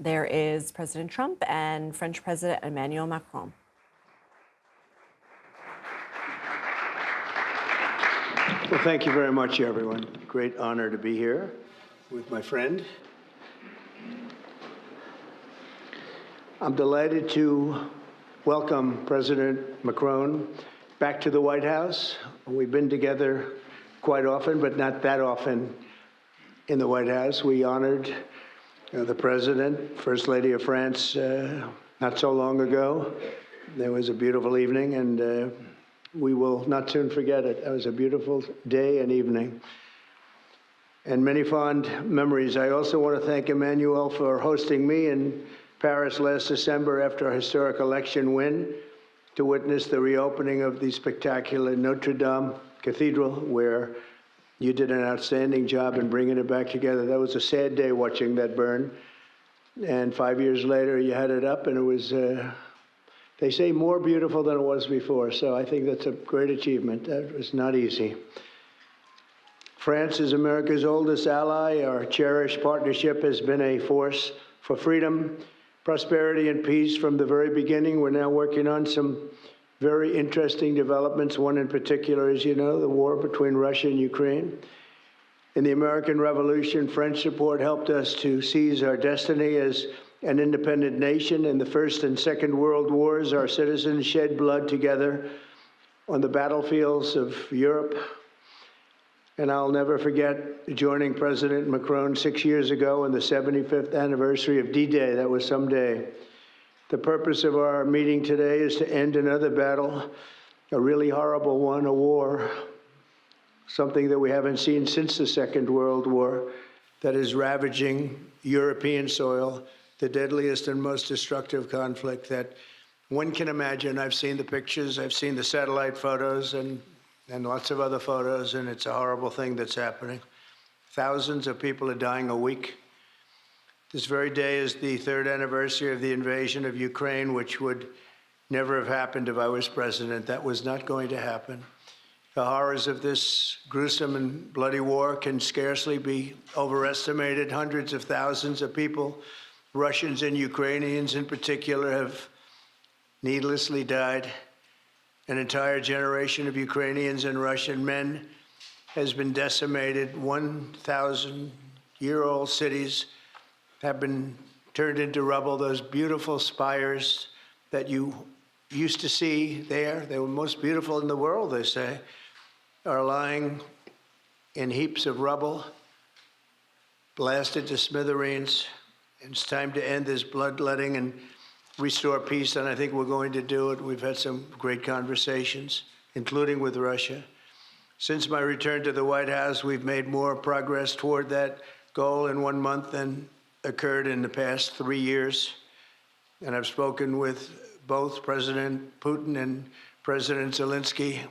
There is President Trump and French President Emmanuel Macron. Well, thank you very much, everyone. Great honor to be here with my friend. I'm delighted to welcome President Macron back to the White House. We've been together quite often, but not that often in the White House. We honored the President, First Lady of France, not so long ago. There was a beautiful evening, and we will not soon forget it. It was a beautiful day and evening, and many fond memories. I also want to thank Emmanuel for hosting me in Paris last December after a historic election win to witness the reopening of the spectacular Notre Dame Cathedral, where you did an outstanding job in bringing it back together. That was a sad day watching that burn. And 5 years later, you had it up, and it was, they say, more beautiful than it was before. So I think that's a great achievement. That was not easy. France is America's oldest ally. Our cherished partnership has been a force for freedom, prosperity, and peace from the very beginning. We're now working on some very interesting developments. One in particular, as you know, the war between Russia and Ukraine. In the American Revolution, French support helped us to seize our destiny as an independent nation. In the First and Second World Wars, our citizens shed blood together on the battlefields of Europe. And I'll never forget joining President Macron 6 years ago on the 75th anniversary of D-Day. That was some day. The purpose of our meeting today is to end another battle, a really horrible one, a war, something that we haven't seen since the Second World War, that is ravaging European soil, the deadliest and most destructive conflict that one can imagine. I've seen the pictures, I've seen the satellite photos, and lots of other photos, and it's a horrible thing that's happening. Thousands of people are dying a week. This very day is the 3rd anniversary of the invasion of Ukraine, which would never have happened if I was president. That was not going to happen. The horrors of this gruesome and bloody war can scarcely be overestimated. Hundreds of thousands of people, Russians and Ukrainians in particular, have needlessly died. An entire generation of Ukrainians and Russian men has been decimated. 1,000-year-old cities have been turned into rubble. Those beautiful spires that you used to see there, they were most beautiful in the world, they say, are lying in heaps of rubble, blasted to smithereens. It's time to end this bloodletting and restore peace, and I think we're going to do it. We've had some great conversations, including with Russia. Since my return to the White House, we've made more progress toward that goal in 1 month than occurred in the past 3 years. And I've spoken with both President Putin and President Zelenskyy.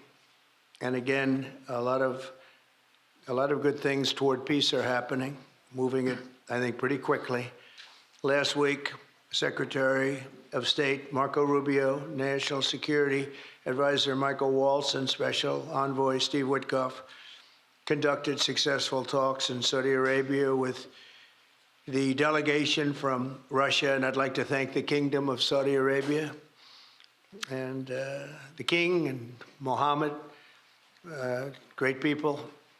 And again, a lot of good things toward peace are happening, moving it, I think, pretty quickly. Last week, Secretary of State Marco Rubio, National Security Advisor Michael Waltz, and Special Envoy Steve Witkoff conducted successful talks in Saudi Arabia with the delegation from Russia, and I'd like to thank the Kingdom of Saudi Arabia and the King and Mohammed, great people.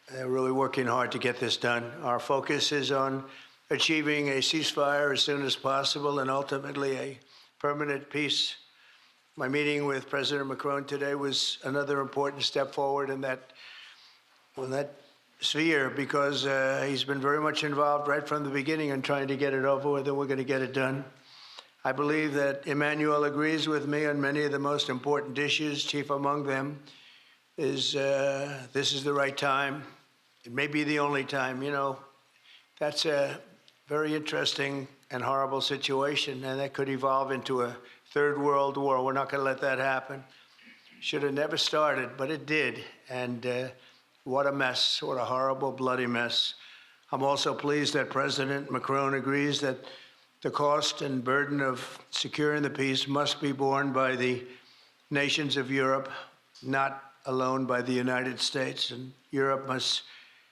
They're really working hard to get this done. Our focus is on achieving a ceasefire as soon as possible and ultimately a permanent peace. My meeting with President Macron today was another important step forward in that sphere, because he's been very much involved right from the beginning in trying to get it over with, and we're going to get it done. I believe that Emmanuel agrees with me on many of the most important issues. Chief among them is this is the right time. It may be the only time. You know, that's a very interesting and horrible situation, and that could evolve into a third world war. We're not going to let that happen. Should have never started, but it did. And what a mess, what a horrible, bloody mess. I'm also pleased that President Macron agrees that the cost and burden of securing the peace must be borne by the nations of Europe, not alone by the United States. And Europe must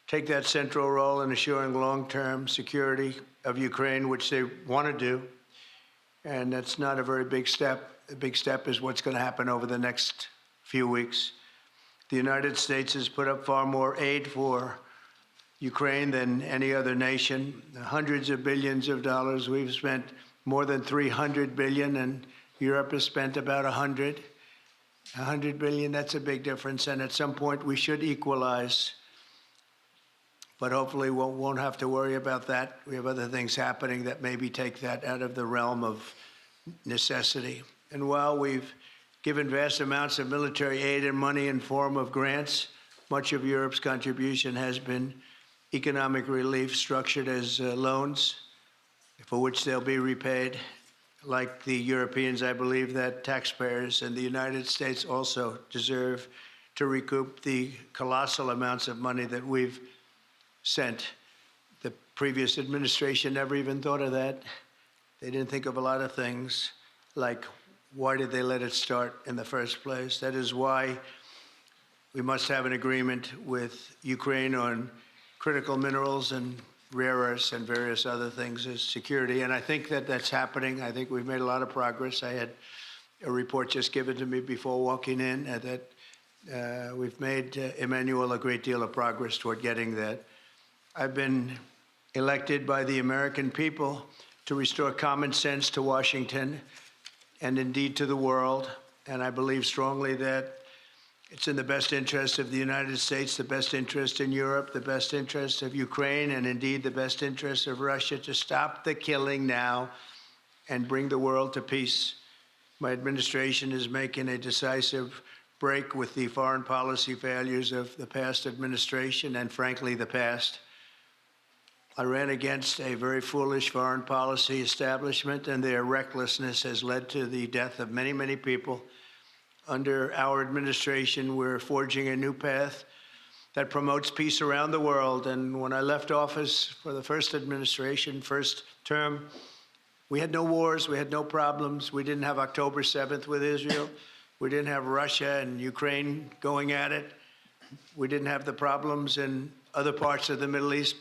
take that central role in assuring long-term security of Ukraine, which they want to do. And that's not a very big step. The big step is what's going to happen over the next few weeks. The United States has put up far more aid for Ukraine than any other nation. Hundreds of billions of dollars. We've spent more than 300 billion, and Europe has spent about 100. 100 billion, that's a big difference. And at some point, we should equalize. But hopefully, we won't have to worry about that. We have other things happening that maybe take that out of the realm of necessity. And while we've given vast amounts of military aid and money in form of grants, much of Europe's contribution has been economic relief structured as loans, for which they'll be repaid. Like the Europeans, I believe that taxpayers in the United States also deserve to recoup the colossal amounts of money that we've sent. The previous administration never even thought of that. They didn't think of a lot of things, like why did they let it start in the first place? That is why we must have an agreement with Ukraine on critical minerals and rare earths and various other things as security. And I think that that's happening. I think we've made a lot of progress. I had a report just given to me before walking in that we've made, Emmanuel, a great deal of progress toward getting that. I've been elected by the American people to restore common sense to Washington and indeed to the world. And I believe strongly that it's in the best interest of the United States, the best interest in Europe, the best interest of Ukraine, and indeed the best interest of Russia to stop the killing now and bring the world to peace. My administration is making a decisive break with the foreign policy failures of the past administration and, frankly, the past. I ran against a very foolish foreign policy establishment, and their recklessness has led to the death of many, many people. Under our administration, we're forging a new path that promotes peace around the world. And when I left office for the first administration, first term, we had no wars, we had no problems. We didn't have October 7th with Israel. We didn't have Russia and Ukraine going at it. We didn't have the problems in other parts of the Middle East.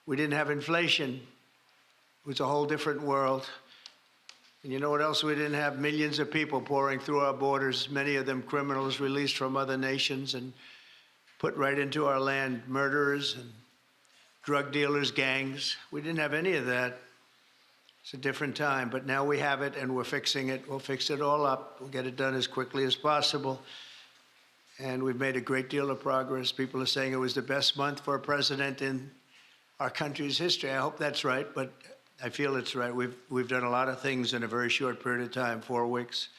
We didn't have inflation. It was a whole different world. And you know what else we didn't have? Millions of people pouring through our borders, many of them criminals released from other nations and put right into our land, murderers and drug dealers, gangs. We didn't have any of that. It's a different time, but now we have it and we're fixing it. We'll fix it all up. We'll get it done as quickly as possible. And we've made a great deal of progress. People are saying it was the best month for a president in our country's history. I hope that's right, but I feel it's right. We've done a lot of things in a very short period of time, 4 weeks.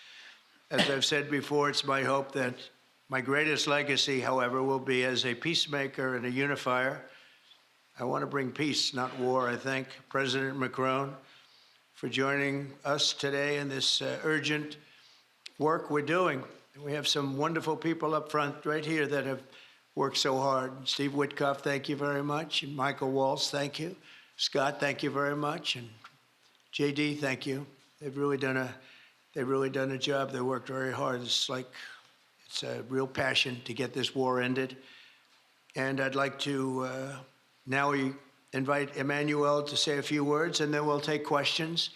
As I've said before, it's my hope that my greatest legacy, however, will be as a peacemaker and a unifier. I want to bring peace, not war. I thank President Macron for joining us today in this urgent work we're doing. We have some wonderful people up front right here that have worked so hard. Steve Witkoff, thank you very much. And Michael Waltz, thank you. Scott, thank you very much. And JD, thank you. They've really done a job. They worked very hard. It's a real passion to get this war ended. And I'd like to now invite Emmanuel to say a few words, and then we'll take questions.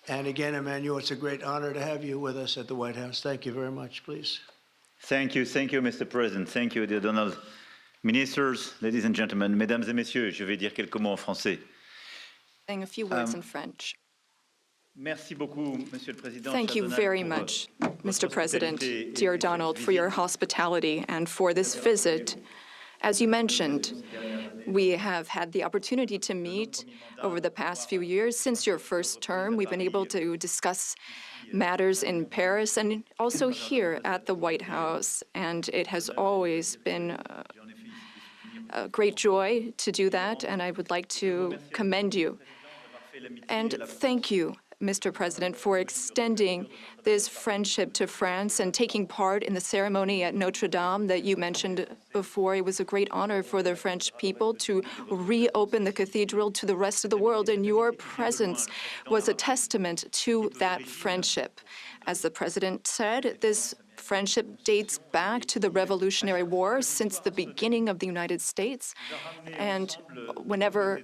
And again, Emmanuel, it's a great honor to have you with us at the White House. Thank you very much, please. Thank you, Mr. President. Thank you, dear Donald. Ministers, ladies and gentlemen, mesdames et messieurs, je vais dire quelques mots en français. Saying a few words in French. Merci beaucoup, Monsieur le Président. Thank you very much, Mr. President, dear Donald, for your hospitality and for this visit. As you mentioned, we have had the opportunity to meet over the past few years. Since your first term, we've been able to discuss matters in Paris and also here at the White House. And it has always been a great joy to do that, and I would like to commend you. And thank you, Mr. President, for extending this friendship to France and taking part in the ceremony at Notre Dame that you mentioned before. It was a great honor for the French people to reopen the cathedral to the rest of the world, and your presence was a testament to that friendship. As the President said, this friendship dates back to the Revolutionary War, since the beginning of the United States. And whenever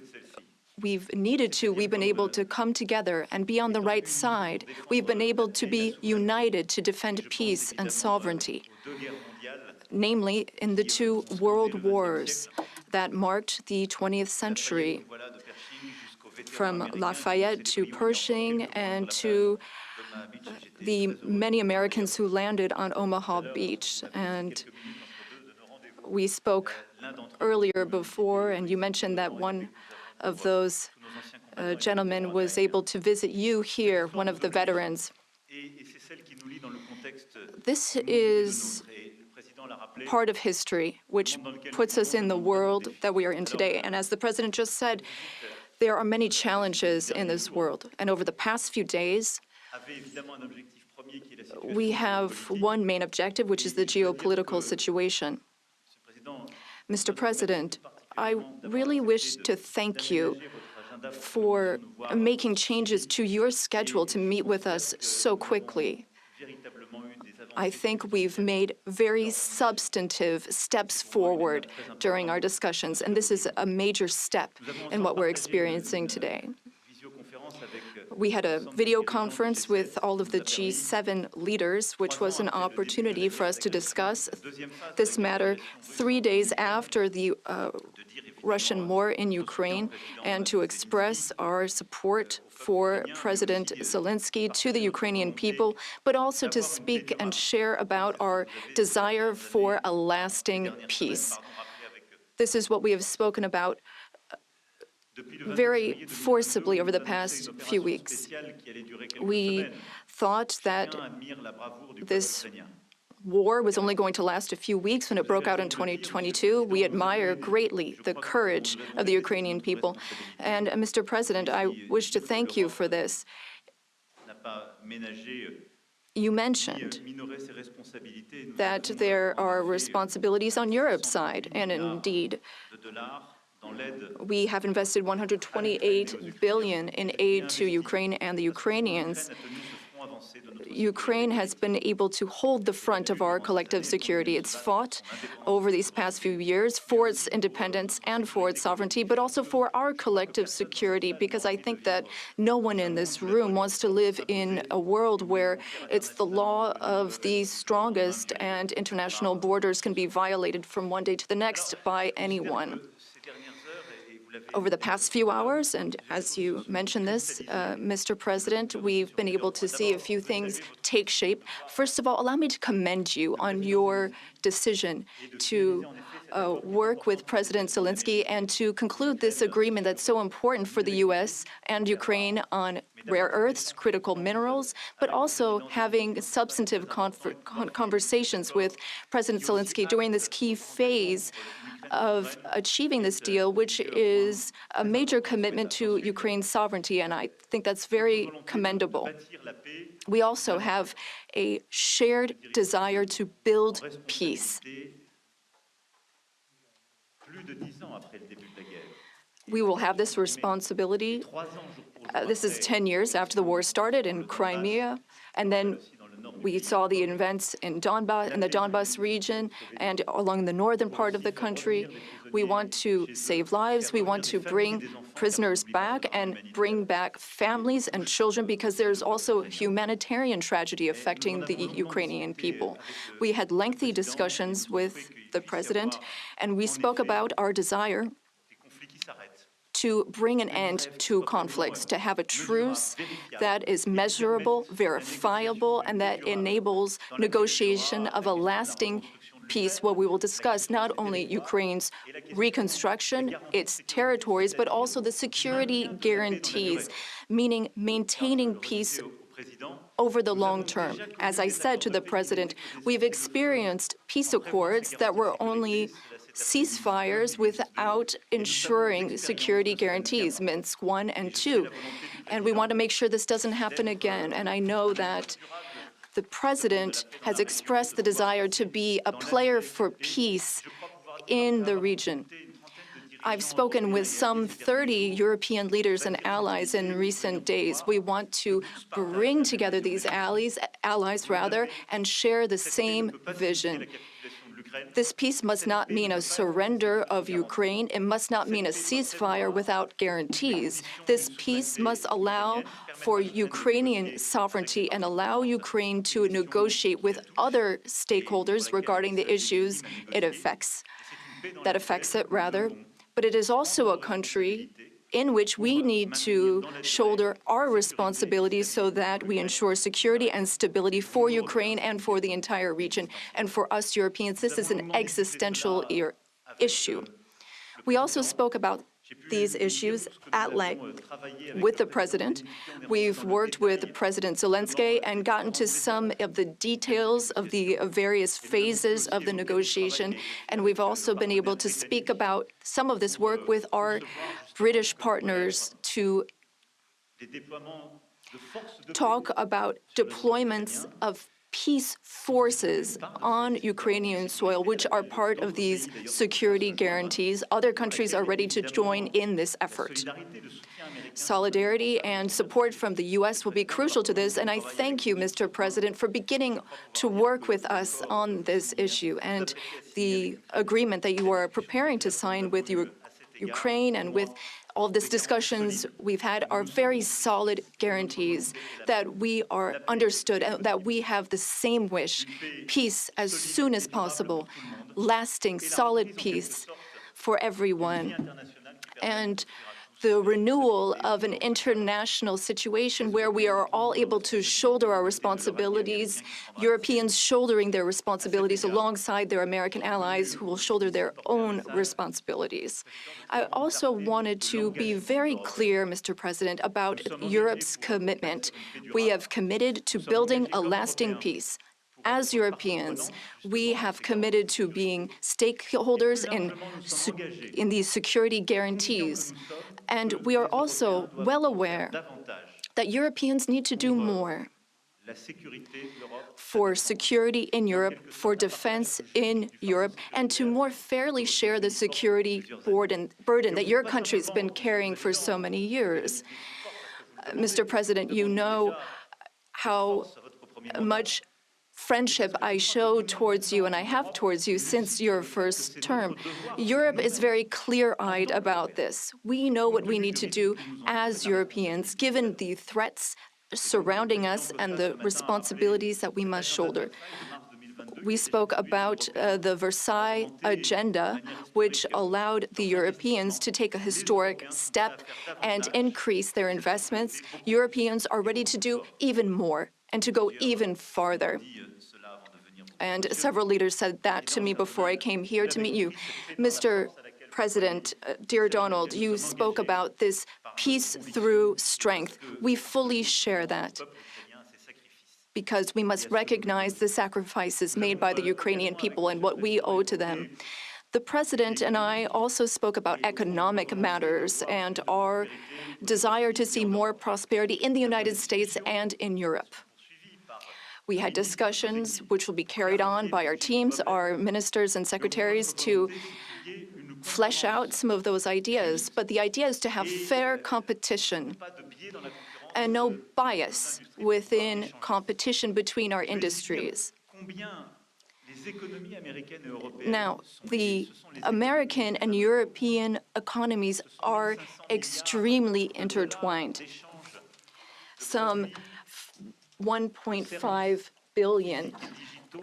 we've needed to, we've been able to come together and be on the right side. We've been able to be united to defend peace and sovereignty, namely in the two world wars that marked the 20th century, from Lafayette to Pershing and to the many Americans who landed on Omaha Beach. And we spoke earlier before, and you mentioned that one of those gentlemen was able to visit you here, one of the veterans. This is part of history, which puts us in the world that we are in today. And as the President just said, there are many challenges in this world. And over the past few days, we have one main objective, which is the geopolitical situation. Mr. President, I really wish to thank you for making changes to your schedule to meet with us so quickly. I think we've made very substantive steps forward during our discussions, and this is a major step in what we're experiencing today. We had a video conference with all of the G7 leaders, which was an opportunity for us to discuss this matter 3 days after the Russian war in Ukraine, and to express our support for President Zelenskyy to the Ukrainian people, but also to speak and share about our desire for a lasting peace. This is what we have spoken about very forcibly over the past few weeks. We thought that this war was only going to last a few weeks when it broke out in 2022. We admire greatly the courage of the Ukrainian people. And Mr. President, I wish to thank you for this. You mentioned that there are responsibilities on Europe's side, and indeed, we have invested $128 billion in aid to Ukraine and the Ukrainians. Ukraine has been able to hold the front of our collective security. It's fought over these past few years for its independence and for its sovereignty, but also for our collective security, because I think that no one in this room wants to live in a world where it's the law of the strongest and international borders can be violated from one day to the next by anyone. Over the past few hours, and as you mentioned this, Mr. President, we've been able to see a few things take shape. First of all, allow me to commend you on your decision to work with President Zelenskyy and to conclude this agreement that's so important for the U.S. and Ukraine on rare earths, critical minerals, but also having substantive conversations with President Zelenskyy during this key phase of achieving this deal, which is a major commitment to Ukraine's sovereignty, and I think that's very commendable. We also have a shared desire to build peace. We will have this responsibility. This is 10 years after the war started in Crimea, and then we saw the events in the Donbas region and along the northern part of the country. We want to save lives. We want to bring prisoners back and bring back families and children, because there's also humanitarian tragedy affecting the Ukrainian people. We had lengthy discussions with the president, and we spoke about our desire to bring an end to conflicts, to have a truce that is measurable, verifiable, and that enables negotiation of a lasting peace, where we will discuss not only Ukraine's reconstruction, its territories, but also the security guarantees, meaning maintaining peace over the long term. As I said to the president, we've experienced peace accords that were only ceasefires without ensuring security guarantees, Minsk I and II. And we want to make sure this doesn't happen again. And I know that the president has expressed the desire to be a player for peace in the region. I've spoken with some 30 European leaders and allies in recent days. We want to bring together these allies, and share the same vision. This peace must not mean a surrender of Ukraine. It must not mean a ceasefire without guarantees. This peace must allow for Ukrainian sovereignty and allow Ukraine to negotiate with other stakeholders regarding the issues that affects it. But it is also a country in which we need to shoulder our responsibilities so that we ensure security and stability for Ukraine and for the entire region. And for us Europeans, this is an existential issue. We also spoke about these issues at length with the President. We've worked with President Zelenskyy and gotten to some of the details of the various phases of the negotiation, and we've also been able to speak about some of this work with our British partners to talk about deployments of peace forces on Ukrainian soil, which are part of these security guarantees. Other countries are ready to join in this effort. Solidarity and support from the U.S. will be crucial to this, and I thank you, Mr. President, for beginning to work with us on this issue and the agreement that you are preparing to sign with Ukraine and with all these discussions we've had are very solid guarantees that we are understood and that we have the same wish, peace as soon as possible, lasting, solid peace for everyone, and the renewal of an international situation where we are all able to shoulder our responsibilities, Europeans shouldering their responsibilities alongside their American allies who will shoulder their own responsibilities. I also wanted to be very clear, Mr. President, about Europe's commitment. We have committed to building a lasting peace. As Europeans, we have committed to being stakeholders in these security guarantees. And we are also well aware that Europeans need to do more for security in Europe, for defense in Europe, and to more fairly share the security burden that your country's been carrying for so many years. Mr. President, you know how much friendship I show towards you, and I have towards you since your first term. Europe is very clear-eyed about this. We know what we need to do as Europeans, given the threats surrounding us and the responsibilities that we must shoulder. We spoke about the Versailles Agenda, which allowed the Europeans to take a historic step and increase their investments. Europeans are ready to do even more and to go even farther. And several leaders said that to me before I came here to meet you. Mr. President, dear Donald, you spoke about this peace through strength. We fully share that because we must recognize the sacrifices made by the Ukrainian people and what we owe to them. The President and I also spoke about economic matters and our desire to see more prosperity in the United States and in Europe. We had discussions which will be carried on by our teams, our ministers and secretaries, to flesh out some of those ideas. But the idea is to have fair competition and no bias within competition between our industries. Now, the American and European economies are extremely intertwined. Some 1.5 billion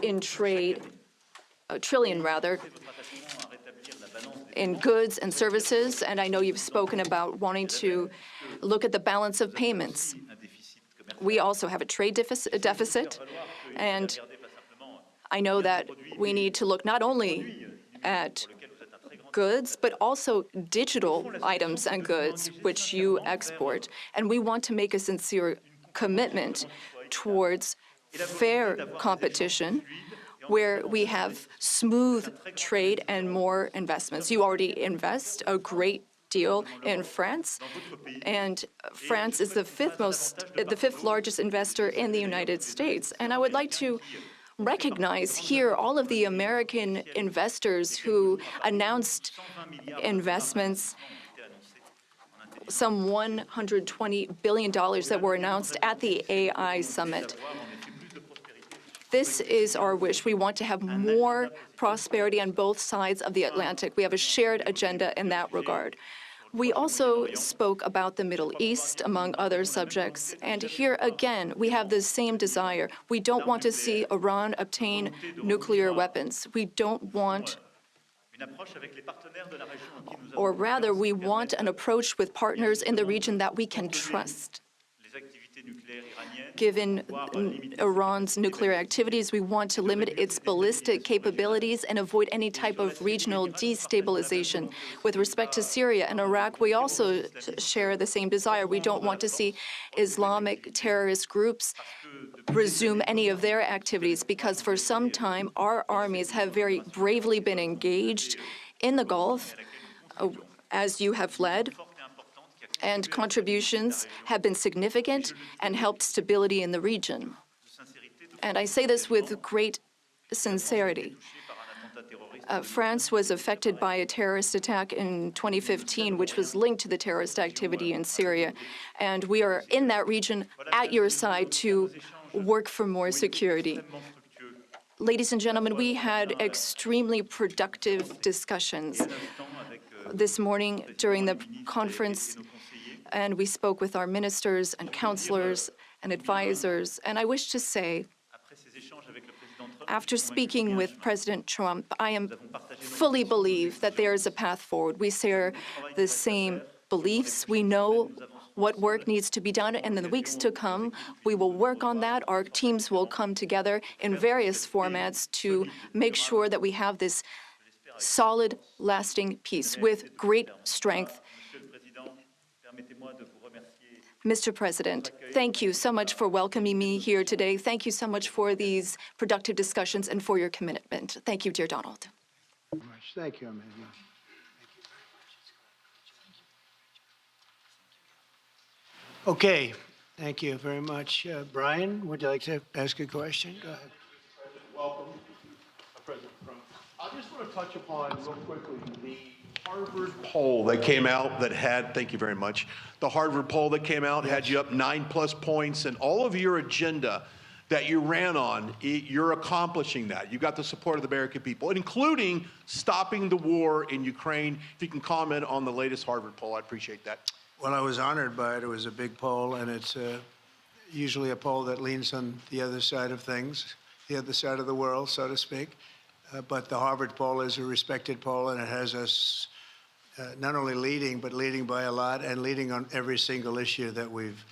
in trade, trillion rather, in goods and services, and I know you've spoken about wanting to look at the balance of payments. We also have a trade deficit, and I know that we need to look not only at goods, but also digital items and goods which you export, and we want to make a sincere commitment towards fair competition where we have smooth trade and more investments. You already invest a great deal in France, and France is the fifth largest investor in the United States. And I would like to recognize here all of the American investors who announced investments, some $120 billion that were announced at the AI summit. This is our wish. We want to have more prosperity on both sides of the Atlantic. We have a shared agenda in that regard. We also spoke about the Middle East, among other subjects. And here again, we have the same desire. We don't want to see Iran obtain nuclear weapons. We don't want, or rather, we want an approach with partners in the region that we can trust. Given Iran's nuclear activities, we want to limit its ballistic capabilities and avoid any type of regional destabilization. With respect to Syria and Iraq, we also share the same desire. We don't want to see Islamic terrorist groups resume any of their activities, because for some time our armies have very bravely been engaged in the Gulf, as you have led, and contributions have been significant and helped stability in the region. And I say this with great sincerity. France was affected by a terrorist attack in 2015, which was linked to the terrorist activity in Syria. And we are in that region at your side to work for more security. Ladies and gentlemen, we had extremely productive discussions this morning during the conference, and we spoke with our ministers and counselors and advisors. And I wish to say, after speaking with President Trump, I fully believe that there is a path forward. We share the same beliefs. We know what work needs to be done, and in the weeks to come, we will work on that. Our teams will come together in various formats to make sure that we have this solid, lasting peace with great strength. Mr. President, thank you so much for welcoming me here today. Thank you so much for these productive discussions and for your commitment. Thank you, dear Donald. Thank you, Emmanuel. Okay, thank you very much. Brian, would you like to ask a question? Go ahead. Welcome, President Trump. I just want to touch upon real quickly the Harvard poll that came out that had, thank you very much, the Harvard poll that came out had you up 9+ points, and all of your agenda that you ran on, you're accomplishing that. You got the support of the American people, including stopping the war in Ukraine. If you can comment on the latest Harvard poll, I'd appreciate that. Well, I was honored by it. It was a big poll, and it's usually a poll that leans on the other side of things, the other side of the world, so to speak. But the Harvard poll is a respected poll, and it has us not only leading, but leading by a lot, and leading on every single issue that we've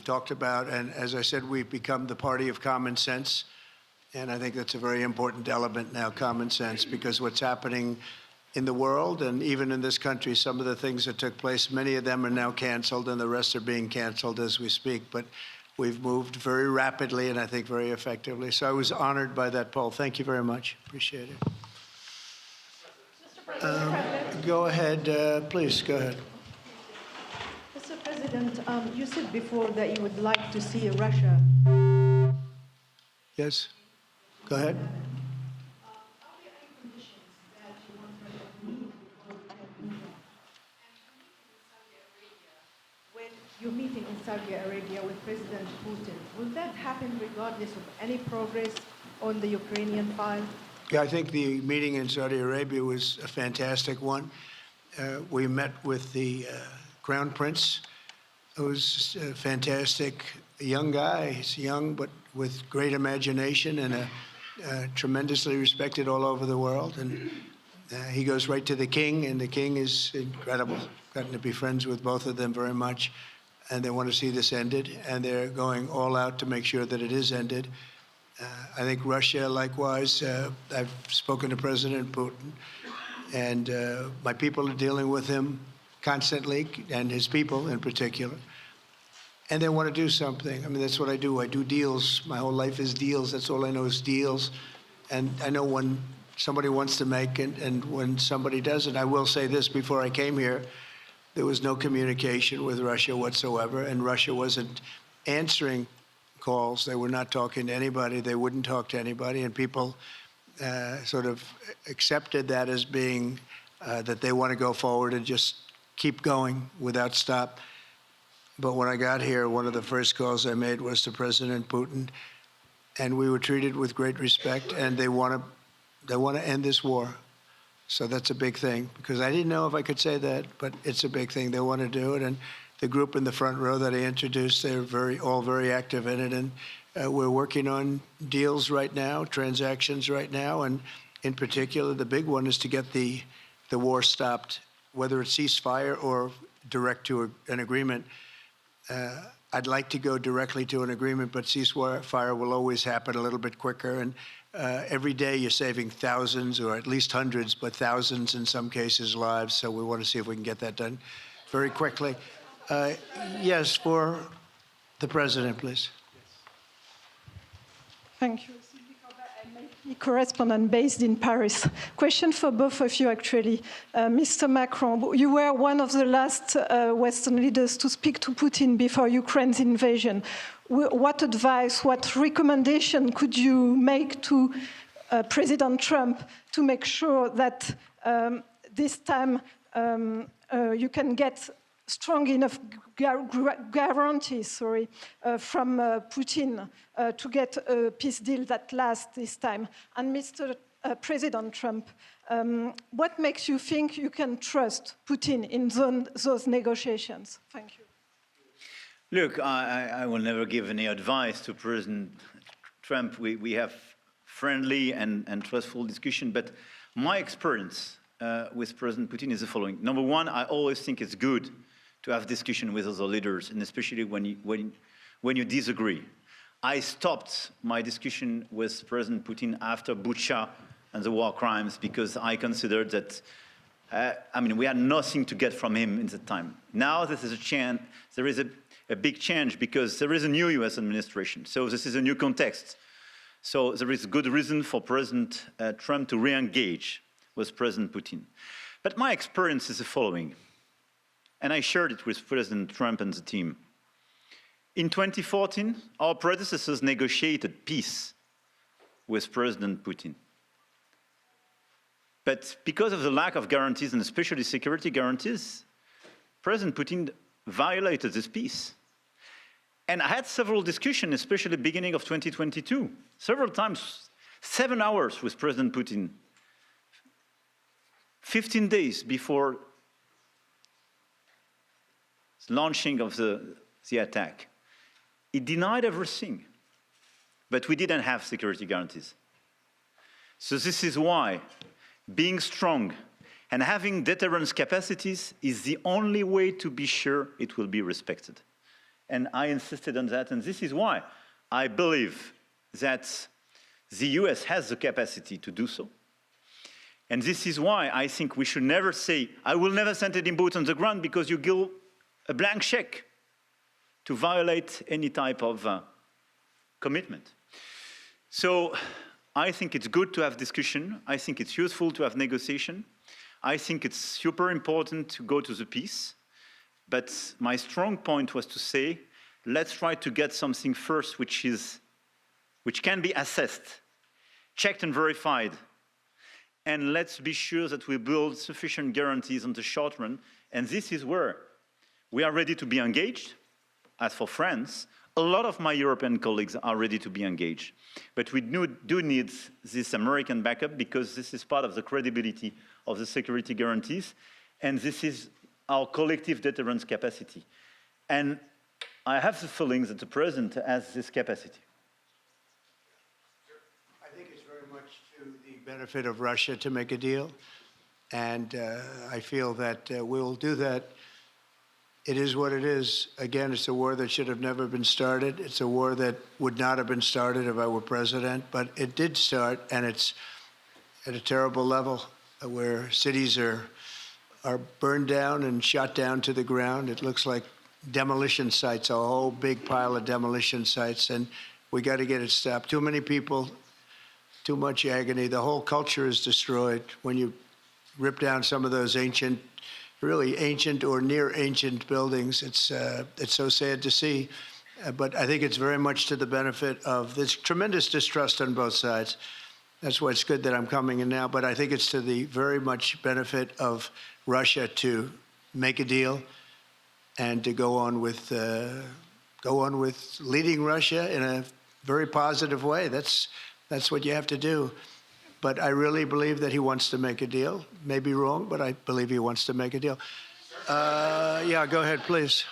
talked about. And as I said, we've become the party of common sense, and I think that's a very important element now, common sense, because what's happening in the world and even in this country, some of the things that took place, many of them are now canceled, and the rest are being canceled as we speak. But we've moved very rapidly and I think very effectively. So I was honored by that poll. Thank you very much. Appreciate it. Go ahead, please, go ahead. Mr. President, you said before that you would like to see Russia. Yes, go ahead. You're meeting in Saudi Arabia with President Putin. Will that happen regardless of any progress on the Ukrainian file? Yeah, I think the meeting in Saudi Arabia was a fantastic one. We met with the Crown Prince, who's a fantastic young guy. He's young, but with great imagination and tremendously respected all over the world. And he goes right to the king, and the king is incredible. Gotten to be friends with both of them very much. And they want to see this ended, and they're going all out to make sure that it is ended. I think Russia, likewise, I've spoken to President Putin, and my people are dealing with him constantly, and his people in particular. And they want to do something. I mean, that's what I do. I do deals. My whole life is deals. That's all I know is deals. And I know when somebody wants to make it and when somebody doesn't. I will say this, before I came here, there was no communication with Russia whatsoever, and Russia wasn't answering calls. They were not talking to anybody. They wouldn't talk to anybody, and people sort of accepted that as being that they want to go forward and just keep going without stop. But when I got here, one of the first calls I made was to President Putin, and we were treated with great respect, and they want to end this war. So that's a big thing, because I didn't know if I could say that, but it's a big thing. They want to do it, and the group in the front row that I introduced, they're all very active in it, and we're working on deals right now, transactions right now, and in particular, the big one is to get the war stopped, whether it's ceasefire or direct to an agreement. I'd like to go directly to an agreement, but ceasefire will always happen a little bit quicker. And every day you're saving thousands, or at least hundreds, but thousands in some cases lives. So we want to see if we can get that done very quickly. Yes, for the president, please. Thank you. Correspondent based in Paris. Question for both of you, actually. Mr. Macron, you were one of the last Western leaders to speak to Putin before Ukraine's invasion. What advice, what recommendation could you make to President Trump to make sure that this time you can get strong enough guarantees, from Putin to get a peace deal that lasts this time? And Mr. President Trump, what makes you think you can trust Putin in those negotiations? Thank you. Look, I will never give any advice to President Trump. We have friendly and trustful discussion, but my experience with President Putin is the following. Number one, I always think it's good to have discussion with other leaders, and especially when you disagree. I stopped my discussion with President Putin after Bucha and the war crimes, because I considered that, we had nothing to get from him in that time. Now this is there is a big change, because there is a new US administration. So this is a new context. So there is good reason for President Trump to re-engage with President Putin. But my experience is the following, and I shared it with President Trump and the team. In 2014, our predecessors negotiated peace with President Putin. But because of the lack of guarantees, and especially security guarantees, President Putin violated this peace. And I had several discussions, especially beginning of 2022, several times, 7 hours with President Putin, 15 days before launching of the attack. He denied everything, but we didn't have security guarantees. So this is why being strong and having deterrence capacities is the only way to be sure it will be respected. And I insisted on that, and this is why I believe that the US has the capacity to do so. And this is why I think we should never say, I will never send any boots on the ground, because you give a blank check to violate any type of commitment. So I think it's good to have discussion. I think it's useful to have negotiation. I think it's super important to go to the peace. But my strong point was to say, let's try to get something first which can be assessed, checked and verified. And let's be sure that we build sufficient guarantees on the short run. And this is where we are ready to be engaged. As for France, a lot of my European colleagues are ready to be engaged. But we do need this American backup, because this is part of the credibility of the security guarantees. And this is our collective deterrence capacity. And I have the feeling that the president has this capacity. I think it's very much to the benefit of Russia to make a deal. And I feel that we'll do that. It is what it is. Again, it's a war that should have never been started. It's a war that would not have been started if I were president, but it did start, and it's at a terrible level where cities are burned down and shot down to the ground. It looks like demolition sites, a whole big pile of demolition sites, and we got to get it stopped. Too many people, too much agony. The whole culture is destroyed when you rip down some of those really ancient or near ancient buildings. It's so sad to see, but I think it's very much to the benefit of this tremendous distrust on both sides. That's why it's good that I'm coming in now, but I think it's to the very much benefit of Russia to make a deal and to go on with leading Russia in a very positive way. That's what you have to do. But I really believe that he wants to make a deal. Maybe wrong, but I believe he wants to make a deal. Yeah, go ahead, please.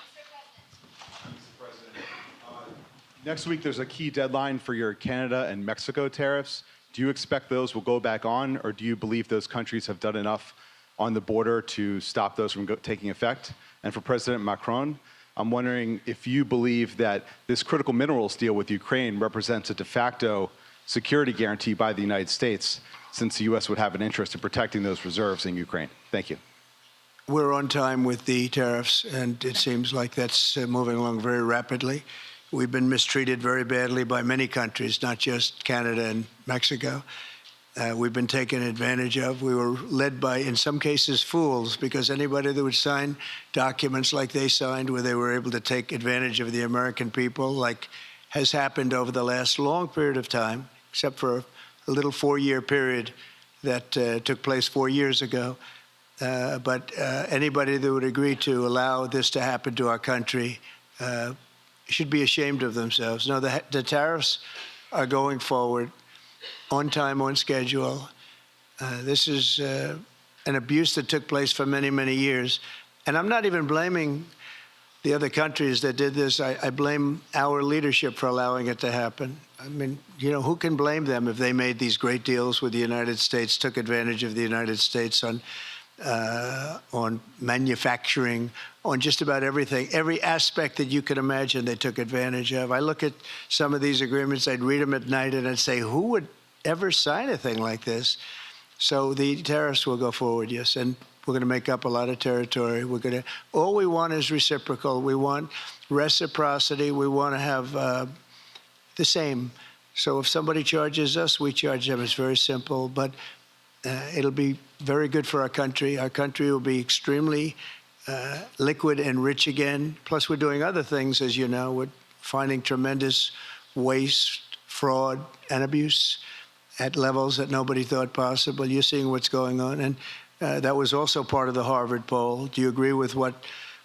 Next week, there's a key deadline for your Canada and Mexico tariffs. Do you expect those will go back on, or do you believe those countries have done enough on the border to stop those from taking effect? And for President Macron, I'm wondering if you believe that this critical minerals deal with Ukraine represents a de facto security guarantee by the United States, since the U.S. would have an interest in protecting those reserves in Ukraine. Thank you. We're on time with the tariffs, and it seems like that's moving along very rapidly. We've been mistreated very badly by many countries, not just Canada and Mexico. We've been taken advantage of. We were led by, in some cases, fools, because anybody that would sign documents like they signed, where they were able to take advantage of the American people, like has happened over the last long period of time, except for a little 4-year period that took place 4 years ago. But anybody that would agree to allow this to happen to our country should be ashamed of themselves. No, the tariffs are going forward on time, on schedule. This is an abuse that took place for many, many years. And I'm not even blaming the other countries that did this. I blame our leadership for allowing it to happen. I mean, you know, who can blame them if they made these great deals with the United States, took advantage of the United States on manufacturing, on just about everything. Every aspect that you could imagine, they took advantage of. I look at some of these agreements, I'd read them at night, and I'd say, who would ever sign a thing like this? So the tariffs will go forward, yes, and we're going to make up a lot of territory. All we want is reciprocal. We want reciprocity. We want to have the same. So if somebody charges us, we charge them. It's very simple, but it'll be very good for our country. Our country will be extremely liquid and rich again. Plus, we're doing other things, as you know. We're finding tremendous waste, fraud, and abuse at levels that nobody thought possible. You're seeing what's going on. And that was also part of the Harvard poll. Do you agree with what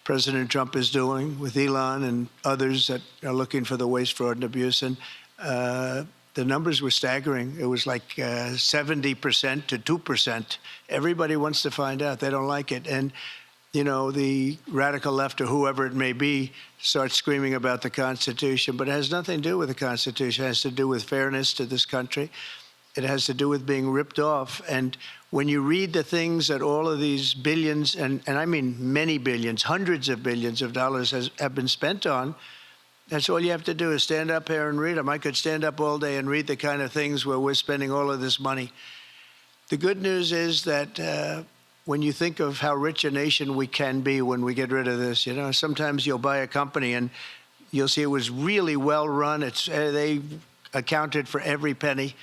President Trump is doing with Elon and others that are looking for the waste, fraud, and abuse? And the numbers were staggering. It was like 70% to 2%. Everybody wants to find out. They don't like it. And, you know, the radical left or whoever it may be starts screaming about the Constitution, but it has nothing to do with the Constitution. It has to do with fairness to this country. It has to do with being ripped off. And when you read the things that all of these billions, and I mean many billions, hundreds of billions of dollars have been spent on, that's all you have to do is stand up here and read them. I could stand up all day and read the kind of things where we're spending all of this money. The good news is that when you think of how rich a nation we can be when we get rid of this, you know, sometimes you'll buy a company and you'll see it was really well run. They accounted for every penny.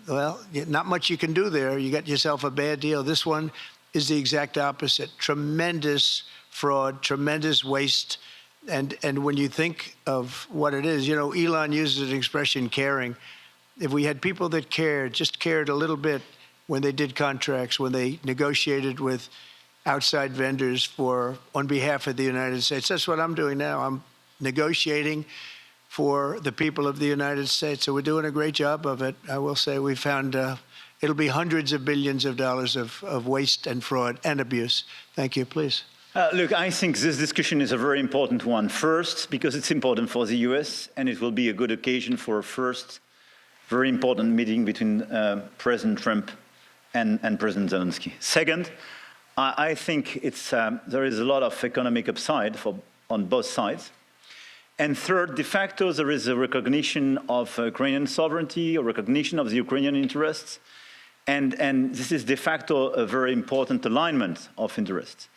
Well, not much you can do there. You got yourself a bad deal. This one is the exact opposite. Tremendous fraud, tremendous waste. And when you think of what it is, you know, Elon uses an expression, caring. If we had people that cared, just cared a little bit when they did contracts, when they negotiated with outside vendors on behalf of the United States. That's what I'm doing now. I'm negotiating for the people of the United States. So we're doing a great job of it. I will say we found it'll be hundreds of billions of dollars of waste and fraud and abuse. Thank you. Please. Look, I think this discussion is a very important one. First, because it's important for the US, and it will be a good occasion for a first very important meeting between President Trump and President Zelenskyy. Second, I think there is a lot of economic upside on both sides. And third, de facto, there is a recognition of Ukrainian sovereignty, a recognition of the Ukrainian interests, and this is de facto a very important alignment of interests.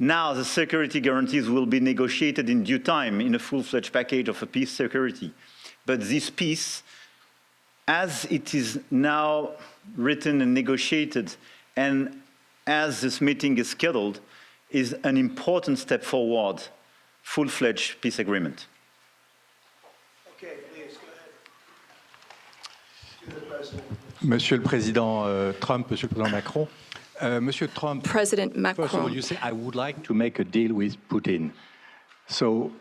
Now, the security guarantees will be negotiated in due time in a full-fledged package of a peace security. But this peace, as it is now written and negotiated, and as this meeting is scheduled, is an important step forward, full-fledged peace agreement. Okay, please, go ahead. To the President. Monsieur le Président Trump, Monsieur le Président Macron. Monsieur Trump, President Macron. First of all, you say, I would like to make a deal with Putin. So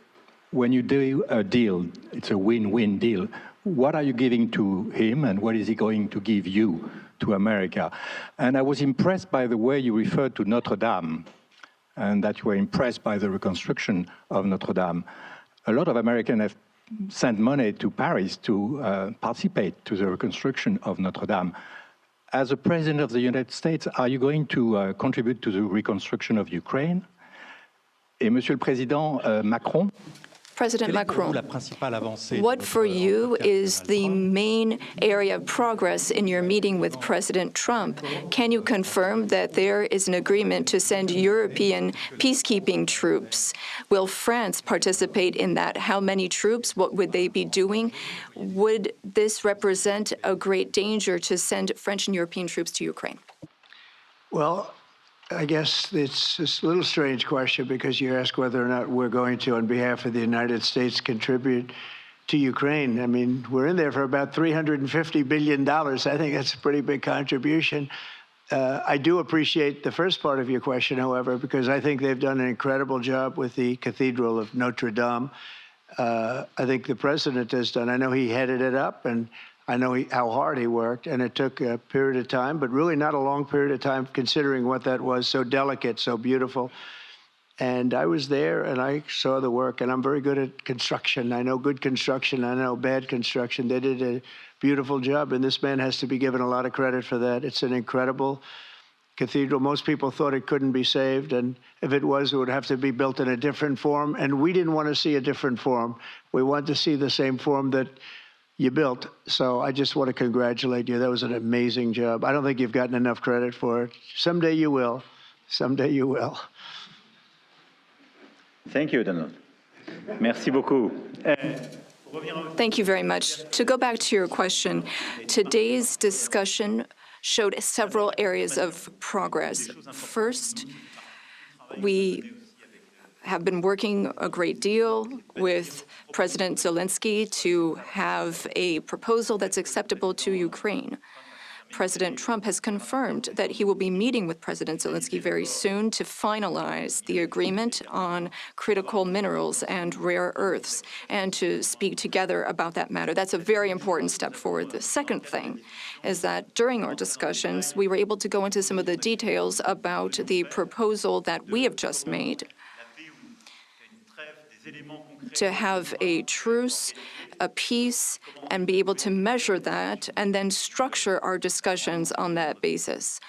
when you do a deal, it's a win-win deal. what are you giving to him and what is he going to give you to America? And I was impressed by the way you referred to Notre Dame and that you were impressed by the reconstruction of Notre Dame. A lot of Americans have sent money to Paris to participate to the reconstruction of Notre Dame. As a president of the United States, are you going to contribute to the reconstruction of Ukraine? Et Monsieur le Président Macron, President Macron, what for you is the main area of progress in your meeting with President Trump? Can you confirm that there is an agreement to send European peacekeeping troops? Will France participate in that? How many troops? What would they be doing? Would this represent a great danger to send French and European troops to Ukraine? Well, I guess it's a little strange question because you ask whether or not we're going to, on behalf of the United States, contribute to Ukraine. I mean, we're in there for about $350 billion. I think that's a pretty big contribution. I do appreciate the first part of your question, however, because I think they've done an incredible job with the Cathedral of Notre Dame. I think the president has done. I know he headed it up, and I know how hard he worked, and it took a period of time, but really not a long period of time considering what that was, so delicate, so beautiful. And I was there, and I saw the work, and I'm very good at construction. I know good construction. I know bad construction. They did a beautiful job, and this man has to be given a lot of credit for that. It's an incredible cathedral. Most people thought it couldn't be saved, and if it was, it would have to be built in a different form, and we didn't want to see a different form. We wanted to see the same form that you built. So I just want to congratulate you. That was an amazing job. I don't think you've gotten enough credit for it. Someday you will. Someday you will. Thank you, Donald. Merci beaucoup. Thank you very much. To go back to your question, today's discussion showed several areas of progress. First, we have been working a great deal with President Zelenskyy to have a proposal that's acceptable to Ukraine. President Trump has confirmed that he will be meeting with President Zelenskyy very soon to finalize the agreement on critical minerals and rare earths and to speak together about that matter. That's a very important step forward. The second thing is that during our discussions, we were able to go into some of the details about the proposal that we have just made to have a truce, a peace, and be able to measure that and then structure our discussions on that basis.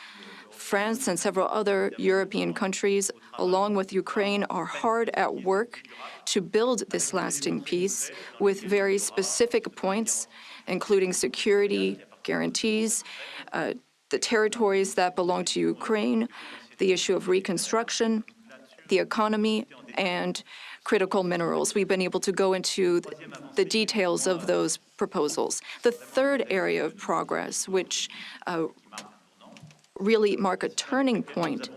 France and several other European countries, along with Ukraine, are hard at work to build this lasting peace with very specific points, including security guarantees, the territories that belong to Ukraine, the issue of reconstruction, the economy, and critical minerals. We've been able to go into the details of those proposals. The third area of progress, which really mark a turning point,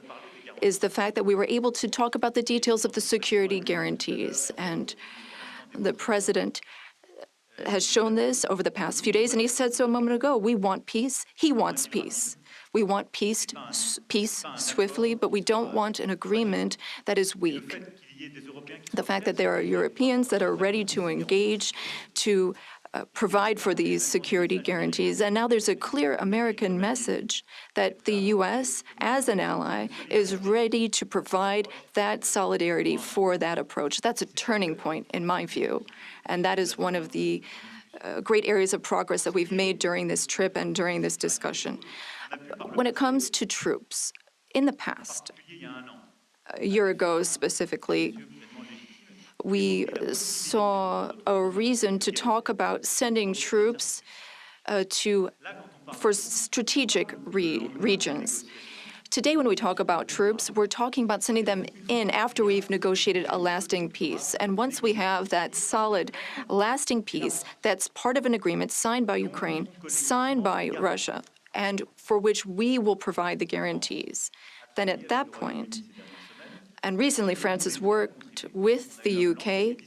is the fact that we were able to talk about the details of the security guarantees. And the president has shown this over the past few days, and he said so a moment ago. We want peace. He wants peace. We want peace swiftly, but we don't want an agreement that is weak. The fact that there are Europeans that are ready to engage to provide for these security guarantees. And now there's a clear American message that the U.S., as an ally, is ready to provide that solidarity for that approach. That's a turning point, in my view. And that is one of the great areas of progress that we've made during this trip and during this discussion. When it comes to troops, in the past, a year ago specifically, we saw a reason to talk about sending troops for strategic regions. Today, when we talk about troops, we're talking about sending them in after we've negotiated a lasting peace. And once we have that solid, lasting peace, that's part of an agreement signed by Ukraine, signed by Russia, and for which we will provide the guarantees, then at that point, and recently France has worked with the UK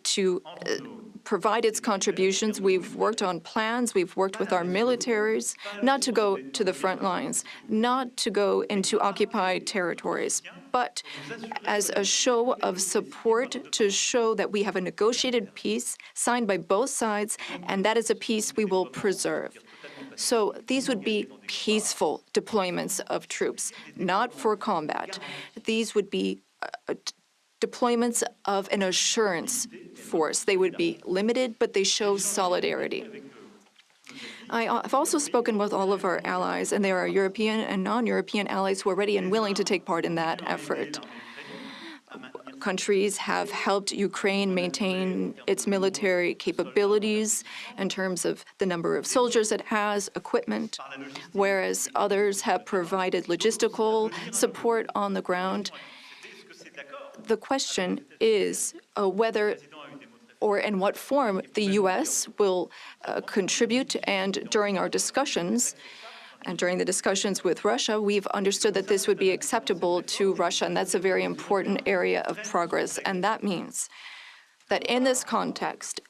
to provide its contributions. We've worked on plans, we've worked with our militaries, not to go to the front lines, not to go into occupied territories, but as a show of support to show that we have a negotiated peace signed by both sides, and that is a peace we will preserve. So these would be peaceful deployments of troops, not for combat. These would be deployments of an assurance force. They would be limited, but they show solidarity. I've also spoken with all of our allies, and there are European and non-European allies who are ready and willing to take part in that effort. Countries have helped Ukraine maintain its military capabilities in terms of the number of soldiers it has, equipment, whereas others have provided logistical support on the ground. The question is whether or in what form the U.S. will contribute, and during our discussions, and during the discussions with Russia, we've understood that this would be acceptable to Russia, and that's a very important area of progress. And that means that in this context,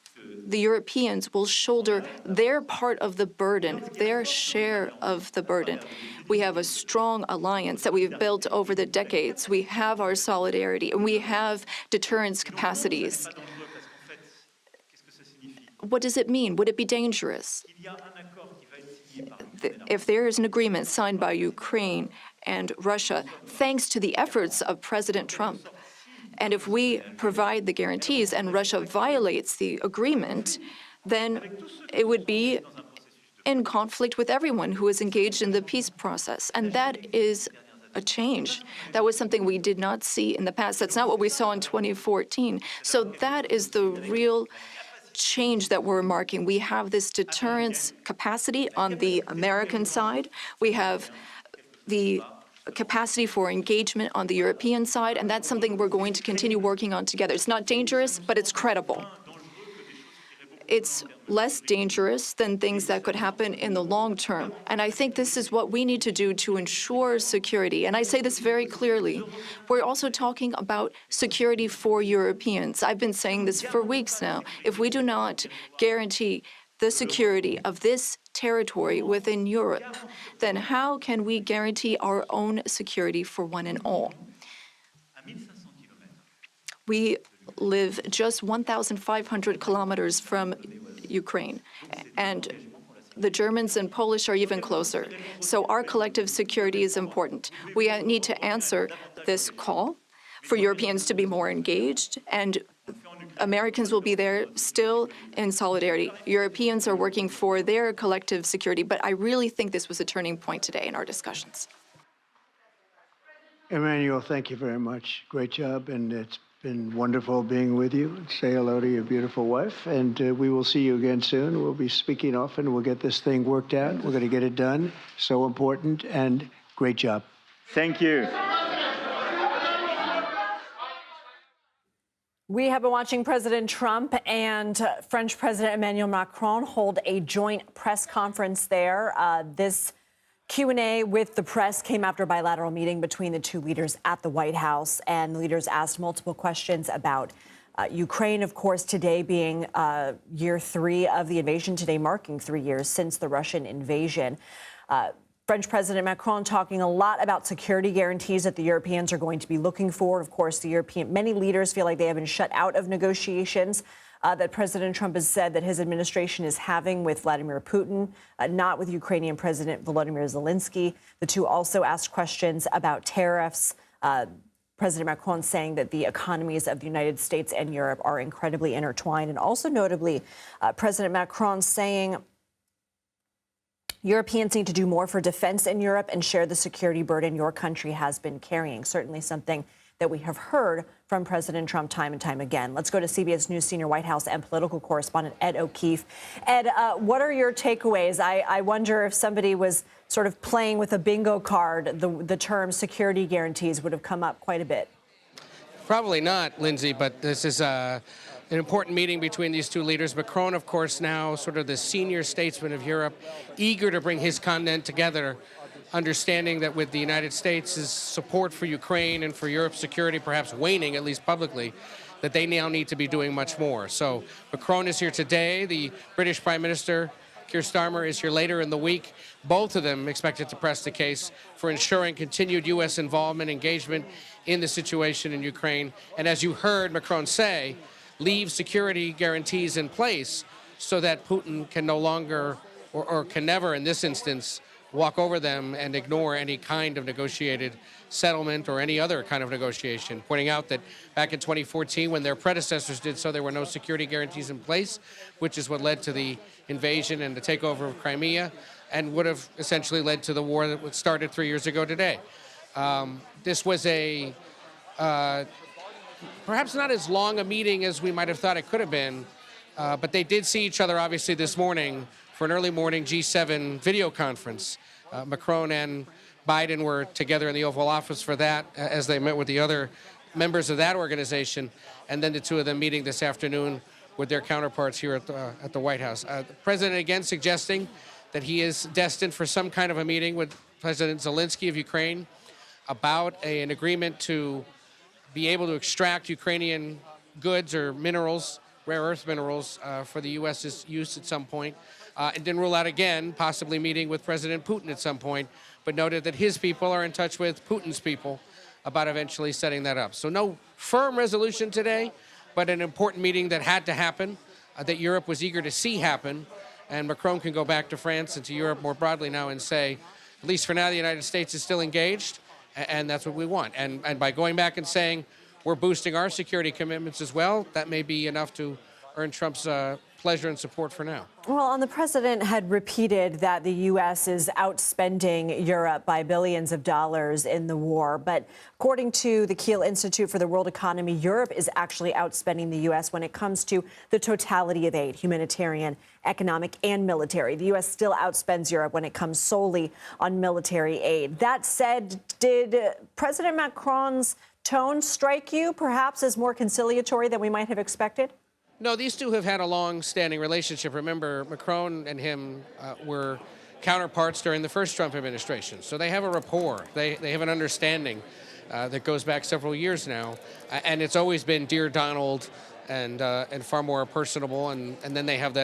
the Europeans will shoulder their part of the burden, their share of the burden. We have a strong alliance that we've built over the decades. We have our solidarity, and we have deterrence capacities. What does it mean? Would it be dangerous? If there is an agreement signed by Ukraine and Russia, thanks to the efforts of President Trump, and if we provide the guarantees and Russia violates the agreement, then it would be in conflict with everyone who is engaged in the peace process. And that is a change. That was something we did not see in the past. That's not what we saw in 2014. So that is the real change that we're marking. We have this deterrence capacity on the American side. We have the capacity for engagement on the European side, and that's something we're going to continue working on together. It's not dangerous, but it's credible. It's less dangerous than things that could happen in the long term. And I think this is what we need to do to ensure security. And I say this very clearly. We're also talking about security for Europeans. I've been saying this for weeks now. If we do not guarantee the security of this territory within Europe, then how can we guarantee our own security for one and all? We live just 1,500 kilometers from Ukraine, and the Germans and Polish are even closer. So our collective security is important. We need to answer this call for Europeans to be more engaged, and Americans will be there still in solidarity. Europeans are working for their collective security, but I really think this was a turning point today in our discussions. Emmanuel, thank you very much. Great job, and it's been wonderful being with you. Say hello to your beautiful wife, and we will see you again soon. We'll be speaking often. We'll get this thing worked out. We're going to get it done. So important, and great job. Thank you. We have been watching President Trump and French President Emmanuel Macron hold a joint press conference there. This Q&A with the press came after a bilateral meeting between the two leaders at the White House, and the leaders asked multiple questions about Ukraine, of course, today being year 3 of the invasion, today marking 3 years since the Russian invasion. French President Macron talking a lot about security guarantees that the Europeans are going to be looking for. Of course, many leaders feel like they have been shut out of negotiations that President Trump has said that his administration is having with Vladimir Putin, not with Ukrainian President Volodymyr Zelenskyy. The two also asked questions about tariffs. President Macron saying that the economies of the United States and Europe are incredibly intertwined. And also notably, President Macron saying Europeans need to do more for defense in Europe and share the security burden your country has been carrying. Certainly something that we have heard from President Trump time and time again. Let's go to CBS News senior White House and political correspondent Ed O'Keefe. Ed, what are your takeaways? I wonder if somebody was sort of playing with a bingo card, the term security guarantees would have come up quite a bit. Probably not, Lindsay, but this is an important meeting between these two leaders. Macron, of course, now sort of the senior statesman of Europe, eager to bring his continent together, understanding that with the United States' support for Ukraine and for Europe's security perhaps waning, at least publicly, that they now need to be doing much more. So Macron is here today. The British Prime Minister, Keir Starmer, is here later in the week. Both of them expected to press the case for ensuring continued U.S. involvement, engagement in the situation in Ukraine. And as you heard Macron say, leave security guarantees in place so that Putin can no longer, or can never in this instance, walk over them and ignore any kind of negotiated settlement or any other kind of negotiation, pointing out that back in 2014, when their predecessors did so, there were no security guarantees in place, which is what led to the invasion and the takeover of Crimea, and would have essentially led to the war that started 3 years ago today. This was a perhaps not as long a meeting as we might have thought it could have been, but they did see each other, obviously, this morning for an early morning G7 video conference. Macron and Biden were together in the Oval Office for that, as they met with the other members of that organization, and then the two of them meeting this afternoon with their counterparts here at the White House. The president again suggesting that he is destined for some kind of a meeting with President Zelenskyy of Ukraine about an agreement to be able to extract Ukrainian goods or minerals, rare earth minerals, for the U.S.'s use at some point. And didn't rule out again possibly meeting with President Putin at some point, but noted that his people are in touch with Putin's people about eventually setting that up. So no firm resolution today, but an important meeting that had to happen, that Europe was eager to see happen. And Macron can go back to France and to Europe more broadly now and say, at least for now, the United States is still engaged, and that's what we want. And by going back and saying we're boosting our security commitments as well, that may be enough to earn Trump's pleasure and support for now. Well, and the president had repeated that the U.S. is outspending Europe by billions of dollars in the war. But according to the Keir Institute for the World Economy, Europe is actually outspending the U.S. when it comes to the totality of aid, humanitarian, economic, and military. The U.S. still outspends Europe when it comes solely on military aid. That said, did President Macron's tone strike you perhaps as more conciliatory than we might have expected? No, these two have had a long-standing relationship. Remember, Macron and him were counterparts during the first Trump administration. So they have a rapport. They have an understanding that goes back several years now. And it's always been Dear Donald and far more personable. And then they have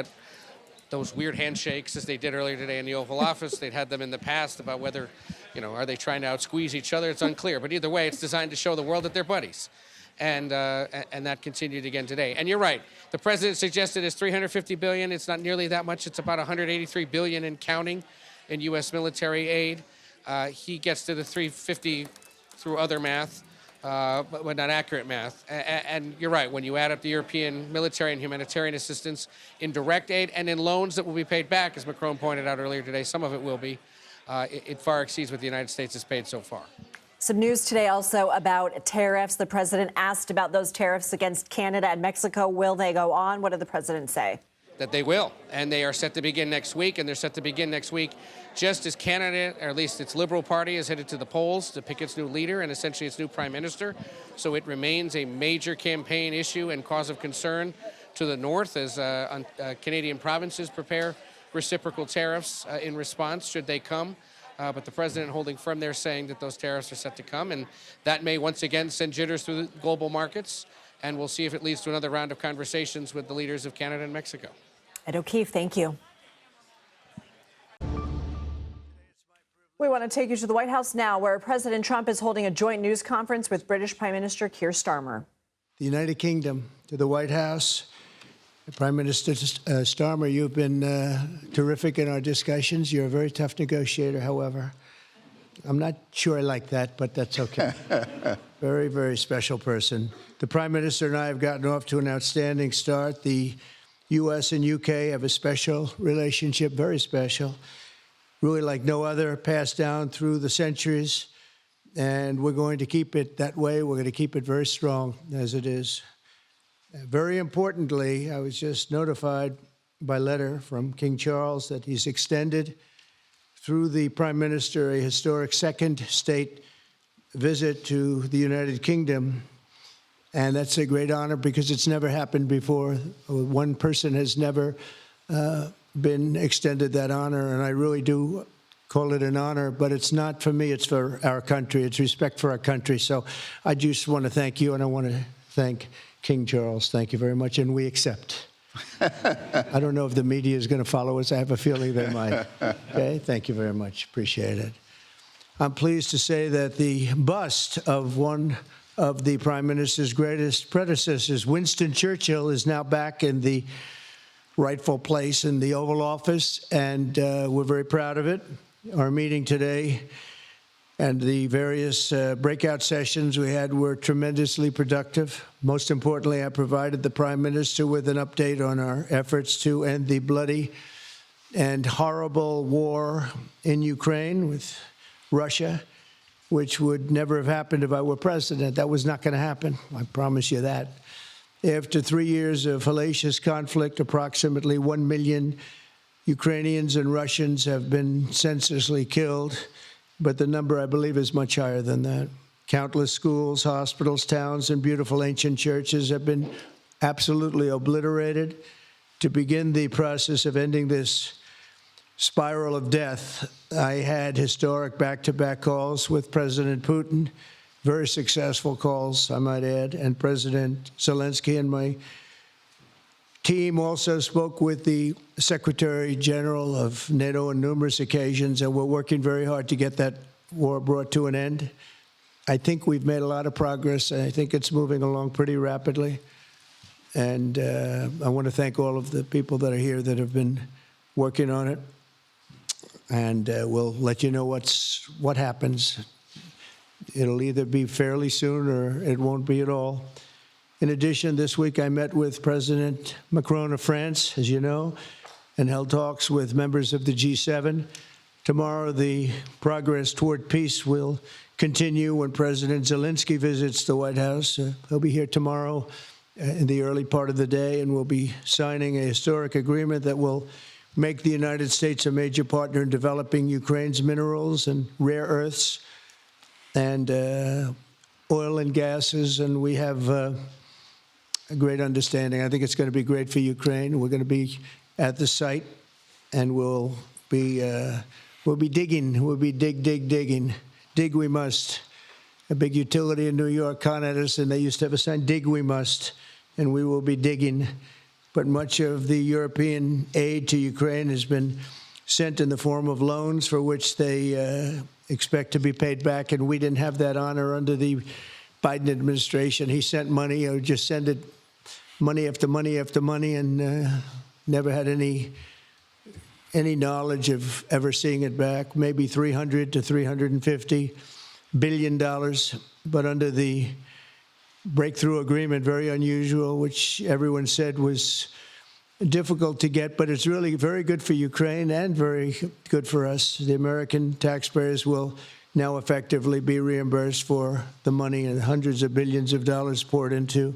those weird handshakes, as they did earlier today in the Oval Office. They'd had them in the past about whether, are they trying to outsqueeze each other? It's unclear. But either way, it's designed to show the world that they're buddies. And that continued again today. And you're right. The president suggested it's $350 billion. It's not nearly that much. It's about $183 billion and counting in U.S. military aid. He gets to the $350 through other math, but not accurate math. And you're right. When you add up the European military and humanitarian assistance in direct aid and in loans that will be paid back, as Macron pointed out earlier today, some of it will be, it far exceeds what the United States has paid so far. Some news today also about tariffs. The president asked about those tariffs against Canada and Mexico. Will they go on? What did the president say? That they will, and they are set to begin next week, and they're set to begin next week just as Canada, or at least its Liberal Party, is headed to the polls to pick its new leader and essentially its new prime minister. So it remains a major campaign issue and cause of concern to the north as Canadian provinces prepare reciprocal tariffs in response, should they come. But the president holding firm there, saying that those tariffs are set to come, and that may once again send jitters through the global markets, and we'll see if it leads to another round of conversations with the leaders of Canada and Mexico. Ed O'Keefe, thank you. We want to take you to the White House now, where President Trump is holding a joint news conference with British Prime Minister Keir Starmer. The United Kingdom to the White House. Prime Minister Starmer, you've been terrific in our discussions. You're a very tough negotiator, however. I'm not sure I like that, but that's okay. Very, very special person. The Prime Minister and I have gotten off to an outstanding start. The U.S. and U.K. have a special relationship, very special, really like no other, passed down through the centuries. And we're going to keep it that way. We're going to keep it very strong as it is. Very importantly, I was just notified by letter from King Charles that he's extended through the Prime Minister a historic second state visit to the United Kingdom. And that's a great honor because it's never happened before. One person has never been extended that honor, and I really do call it an honor, but it's not for me, it's for our country. It's respect for our country. So I just want to thank you, and I want to thank King Charles. Thank you very much, and we accept. I don't know if the media is going to follow us. I have a feeling they might. Okay, thank you very much. Appreciate it. I'm pleased to say that the bust of one of the Prime Minister's greatest predecessors, Winston Churchill, is now back in the rightful place in the Oval Office, and we're very proud of it. Our meeting today and the various breakout sessions we had were tremendously productive. Most importantly, I provided the Prime Minister with an update on our efforts to end the bloody and horrible war in Ukraine with Russia, which would never have happened if I were president. That was not going to happen, I promise you that. After 3 years of hellacious conflict, approximately 1 million Ukrainians and Russians have been senselessly killed, but the number, I believe, is much higher than that. Countless schools, hospitals, towns, and beautiful ancient churches have been absolutely obliterated. To begin the process of ending this spiral of death, I had historic back-to-back calls with President Putin, very successful calls, I might add, and President Zelenskyy, and my team also spoke with the Secretary General of NATO on numerous occasions, and we're working very hard to get that war brought to an end. I think we've made a lot of progress, and I think it's moving along pretty rapidly. And I want to thank all of the people that are here that have been working on it. And we'll let you know what happens. It'll either be fairly soon or it won't be at all. In addition, this week I met with President Macron of France, as you know, and held talks with members of the G7. Tomorrow, the progress toward peace will continue when President Zelenskyy visits the White House. He'll be here tomorrow in the early part of the day, and we'll be signing a historic agreement that will make the United States a major partner in developing Ukraine's minerals and rare earths and oil and gases, and we have a great understanding. I think it's going to be great for Ukraine. We're going to be at the site, and we'll be digging. We'll be digging. Dig we must. A big utility in New York con us, and they used to have a sign, dig we must, and we will be digging. But much of the European aid to Ukraine has been sent in the form of loans for which they expect to be paid back, and we didn't have that honor under the Biden administration. He sent money, or just sent it, money after money after money, and never had any knowledge of ever seeing it back. Maybe $300 to $350 billion, but under the breakthrough agreement, very unusual, which everyone said was difficult to get, but it's really very good for Ukraine and very good for us. The American taxpayers will now effectively be reimbursed for the money and hundreds of billions of dollars poured into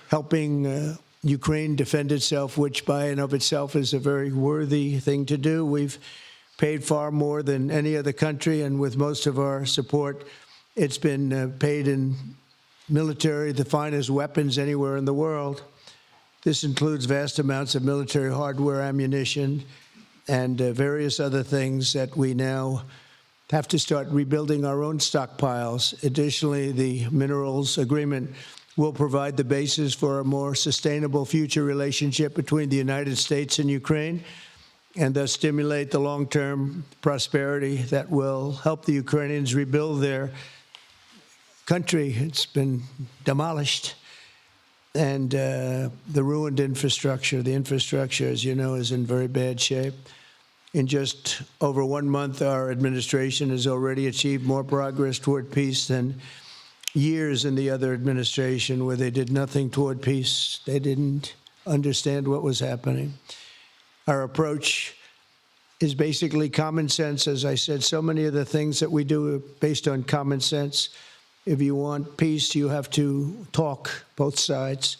helping Ukraine defend itself, which by and of itself is a very worthy thing to do. We've paid far more than any other country, and with most of our support, it's been paid in military, the finest weapons anywhere in the world. This includes vast amounts of military hardware, ammunition, and various other things that we now have to start rebuilding our own stockpiles. Additionally, the minerals agreement will provide the basis for a more sustainable future relationship between the United States and Ukraine, and thus stimulate the long-term prosperity that will help the Ukrainians rebuild their country. It's been demolished. And the ruined infrastructure, the infrastructure, as you know, is in very bad shape. In just over 1 month, our administration has already achieved more progress toward peace than years in the other administration where they did nothing toward peace. They didn't understand what was happening. Our approach is basically common sense. As I said, so many of the things that we do are based on common sense. If you want peace, you have to talk, both sides.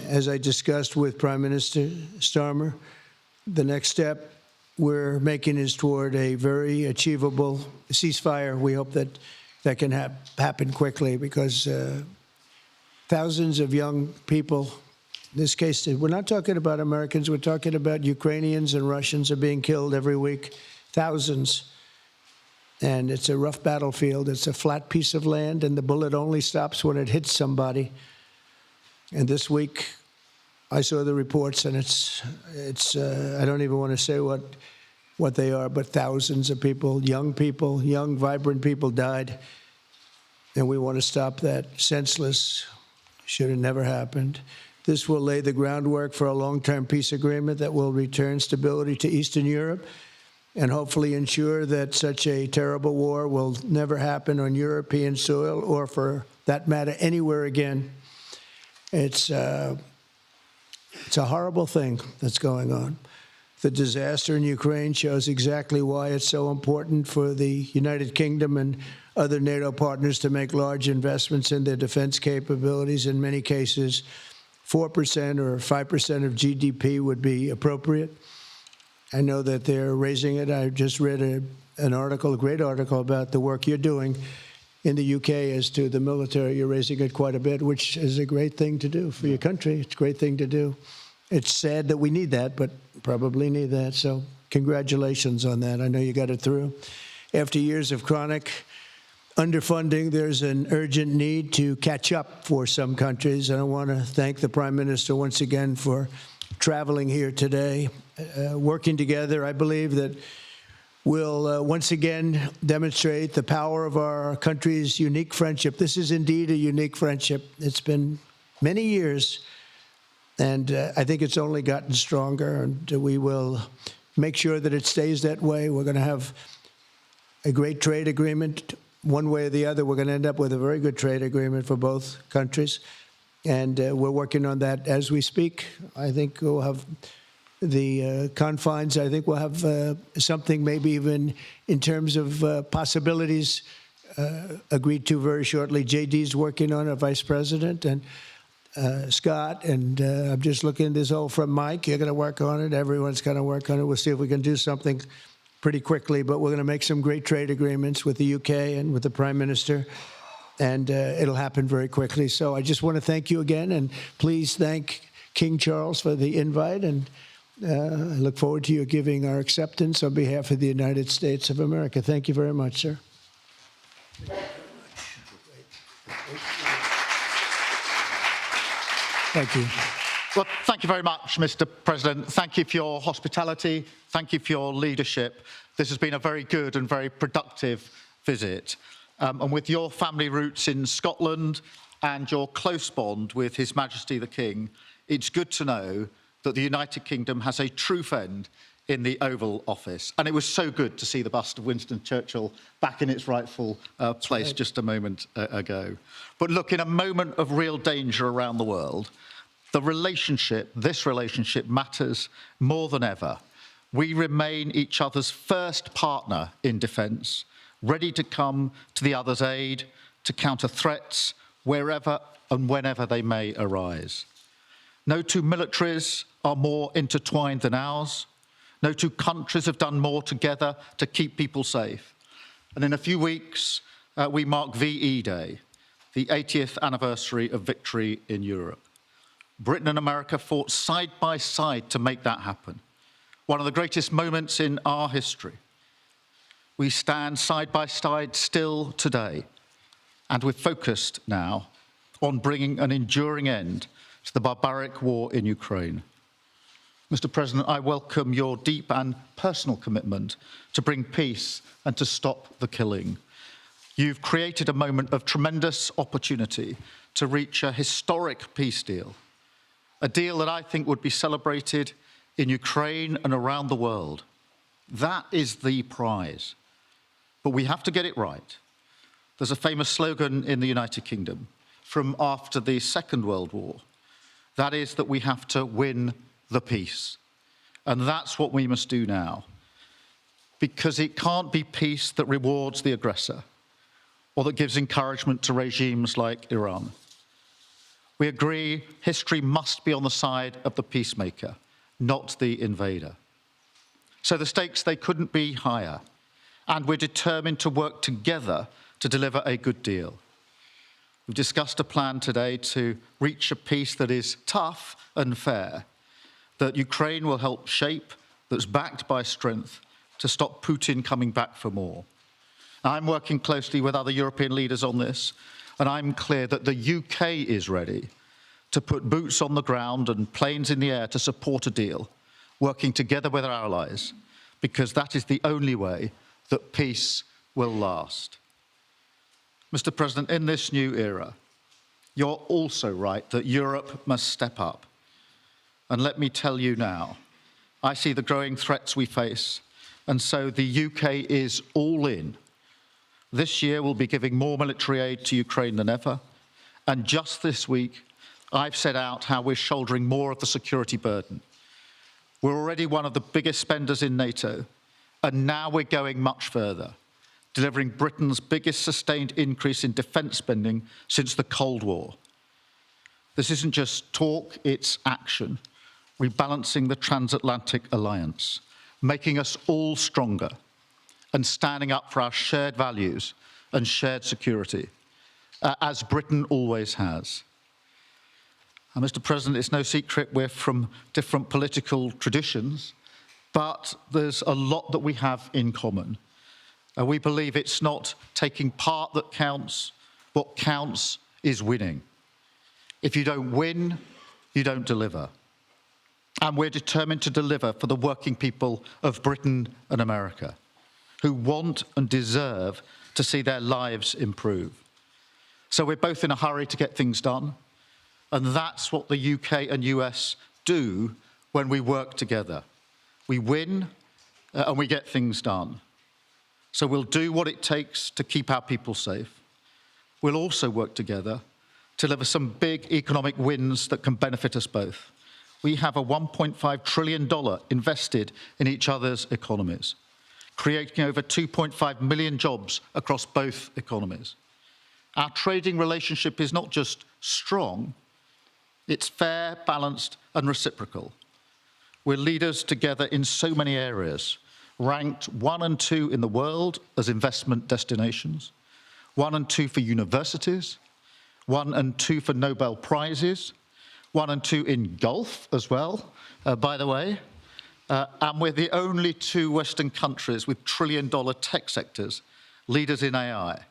As I discussed with Prime Minister Starmer, the next step we're making is toward a very achievable ceasefire. We hope that that can happen quickly, because thousands of young people, in this case, we're not talking about Americans, we're talking about Ukrainians and Russians are being killed every week, thousands. And it's a rough battlefield. It's a flat piece of land, and the bullet only stops when it hits somebody. And this week, I saw the reports, and it's I don't even want to say what what they are, but thousands of people, young, vibrant people died. And we want to stop that. Senseless. Should have never happened. This will lay the groundwork for a long-term peace agreement that will return stability to Eastern Europe and hopefully ensure that such a terrible war will never happen on European soil or, for that matter, anywhere again. It's a horrible thing that's going on. The disaster in Ukraine shows exactly why it's so important for the United Kingdom and other NATO partners to make large investments in their defense capabilities. In many cases, 4% or 5% of GDP would be appropriate. I know that they're raising it. I just read an article, a great article, about the work you're doing in the UK as to the military. You're raising it quite a bit, which is a great thing to do for your country. It's a great thing to do. It's sad that we need that, but probably need that. So congratulations on that. I know you got it through. After years of chronic underfunding, there's an urgent need to catch up for some countries. And I want to thank the Prime Minister once again for traveling here today, working together. I believe that we'll once again demonstrate the power of our country's unique friendship. This is indeed a unique friendship. It's been many years, and I think it's only gotten stronger, and we will make sure that it stays that way. We're going to have a great trade agreement. One way or the other, we're going to end up with a very good trade agreement for both countries. And we're working on that as we speak. I think we'll have the confines. I think we'll have something maybe even in terms of possibilities agreed to very shortly. JD's working on it, Vice President, and Scott. And I'm just looking, this all from Mike. You're going to work on it. Everyone's going to work on it. We'll see if we can do something pretty quickly. But we're going to make some great trade agreements with the UK and with the Prime Minister. And it'll happen very quickly. So I just want to thank you again, and please thank King Charles for the invite, and I look forward to you giving our acceptance on behalf of the United States of America. Thank you very much, sir. Thank you. Well, thank you very much, Mr. President. Thank you for your hospitality. Thank you for your leadership. This has been a very good and very productive visit. And with your family roots in Scotland and your close bond with His Majesty the King, it's good to know that the United Kingdom has a true friend in the Oval Office. And it was so good to see the bust of Winston Churchill back in its rightful place just a moment ago. But look, in a moment of real danger around the world, this relationship matters more than ever. We remain each other's first partner in defence, ready to come to the other's aid, to counter threats wherever and whenever they may arise. No two militaries are more intertwined than ours. No two countries have done more together to keep people safe. And in a few weeks, we mark VE Day, the 80th anniversary of victory in Europe. Britain and America fought side by side to make that happen. One of the greatest moments in our history. We stand side by side still today, and we're focused now on bringing an enduring end to the barbaric war in Ukraine. Mr. President, I welcome your deep and personal commitment to bring peace and to stop the killing. You've created a moment of tremendous opportunity to reach a historic peace deal, a deal that I think would be celebrated in Ukraine and around the world. That is the prize. But we have to get it right. There's a famous slogan in the United Kingdom from after the Second World War. That is that we have to win the peace. And that's what we must do now. Because it can't be peace that rewards the aggressor or that gives encouragement to regimes like Iran. We agree history must be on the side of the peacemaker, not the invader. So the stakes, they couldn't be higher. And we're determined to work together to deliver a good deal. We've discussed a plan today to reach a peace that is tough and fair, that Ukraine will help shape, that's backed by strength, to stop Putin coming back for more. I'm working closely with other European leaders on this, and I'm clear that the UK is ready to put boots on the ground and planes in the air to support a deal, working together with our allies, because that is the only way that peace will last. Mr. President, in this new era, you're also right that Europe must step up. And let me tell you now, I see the growing threats we face, and so the UK is all in. This year we'll be giving more military aid to Ukraine than ever, and just this week I've set out how we're shouldering more of the security burden. We're already one of the biggest spenders in NATO, and now we're going much further, delivering Britain's biggest sustained increase in defence spending since the Cold War. This isn't just talk, it's action, rebalancing the transatlantic alliance, making us all stronger, and standing up for our shared values and shared security, as Britain always has. And Mr. President, it's no secret we're from different political traditions, but there's a lot that we have in common. We believe it's not taking part that counts. What counts is winning. If you don't win, you don't deliver. And we're determined to deliver for the working people of Britain and America, who want and deserve to see their lives improve. So we're both in a hurry to get things done, and that's what the UK and US do when we work together. We win and we get things done. So we'll do what it takes to keep our people safe. We'll also work together to deliver some big economic wins that can benefit us both. We have a $1.5 trillion invested in each other's economies, creating over 2.5 million jobs across both economies. Our trading relationship is not just strong, it's fair, balanced, and reciprocal. We're leaders together in so many areas, ranked 1 and 2 in the world as investment destinations, 1 and 2 for universities, 1 and 2 for Nobel Prizes, 1 and 2 in golf as well, by the way. And we're the only 2 Western countries with trillion-dollar tech sectors, leaders in AI.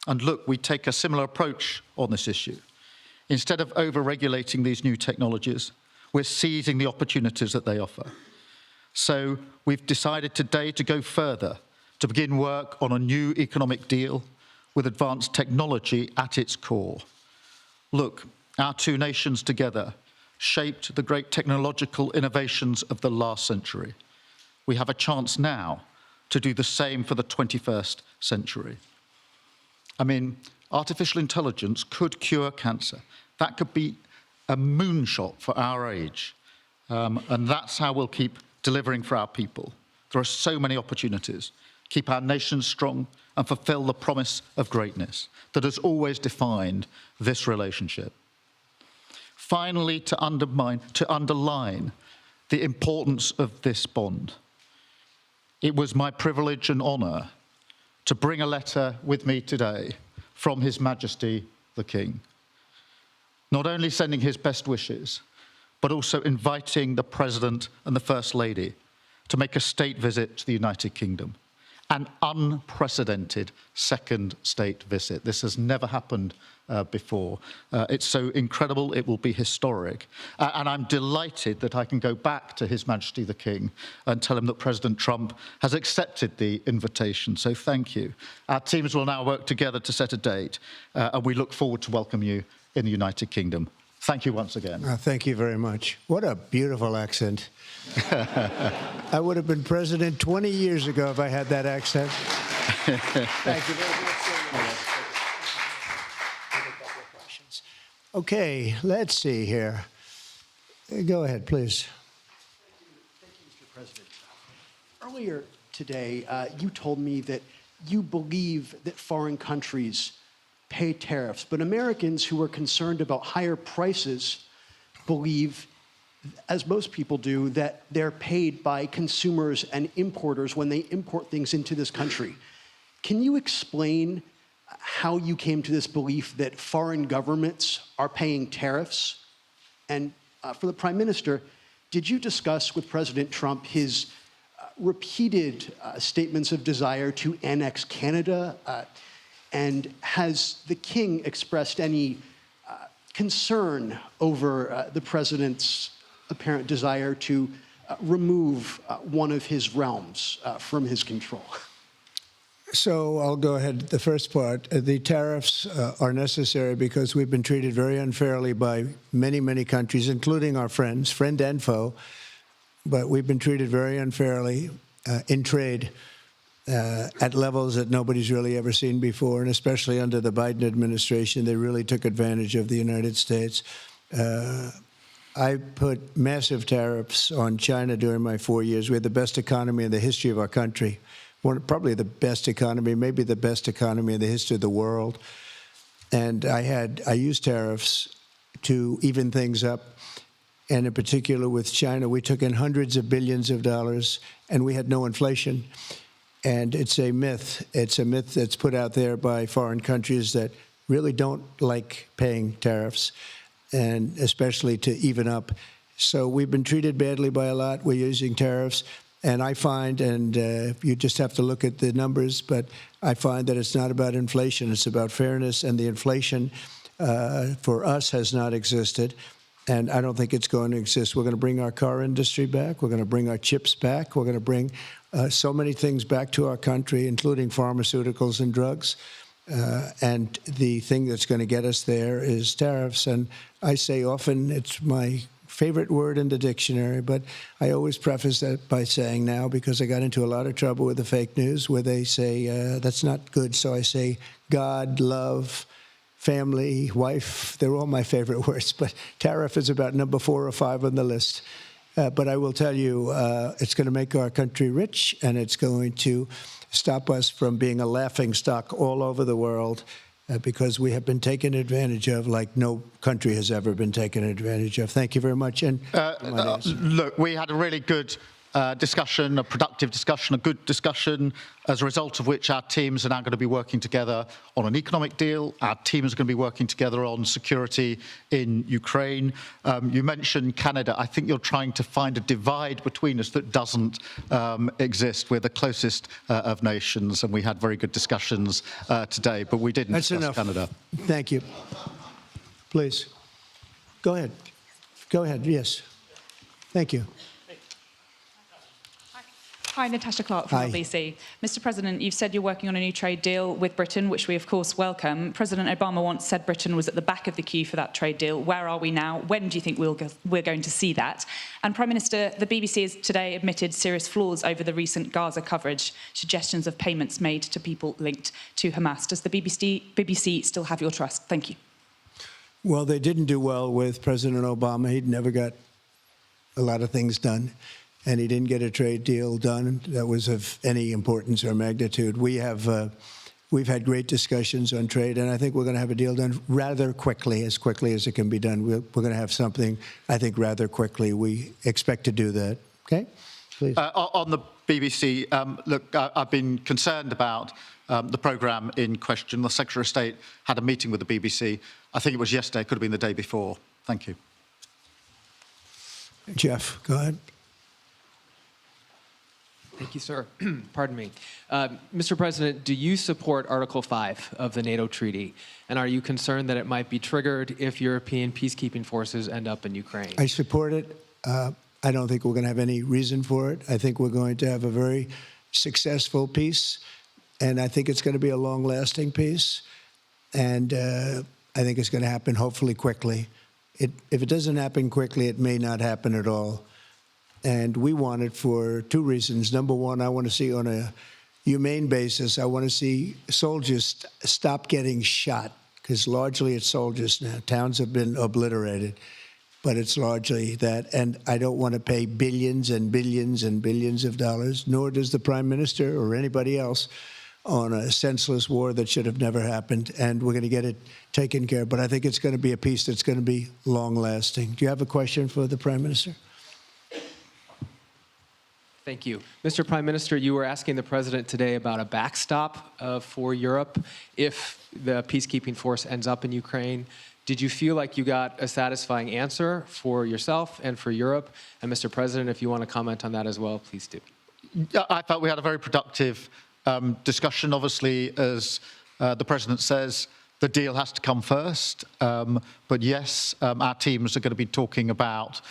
And look, we take a similar approach on this issue. Instead of over-regulating these new technologies, we're seizing the opportunities that they offer. So we've decided today to go further, to begin work on a new economic deal with advanced technology at its core. Look, our 2 nations together shaped the great technological innovations of the last century. We have a chance now to do the same for the 21st century. I mean, artificial intelligence could cure cancer. That could be a moonshot for our age. And that's how we'll keep delivering for our people. There are so many opportunities. Keep our nation strong and fulfill the promise of greatness that has always defined this relationship. Finally, to underline the importance of this bond, it was my privilege and honour to bring a letter with me today from His Majesty the King, not only sending his best wishes, but also inviting the President and the First Lady to make a state visit to the United Kingdom, an unprecedented second state visit. This has never happened before. It's so incredible, it will be historic. And I'm delighted that I can go back to His Majesty the King and tell him that President Trump has accepted the invitation. So thank you. Our teams will now work together to set a date, and we look forward to welcome you in the United Kingdom. Thank you once again. Thank you very much. What a beautiful accent. I would have been president 20 years ago if I had that accent. Thank you very much. Okay, let's see here. Go ahead, please. Thank you, Mr. President. Earlier today, you told me that you believe that foreign countries pay tariffs, but Americans who are concerned about higher prices believe, as most people do, that they're paid by consumers and importers when they import things into this country. Can you explain how you came to this belief that foreign governments are paying tariffs? And for the Prime Minister, did you discuss with President Trump his repeated statements of desire to annex Canada? And has the King expressed any concern over the President's apparent desire to remove one of his realms from his control? So I'll go ahead. The first part, the tariffs are necessary because we've been treated very unfairly by many, many countries, including our friends, friend and foe. But we've been treated very unfairly in trade at levels that nobody's really ever seen before, and especially under the Biden administration, they really took advantage of the United States. I put massive tariffs on China during my 4 years. We had the best economy in the history of our country. Probably the best economy, maybe the best economy in the history of the world. And I used tariffs to even things up. And in particular with China, we took in hundreds of billions of dollars and we had no inflation. And it's a myth. It's a myth that's put out there by foreign countries that really don't like paying tariffs, and especially to even up. So we've been treated badly by a lot. We're using tariffs. And I find, and you just have to look at the numbers, but I find that it's not about inflation. It's about fairness, and the inflation for us has not existed, and I don't think it's going to exist. We're going to bring our car industry back. We're going to bring our chips back. We're going to bring so many things back to our country, including pharmaceuticals and drugs. And the thing that's going to get us there is tariffs. And I say often it's my favorite word in the dictionary, but I always preface that by saying now, because I got into a lot of trouble with the fake news where they say that's not good. So I say God, love, family, wife, they're all my favorite words, but tariff is about number 4 or 5 on the list. But I will tell you, it's going to make our country rich, and it's going to stop us from being a laughingstock all over the world. Because we have been taken advantage of like no country has ever been taken advantage of. Thank you very much. And look, we had a really good discussion, a productive discussion, a good discussion, as a result of which our teams are now going to be working together on an economic deal. Our teams are going to be working together on security in Ukraine. You mentioned Canada. I think you're trying to find a divide between us that doesn't exist. We're the closest of nations, and we had very good discussions today, but we didn't discuss Canada. Thank you. Please. Go ahead. Go ahead. Yes. Thank you. Hi, Natasha Clark from RBC. Mr. President, you've said you're working on a new trade deal with Britain, which we of course welcome. President Obama once said Britain was at the back of the queue for that trade deal. Where are we now? When do you think we're going to see that? And Prime Minister, the BBC has today admitted serious flaws over the recent Gaza coverage, suggestions of payments made to people linked to Hamas. Does the BBC still have your trust? Thank you. Well, they didn't do well with President Obama. He'd never got a lot of things done, and he didn't get a trade deal done that was of any importance or magnitude. We've had great discussions on trade, and I think we're going to have a deal done rather quickly as it can be done. We're going to have something, I think, rather quickly. We expect to do that. Okay? Please. On the BBC, look, I've been concerned about the programme in question. The Secretary of State had a meeting with the BBC. I think it was yesterday, could have been the day before. Thank you. Jeff, go ahead. Thank you, sir. Pardon me. Mr. President, do you support Article 5 of the NATO treaty? And are you concerned that it might be triggered if European peacekeeping forces end up in Ukraine? I support it. I don't think we're going to have any reason for it. I think we're going to have a very successful peace, and I think it's going to be a long-lasting peace. And I think it's going to happen hopefully quickly. If it doesn't happen quickly, it may not happen at all. And we want it for 2 reasons. Number one, I want to see on a humane basis, I want to see soldiers stop getting shot, because largely it's soldiers now. Towns have been obliterated, but it's largely that. And I don't want to pay billions and billions and billions of dollars, nor does the Prime Minister or anybody else, on a senseless war that should have never happened. And we're going to get it taken care of. But I think it's going to be a peace that's going to be long-lasting. Do you have a question for the Prime Minister? Thank you. Mr. Prime Minister, you were asking the President today about a backstop for Europe if the peacekeeping force ends up in Ukraine. Did you feel like you got a satisfying answer for yourself and for Europe? And Mr. President, if you want to comment on that as well, please do. I thought we had a very productive discussion. Obviously, as the President says, the deal has to come first. But yes, our teams are going to be talking about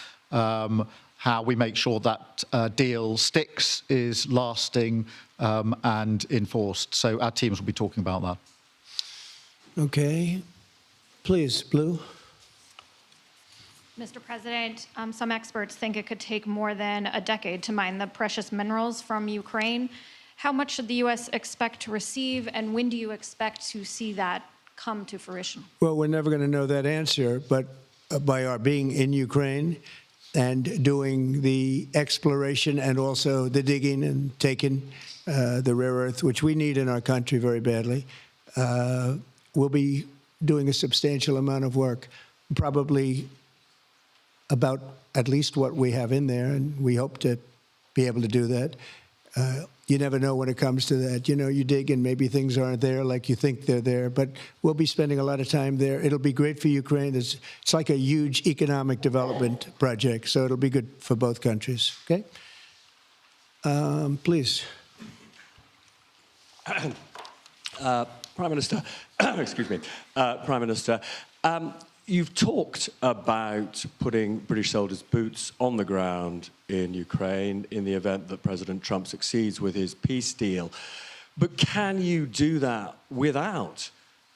how we make sure that deal sticks, is lasting and enforced. So our teams will be talking about that. Okay. Please, Blue. Mr. President, some experts think it could take more than a decade to mine the precious minerals from Ukraine. How much should the U.S. expect to receive, and when do you expect to see that come to fruition? Well, we're never going to know that answer, but by our being in Ukraine and doing the exploration and also the digging and taking the rare earth, which we need in our country very badly, we'll be doing a substantial amount of work, probably about at least what we have in there, and we hope to be able to do that. You never know when it comes to that. You know, you dig and maybe things aren't there like you think they're there, but we'll be spending a lot of time there. It'll be great for Ukraine. It's like a huge economic development project, so it'll be good for both countries, okay? Please. Prime Minister, excuse me, Prime Minister, you've talked about putting British soldiers' boots on the ground in Ukraine in the event that President Trump succeeds with his peace deal. But can you do that without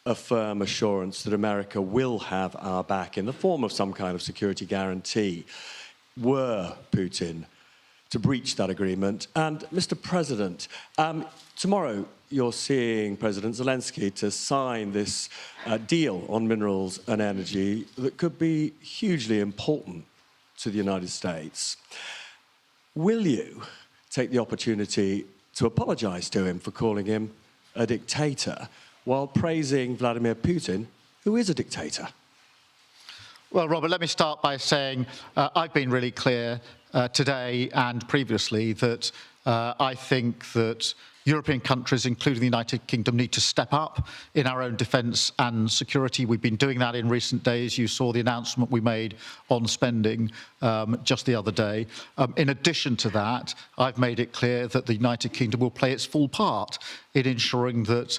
a firm assurance that America will have our back in the form of some kind of security guarantee were Putin to breach that agreement? And, Mr. President, tomorrow you're seeing President Zelenskyy to sign this deal on minerals and energy that could be hugely important to the United States. Will you take the opportunity to apologize to him for calling him a dictator while praising Vladimir Putin, who is a dictator? Well, Robert, let me start by saying I've been really clear today and previously that I think that European countries, including the United Kingdom, need to step up in our own defence and security. We've been doing that in recent days. You saw the announcement we made on spending just the other day. In addition to that, I've made it clear that the United Kingdom will play its full part in ensuring that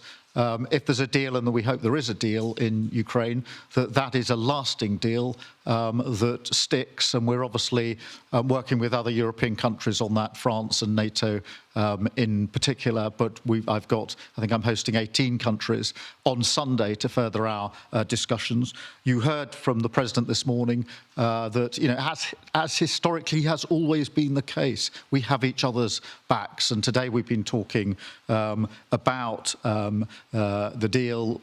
if there's a deal, and we hope there is a deal in Ukraine, that is a lasting deal that sticks. And we're obviously working with other European countries on that, France and NATO in particular. But I think I'm hosting 18 countries on Sunday to further our discussions. You heard from the President this morning that, you know, as historically has always been the case, we have each other's backs. And today we've been talking about the deal,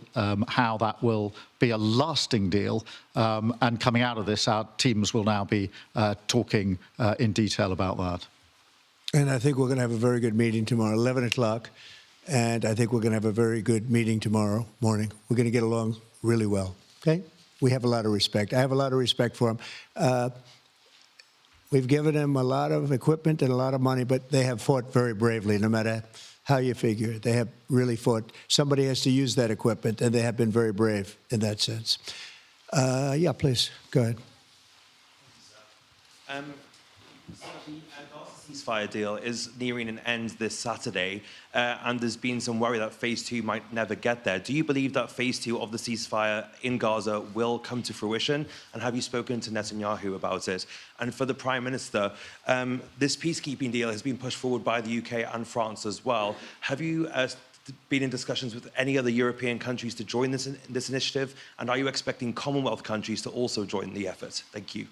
how that will be a lasting deal. And coming out of this, our teams will now be talking in detail about that. And I think we're going to have a very good meeting tomorrow, 11 o'clock. And I think we're going to have a very good meeting tomorrow morning. We're going to get along really well, okay? We have a lot of respect. I have a lot of respect for them. We've given them a lot of equipment and a lot of money, but they have fought very bravely, no matter how you figure it. They have really fought. Somebody has to use that equipment, and they have been very brave in that sense. Yeah, please, go ahead. The ceasefire deal is nearing an end this Saturday, and there's been some worry that phase 2 might never get there. Do you believe that phase 2 of the ceasefire in Gaza will come to fruition? And have you spoken to Netanyahu about it? And for the Prime Minister, this peacekeeping deal has been pushed forward by the UK and France as well. Have you been in discussions with any other European countries to join this initiative? And are you expecting Commonwealth countries to also join the effort? Thank you.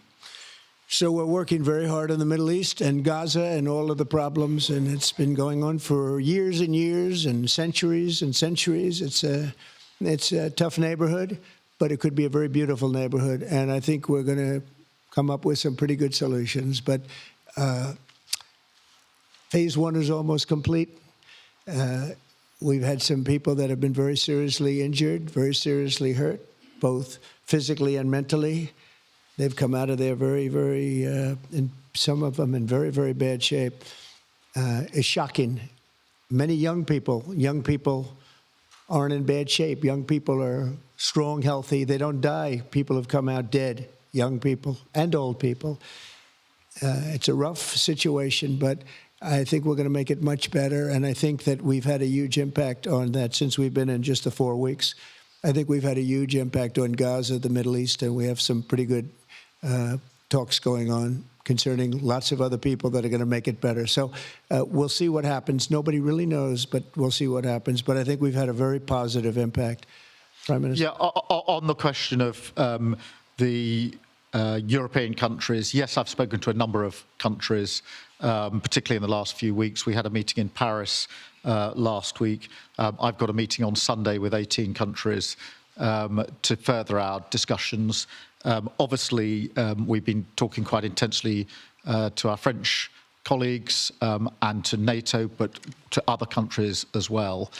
So we're working very hard in the Middle East and Gaza and all of the problems, and it's been going on for years and years and centuries and centuries. It's a tough neighborhood, but it could be a very beautiful neighborhood, and I think we're going to come up with some pretty good solutions. But phase 1 is almost complete. We've had some people that have been very seriously injured, very seriously hurt, both physically and mentally. They've come out of there very, very, and some of them in very, very bad shape. It's shocking. Many young people aren't in bad shape. Young people are strong, healthy. They don't die. People have come out dead, young people and old people. It's a rough situation, but I think we're going to make it much better. And I think that we've had a huge impact on that since we've been in just the 4 weeks. I think we've had a huge impact on Gaza, the Middle East, and we have some pretty good talks going on concerning lots of other people that are going to make it better. So we'll see what happens. Nobody really knows, but we'll see what happens. But I think we've had a very positive impact. Prime Minister? Yeah, on the question of the European countries, yes, I've spoken to a number of countries, particularly in the last few weeks. We had a meeting in Paris last week. I've got a meeting on Sunday with 18 countries to further our discussions. Obviously, we've been talking quite intensely to our French colleagues and to NATO, but to other countries as well,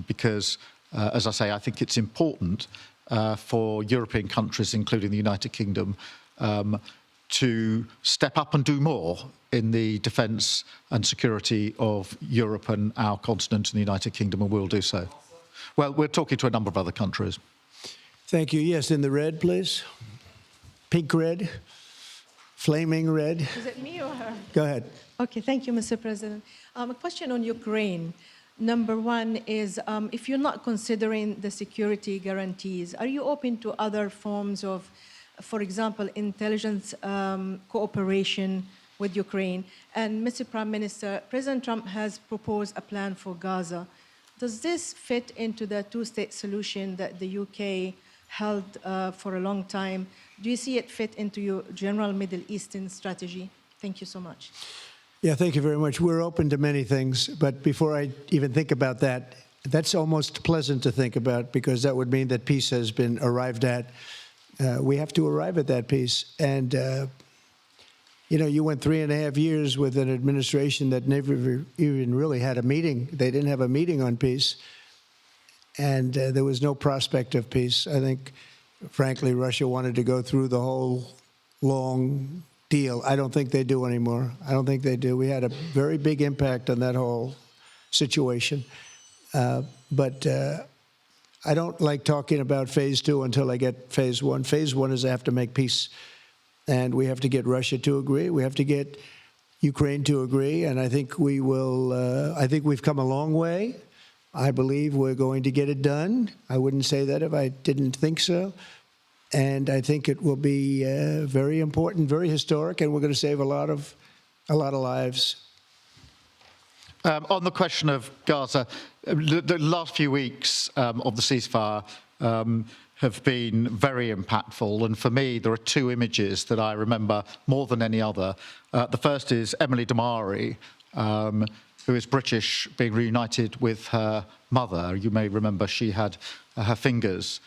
because, as I say, I think it's important for European countries, including the United Kingdom, to step up and do more in the defence and security of Europe and our continent and the United Kingdom, and we'll do so. Well, we're talking to a number of other countries. Thank you. Yes, in the red, please. Pink red, flaming red. Is it me or her? Go ahead. Okay, thank you, Mr. President. A question on Ukraine. Number one is, if you're not considering the security guarantees, are you open to other forms of, for example, intelligence cooperation with Ukraine? And Mr. Prime Minister, President Trump has proposed a plan for Gaza. Does this fit into the two-state solution that the UK held for a long time? Do you see it fit into your general Middle Eastern strategy? Thank you so much. Yeah, thank you very much. We're open to many things, but before I even think about that, that's almost pleasant to think about because that would mean that peace has been arrived at. We have to arrive at that peace. And, you know, you went 3.5 years with an administration that never even really had a meeting. They didn't have a meeting on peace. And there was no prospect of peace. I think, frankly, Russia wanted to go through the whole long deal. I don't think they do anymore. I don't think they do. We had a very big impact on that whole situation. But I don't like talking about phase 2 until I get phase 1. Phase 1 is I have to make peace. And we have to get Russia to agree. We have to get Ukraine to agree. And I think we will, I think we've come a long way. I believe we're going to get it done. I wouldn't say that if I didn't think so. And I think it will be very important, very historic, and we're going to save a lot of lives. On the question of Gaza, the last few weeks of the ceasefire have been very impactful. And for me, there are two images that I remember more than any other. The first is Emily Damari, who is British, being reunited with her mother. You may remember she had her fingers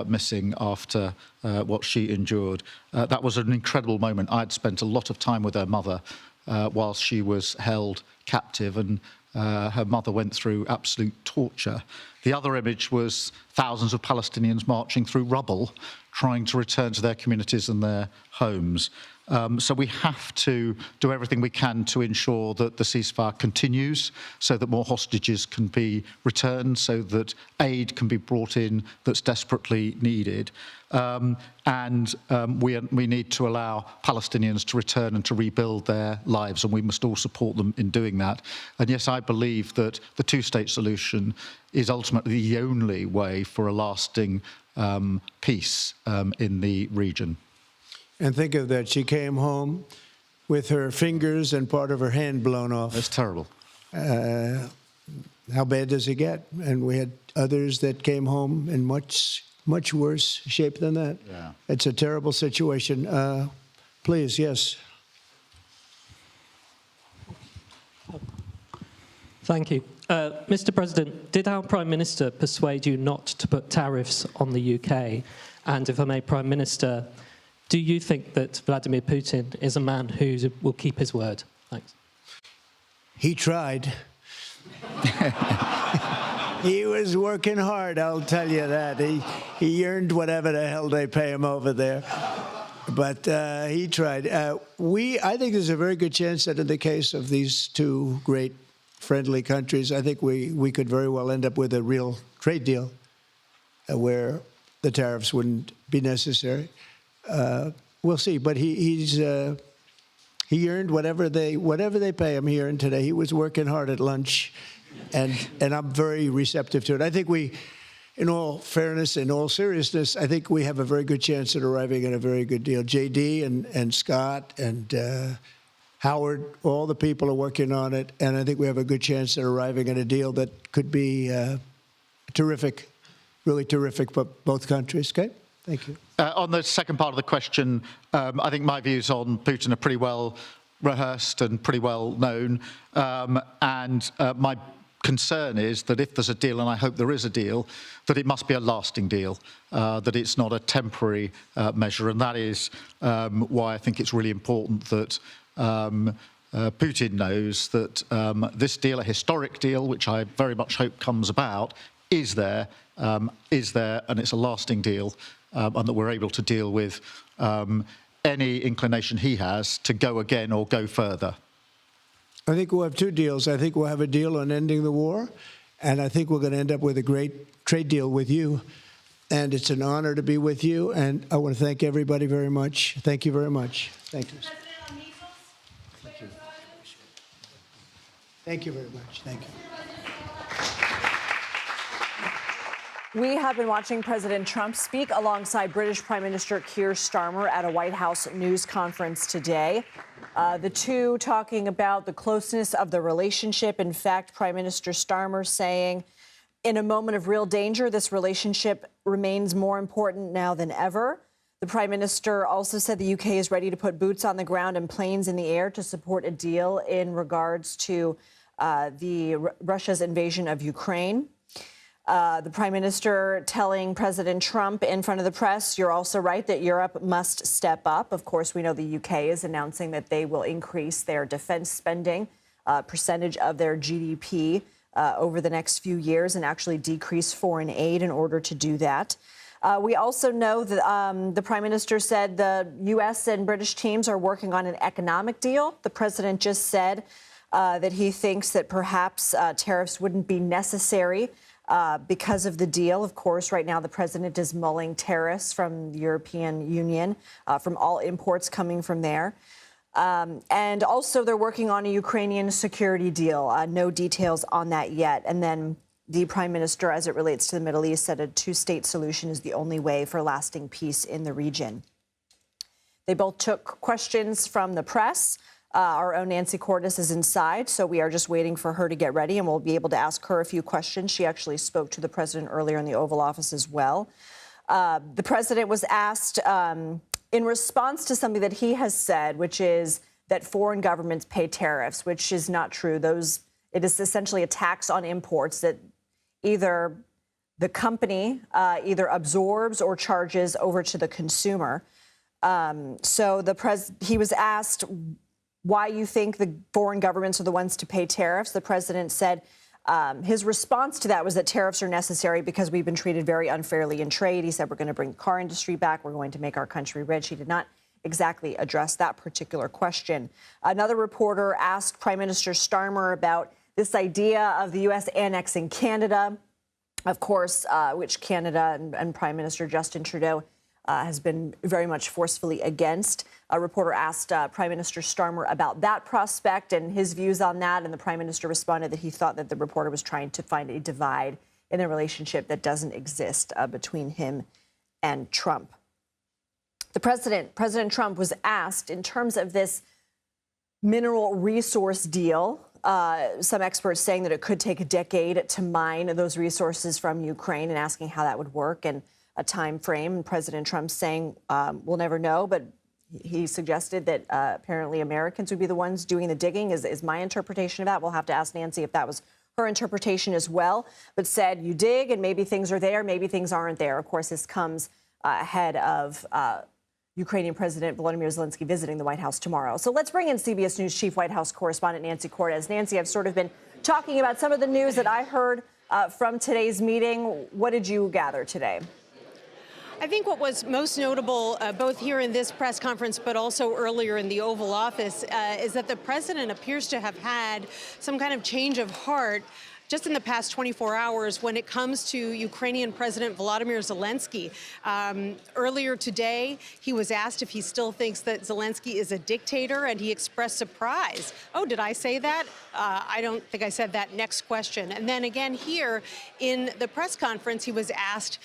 missing after what she endured. That was an incredible moment. I'd spent a lot of time with her mother while she was held captive, and her mother went through absolute torture. The other image was thousands of Palestinians marching through rubble, trying to return to their communities and their homes. So we have to do everything we can to ensure that the ceasefire continues, so that more hostages can be returned, so that aid can be brought in that's desperately needed. We need to allow Palestinians to return and to rebuild their lives, and we must all support them in doing that. And yes, I believe that the two-state solution is ultimately the only way for a lasting peace in the region. And think of that. She came home with her fingers and part of her hand blown off. That's terrible. How bad does it get? And we had others that came home in much worse shape than that. Yeah. It's a terrible situation. Please, yes. Thank you. Mr. President, did our Prime Minister persuade you not to put tariffs on the UK? And if I may, Prime Minister, do you think that Vladimir Putin is a man who will keep his word? Thanks. He tried. He was working hard, I'll tell you that. He earned whatever the hell they pay him over there. But he tried. I think there's a very good chance that in the case of these two great friendly countries, I think we could very well end up with a real trade deal where the tariffs wouldn't be necessary. We'll see, but he earned whatever they pay him. He earned today. He was working hard at lunch, and I'm very receptive to it. I think in all fairness, in all seriousness, I think we have a very good chance at arriving at a very good deal. JD and Scott and Howard, all the people are working on it, and I think we have a good chance at arriving at a deal that could be terrific, really terrific for both countries. Okay? Thank you. On the second part of the question, I think my views on Putin are pretty well rehearsed and pretty well known. My concern is that if there's a deal, and I hope there is a deal, that it must be a lasting deal, that it's not a temporary measure. And that is why I think it's really important that Putin knows that this deal, a historic deal, which I very much hope comes about, is there, and it's a lasting deal, and that we're able to deal with any inclination he has to go again or go further. I think we'll have two deals. I think we'll have a deal on ending the war, and I think we're going to end up with a great trade deal with you. And it's an honor to be with you, and I want to thank everybody very much. Thank you very much. Thank you. Thank you. Thank you very much. Thank you. We have been watching President Trump speak alongside British Prime Minister Keir Starmer at a White House news conference today. The two talking about the closeness of the relationship. In fact, Prime Minister Starmer saying, in a moment of real danger, this relationship remains more important now than ever. The Prime Minister also said the UK is ready to put boots on the ground and planes in the air to support a deal in regards to Russia's invasion of Ukraine. The Prime Minister telling President Trump in front of the press, you're also right that Europe must step up. Of course, we know the UK is announcing that they will increase their defense spending percentage of their GDP over the next few years and actually decrease foreign aid in order to do that. We also know that the Prime Minister said the U.S. and British teams are working on an economic deal. The President just said that he thinks that perhaps tariffs wouldn't be necessary because of the deal. Of course, right now the president is mulling tariffs from the European Union, from all imports coming from there. And also they're working on a Ukrainian security deal. No details on that yet. And then the Prime Minister, as it relates to the Middle East, said a two-state solution is the only way for lasting peace in the region. They both took questions from the press. Our own Nancy Cordes is inside, so we are just waiting for her to get ready, and we'll be able to ask her a few questions. She actually spoke to the president earlier in the Oval Office as well. The president was asked in response to something that he has said, which is that foreign governments pay tariffs, which is not true. It is essentially a tax on imports that either the company either absorbs or charges over to the consumer. So he was asked why you think the foreign governments are the ones to pay tariffs. The president said his response to that was that tariffs are necessary because we've been treated very unfairly in trade. He said we're going to bring the car industry back. We're going to make our country rich. He did not exactly address that particular question. Another reporter asked Prime Minister Starmer about this idea of the U.S. annexing Canada, of course, which Canada and Prime Minister Justin Trudeau has been very much forcefully against. A reporter asked Prime Minister Starmer about that prospect and his views on that, and the Prime Minister responded that he thought that the reporter was trying to find a divide in a relationship that doesn't exist between him and Trump. President Trump was asked in terms of this mineral resource deal, some experts saying that it could take a decade to mine those resources from Ukraine and asking how that would work and a time frame. President Trump saying we'll never know, but he suggested that apparently Americans would be the ones doing the digging is my interpretation of that. We'll have to ask Nancy if that was her interpretation as well, but said you dig and maybe things are there, maybe things aren't there. Of course, this comes ahead of Ukrainian President Volodymyr Zelenskyy visiting the White House tomorrow. So let's bring in CBS News Chief White House Correspondent Nancy Cordes. Nancy, I've sort of been talking about some of the news that I heard from today's meeting. What did you gather today? I think what was most notable, both here in this press conference, but also earlier in the Oval Office, is that the president appears to have had some kind of change of heart just in the past 24 hours when it comes to Ukrainian President Volodymyr Zelenskyy. Earlier today, he was asked if he still thinks that Zelenskyy is a dictator, and he expressed surprise. Oh, did I say that? I don't think I said that. Next question. And then again here in the press conference, he was asked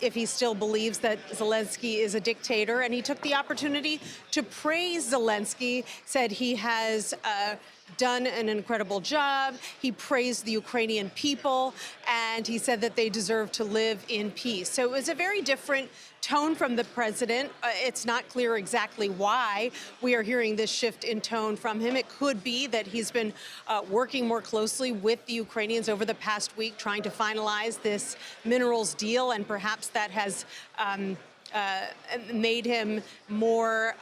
if he still believes that Zelenskyy is a dictator, and he took the opportunity to praise Zelenskyy, said he has done an incredible job. He praised the Ukrainian people, and he said that they deserve to live in peace. So it was a very different tone from the president. It's not clear exactly why we are hearing this shift in tone from him. It could be that he's been working more closely with the Ukrainians over the past week, trying to finalize this minerals deal, and perhaps that has made him more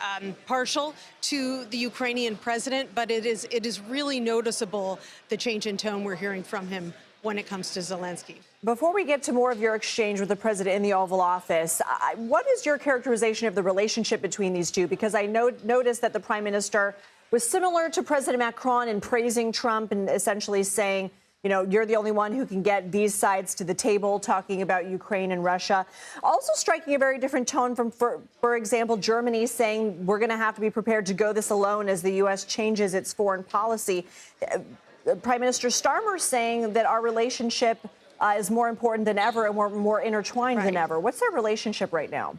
partial to the Ukrainian president. But it is really noticeable, the change in tone we're hearing from him when it comes to Zelenskyy. Before we get to more of your exchange with the president in the Oval Office, what is your characterization of the relationship between these two? Because I noticed that the prime minister was similar to President Macron in praising Trump and essentially saying, you know, you're the only one who can get these sides to the table, talking about Ukraine and Russia. Also striking a very different tone from, for example, Germany saying we're going to have to be prepared to go this alone as the U.S. changes its foreign policy. Prime Minister Starmer saying that our relationship is more important than ever and we're more intertwined than ever. What's their relationship right now?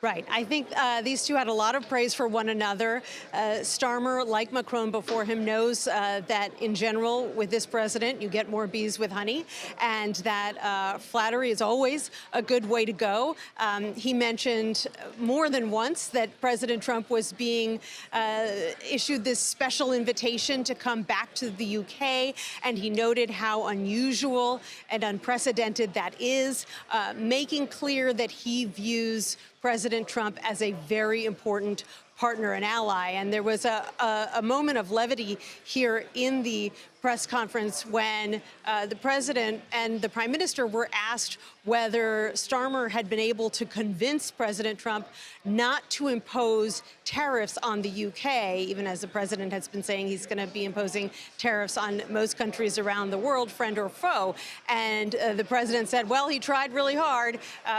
Right. I think these two had a lot of praise for one another. Starmer, like Macron before him, knows that in general, with this president, you get more bees with honey, and that flattery is always a good way to go. He mentioned more than once that President Trump was being issued this special invitation to come back to the UK, and he noted how unusual and unprecedented that is, making clear that he views President Trump as a very important partner and ally. And there was a moment of levity here in the press conference when the president and the prime minister were asked whether Starmer had been able to convince President Trump not to impose tariffs on the UK, even as the president has been saying he's going to be imposing tariffs on most countries around the world, friend or foe. And the president said, well, he tried really hard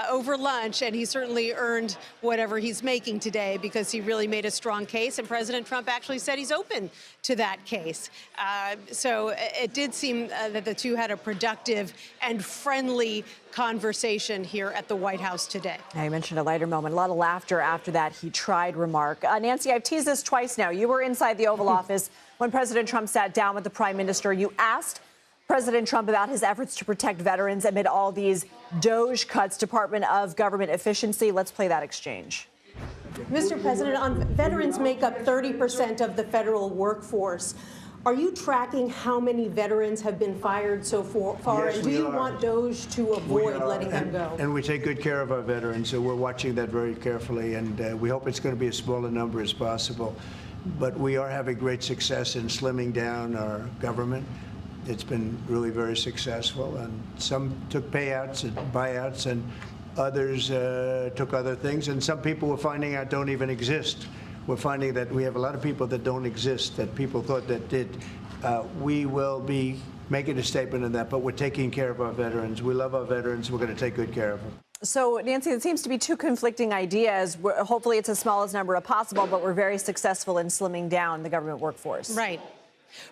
over lunch, and he certainly earned whatever he's making today because he really made a strong case. And President Trump actually said he's open to that case. So it did seem that the two had a productive and friendly conversation here at the White House today. I mentioned a lighter moment, a lot of laughter after that he tried remark. Nancy, I've teased this twice now. You were inside the Oval Office when President Trump sat down with the prime minister. You asked President Trump about his efforts to protect veterans amid all these DOGE cuts, Department of Government Efficiency. Let's play that exchange. Mr. President, veterans make up 30% of the federal workforce. Are you tracking how many veterans have been fired so far? Yes, and do you want DOGE to avoid letting them go? And we take good care of our veterans, so we're watching that very carefully, and we hope it's going to be as small a number as possible. But we are having great success in slimming down our government. It's been really very successful, and some took payouts and buyouts, and others took other things, and some people we're finding out don't even exist. We're finding that we have a lot of people that don't exist, that people thought that did. We will be making a statement on that, but we're taking care of our veterans. We love our veterans. We're going to take good care of them. So, Nancy, it seems to be two conflicting ideas. Hopefully it's as small as number as possible, but we're very successful in slimming down the government workforce. Right.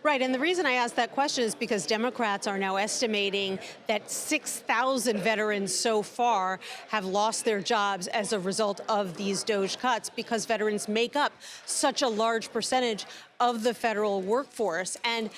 Right, and the reason I asked that question is because Democrats are now estimating that 6,000 veterans so far have lost their jobs as a result of these DOGE cuts, because veterans make up such a large percentage of the federal workforce. And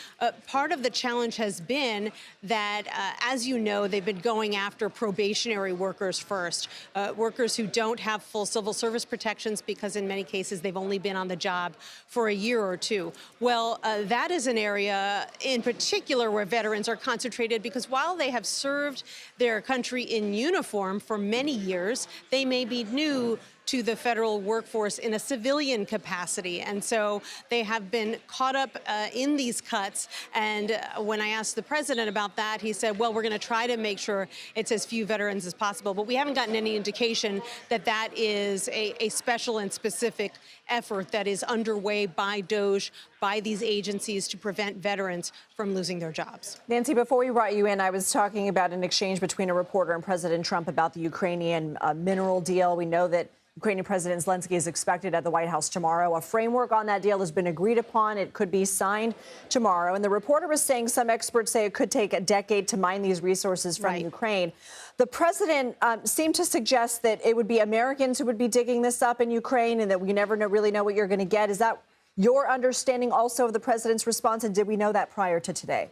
part of the challenge has been that, as you know, they've been going after probationary workers first, workers who don't have full civil service protections because in many cases they've only been on the job for a year or two. Well, that is an area in particular where veterans are concentrated, because while they have served their country in uniform for many years, they may be new to the federal workforce in a civilian capacity. And so they have been caught up in these cuts. And when I asked the president about that, he said, well, we're going to try to make sure it's as few veterans as possible. But we haven't gotten any indication that that is a special and specific effort that is underway by DOJ, by these agencies to prevent veterans from losing their jobs. Nancy, before we brought you in, I was talking about an exchange between a reporter and President Trump about the Ukrainian mineral deal. We know that Ukrainian President Zelenskyy is expected at the White House tomorrow. A framework on that deal has been agreed upon. It could be signed tomorrow. And the reporter was saying some experts say it could take a decade to mine these resources from Ukraine. The president seemed to suggest that it would be Americans who would be digging this up in Ukraine and that we never really know what you're going to get. Is that your understanding also of the president's response? And did we know that prior to today?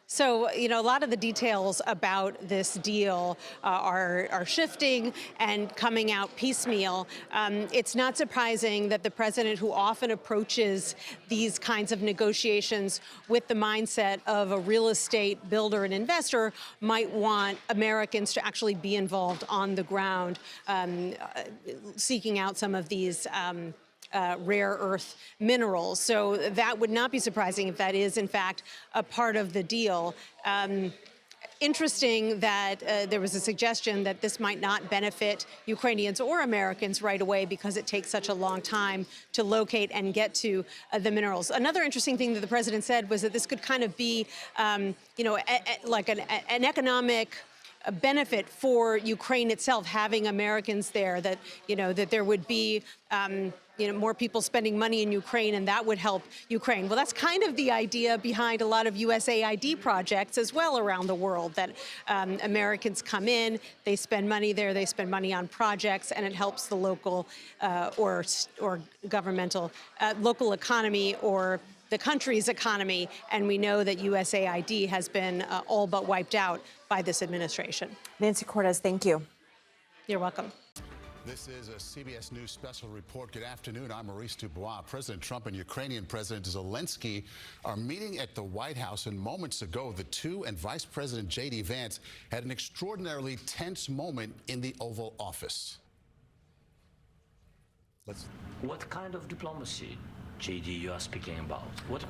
So, a lot of the details about this deal are shifting and coming out piecemeal. It's not surprising that the president, who often approaches these kinds of negotiations with the mindset of a real estate builder and investor, might want Americans to actually be involved on the ground, seeking out some of these rare earth minerals. So that would not be surprising if that is, in fact, a part of the deal. Interesting that there was a suggestion that this might not benefit Ukrainians or Americans right away because it takes such a long time to locate and get to the minerals. Another interesting thing that the president said was that this could kind of be, like an economic benefit for Ukraine itself, having Americans there, that, that there would be, more people spending money in Ukraine, and that would help Ukraine. Well, that's kind of the idea behind a lot of USAID projects as well around the world, that Americans come in, they spend money there, they spend money on projects, and it helps the local or governmental, local economy or the country's economy. And we know that USAID has been all but wiped out by this administration. Nancy Cortez, thank you. You're welcome. This is a CBS News special report. Good afternoon. I'm Maurice Dubois. President Trump and Ukrainian President Zelenskyy are meeting at the White House, and moments ago, the two and Vice President J.D. Vance had an extraordinarily tense moment in the Oval Office. What kind of diplomacy, J.D., you are speaking about? What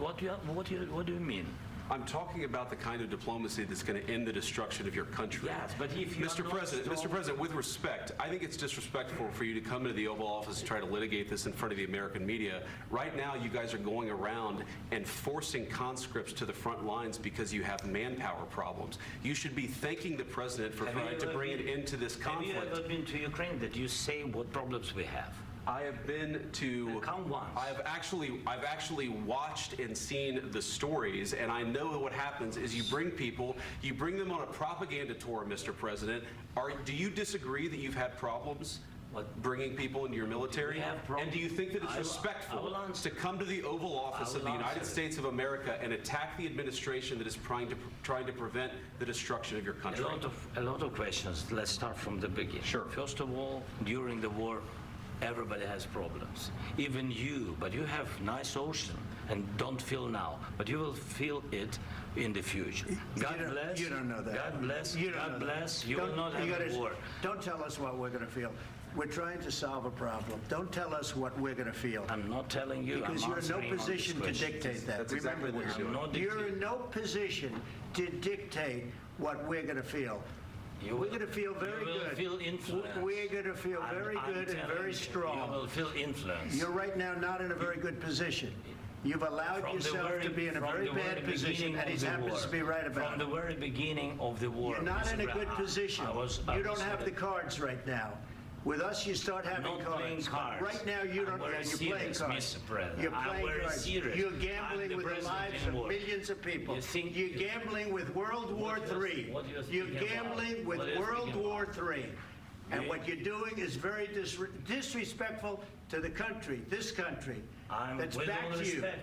do you mean? I'm talking about the kind of diplomacy that's going to end the destruction of your country. Yes, but if you Mr. President, with respect, I think it's disrespectful for you to come into the Oval Office and try to litigate this in front of the American media. Right now, you guys are going around and forcing conscripts to the front lines because you have manpower problems. You should be thanking the president for trying to bring it into this conflict. Have you ever been to Ukraine? Did you say what problems we have? I have been to. Come once. I've actually watched and seen the stories, and I know what happens is you bring them on a propaganda tour, Mr. President. Do you disagree that you've had problems bringing people into your military? And do you think that it's respectful to come to the Oval Office of the United States of America and attack the administration that is trying to prevent the destruction of your country? A lot of questions. Let's start from the beginning. Sure. First of all, during the war, everybody has problems, even you, but you have nice ocean and don't feel now, but you will feel it in the future. God bless. You don't know that. God bless. God bless. You will not have a war. Don't tell us what we're going to feel. We're trying to solve a problem. Don't tell us what we're going to feel. I'm not telling you. Because you're in no position to dictate that. Remember this. You're in no position to dictate what we're going to feel. We're going to feel very good. You will feel influence. We're going to feel very good and very strong. You will feel influence. You're right now not in a very good position. You've allowed yourself to be in a very bad position, and he happens to be right about it. From the very beginning of the war. You're not in a good position. You don't have the cards right now. With us, you start having cards. Right now, you don't. You're playing cards. You're playing cards. You're gambling with the lives of millions of people. You're gambling with World War III. You're gambling with World War III. And what you're doing is very disrespectful to the country, this country, that's back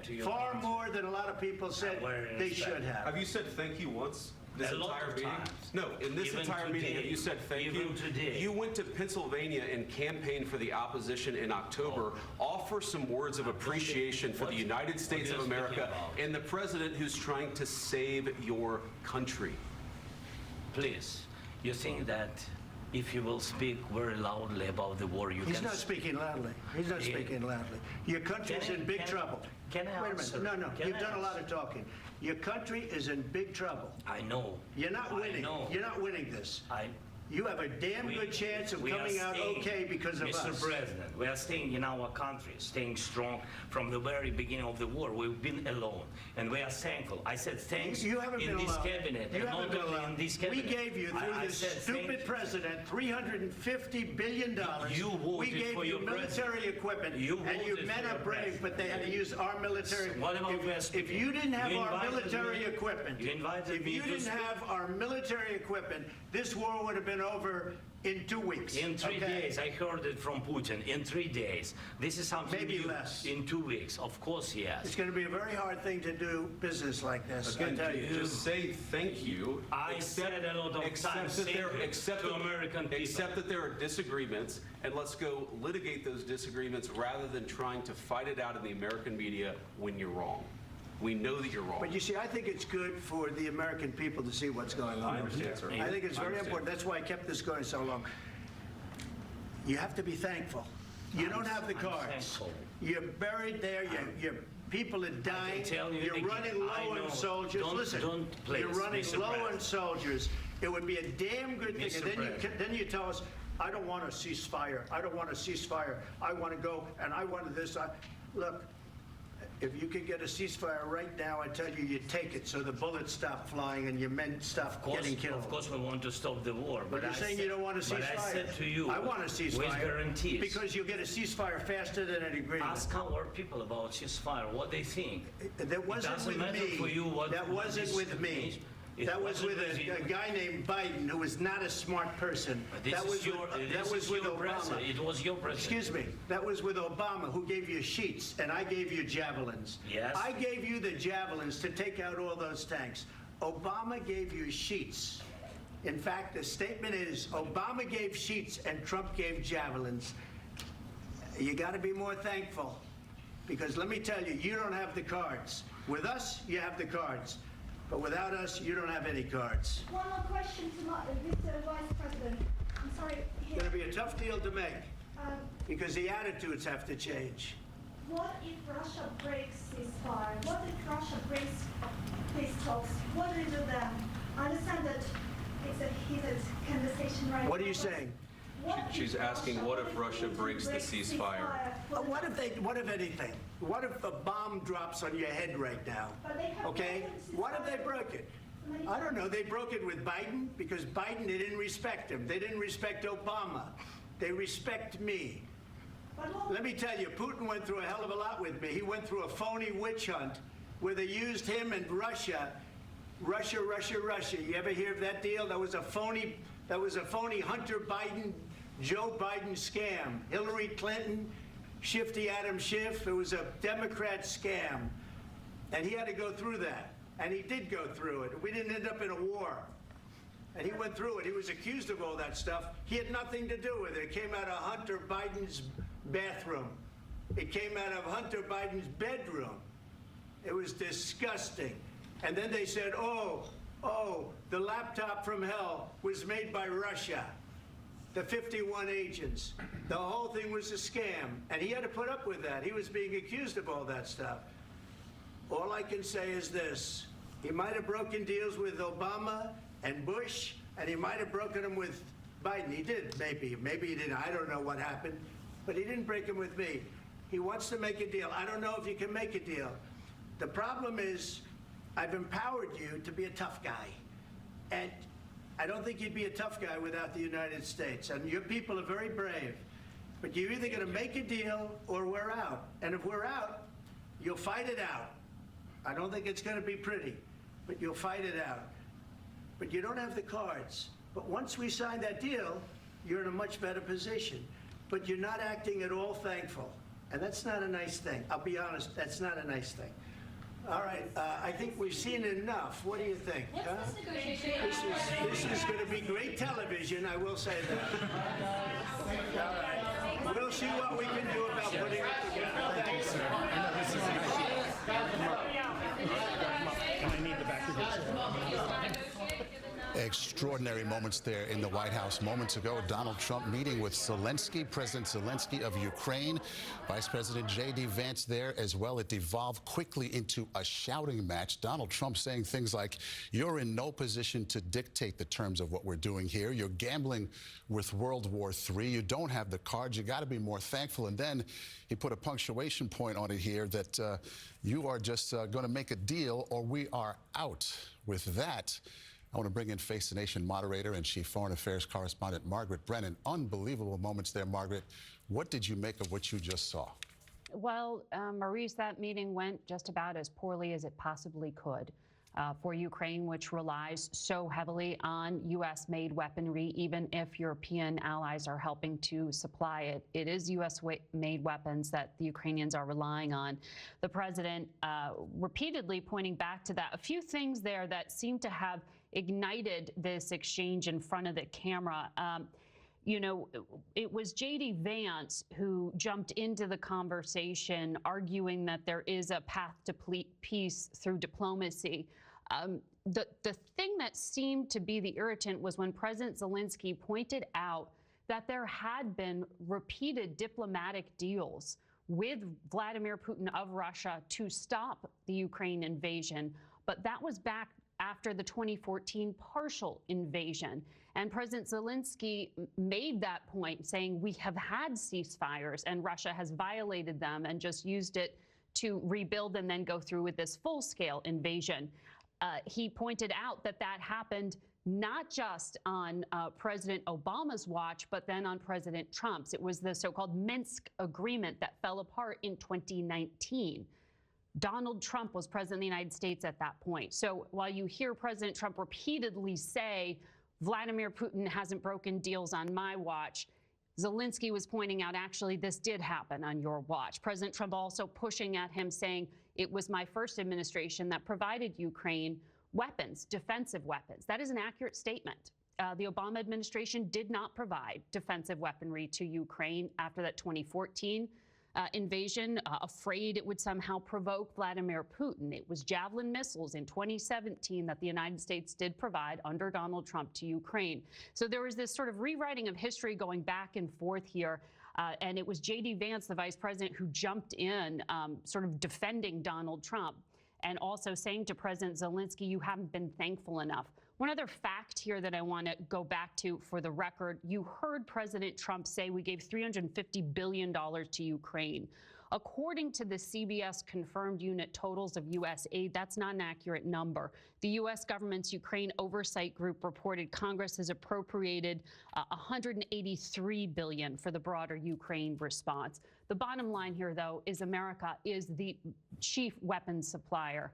to you, far more than a lot of people said they should have. Have you said thank you once? This entire meeting? No, in this entire meeting, have you said thank you? You went to Pennsylvania and campaigned for the opposition in October. Offer some words of appreciation for the United States of America and the president who's trying to save your country. Please, you think that if you will speak very loudly about the war, you He's can... not speaking loudly. He's not speaking loudly. Your country's in big trouble. Can I Wait a answer? minute. No, Can you've I done a lot answer? of talking. Your country is in big trouble. I know. You're not winning. I know. You're not winning this. You have a damn good chance of we are coming out staying, okay because of Mr. us. President, we are staying in our country, staying strong from the very beginning of the war. We've been alone, and we are thankful. I said thanks You haven't in been this alone. cabinet, You and haven't not been only alone. in this cabinet. We gave you, through I this said stupid thank you. president, $350 billion. You voted we gave for you your military president. equipment, You and your voted men for are your brave, president. but they had to use our military. What about West If you didn't have You our invited military me- equipment, you invited if me you to didn't speak. have our military equipment, this war would have been over in 2 weeks. In 3 days, I heard it from Putin. In 3 days, this is something Maybe new. less. In 2 weeks, of course, yes. It's going to be a very hard thing to do business like this. Again, I tell you. just say thank you. I said a lot of times that there, thank you except to that- American people. Except that there are disagreements, and let's go litigate those disagreements rather than trying to fight it out in the American media when you're wrong. We know that you're wrong. But you see, I think it's good for the American people to see what's going on. I understand, sir. I think it's I very understand. important. That's why I kept this going so long. You have to be thankful. You don't have the I'm cards. thankful. You're buried there. Your people are dying. tell you You're again, running I low know. on soldiers. Don't- Listen, don't please, you're running Mr. low on President. soldiers. It would be a damn good thing. Mr. And President. then you tell us, I don't want a ceasefire. I don't want a ceasefire. I want to go, and I want this. Look, if you could get a ceasefire right now, I tell you, you take it so the bullets stop flying and your men stop getting killed. Of course, we want to stop the war. But you're I saying said- you don't want a ceasefire. But I said to you, I want a ceasefire. with guarantees. Because you'll get a ceasefire faster than an agreement. Ask our people about ceasefire, what they think. That wasn't doesn't with matter me. for you what- That wasn't what with is- me. It That was wasn't with with you. a guy named Biden who was not a smart person. This That is was your- with, this that was is with your Obama. president. It was your president. Excuse me. That was with Obama, who gave you sheets, and I gave you javelins. Yes. I gave you the javelins to take out all those tanks. Obama gave you sheets. In fact, the statement is Obama gave sheets and Trump gave javelins. You got to be more thankful, because let me tell you, you don't have the cards. With us, you have the cards. But without us, you don't have any cards. One more question to Mr. Vice President. I'm sorry. It's going to be a tough deal to make, because the attitudes have to change. What if Russia breaks ceasefire? What if Russia breaks peace talks? What do we do then? I understand that it's a heated conversation right now. What are you saying? She's asking, what if Russia breaks the ceasefire? What if anything? What if a bomb drops on your head right now? Okay? What if they broke it? I don't know. They broke it with Biden because Biden, they didn't respect him. They didn't respect Obama. They respect me. Let me tell you, Putin went through a hell of a lot with me. He went through a phony witch hunt where they used him and Russia. Russia. You ever hear of that deal? That was a phony Hunter Biden, Joe Biden scam. Hillary Clinton, Shifty Adam Schiff. It was a Democrat scam. And he had to go through that. And he did go through it. We didn't end up in a war. And he went through it. He was accused of all that stuff. He had nothing to do with it. It came out of Hunter Biden's bathroom. It came out of Hunter Biden's bedroom. It was disgusting. And then they said, oh, the laptop from hell was made by Russia. The 51 agents. The whole thing was a scam. And he had to put up with that. He was being accused of all that stuff. All I can say is this. He might have broken deals with Obama and Bush, and he might have broken them with Biden. He did, maybe. Maybe he didn't. I don't know what happened. But he didn't break them with me. He wants to make a deal. I don't know if you can make a deal. The problem is, I've empowered you to be a tough guy. And I don't think you'd be a tough guy without the United States. And your people are very brave. But you're either going to make a deal or we're out. And if we're out, you'll fight it out. I don't think it's going to be pretty, but you'll fight it out. But you don't have the cards. But once we sign that deal, you're in a much better position. But you're not acting at all thankful. And that's not a nice thing. I'll be honest, that's not a nice thing. All right, I think we've seen enough. What do you think? Huh? This is going to be great television, I will say that. All right. We'll see what we can do about putting it together. Thanks, sir. I need the back of your chair. Extraordinary moments there in the White House. Moments ago, Donald Trump meeting with Zelenskyy, President Zelenskyy of Ukraine. Vice President J.D. Vance there as well. It devolved quickly into a shouting match. Donald Trump saying things like, "You're in no position to dictate the terms of what we're doing here. You're gambling with World War III. You don't have the cards. You got to be more thankful." And then he put a punctuation point on it here that you are just going to make a deal or we are out. With that, I want to bring in Face the Nation moderator and chief foreign affairs correspondent Margaret Brennan. Unbelievable moments there, Margaret. What did you make of what you just saw? Well, Maurice, that meeting went just about as poorly as it possibly could for Ukraine, which relies so heavily on U.S.-made weaponry, even if European allies are helping to supply it. It is U.S.-made weapons that the Ukrainians are relying on. The president repeatedly pointing back to that. A few things there that seem to have ignited this exchange in front of the camera. You know, it was J.D. Vance who jumped into the conversation, arguing that there is a path to peace through diplomacy. The thing that seemed to be the irritant was when President Zelenskyy pointed out that there had been repeated diplomatic deals with Vladimir Putin of Russia to stop the Ukraine invasion, but that was back after the 2014 partial invasion. And President Zelenskyy made that point, saying we have had ceasefires and Russia has violated them and just used it to rebuild and then go through with this full-scale invasion. He pointed out that that happened not just on President Obama's watch, but then on President Trump's. It was the so-called Minsk agreement that fell apart in 2019. Donald Trump was president of the United States at that point. So while you hear President Trump repeatedly say, Vladimir Putin hasn't broken deals on my watch, Zelenskyy was pointing out, actually, this did happen on your watch. President Trump also pushing at him, saying, it was my first administration that provided Ukraine weapons, defensive weapons. That is an accurate statement. The Obama administration did not provide defensive weaponry to Ukraine after that 2014 invasion, afraid it would somehow provoke Vladimir Putin. It was Javelin missiles in 2017 that the United States did provide under Donald Trump to Ukraine. So there was this sort of rewriting of history going back and forth here. And it was J.D. Vance, the vice president, who jumped in, sort of defending Donald Trump and also saying to President Zelenskyy, you haven't been thankful enough. One other fact here that I want to go back to for the record, you heard President Trump say we gave $350 billion to Ukraine. According to the CBS confirmed unit totals of U.S. aid, that's not an accurate number. The U.S. government's Ukraine Oversight Group reported Congress has appropriated $183 billion for the broader Ukraine response. The bottom line here, though, is America is the chief weapons supplier,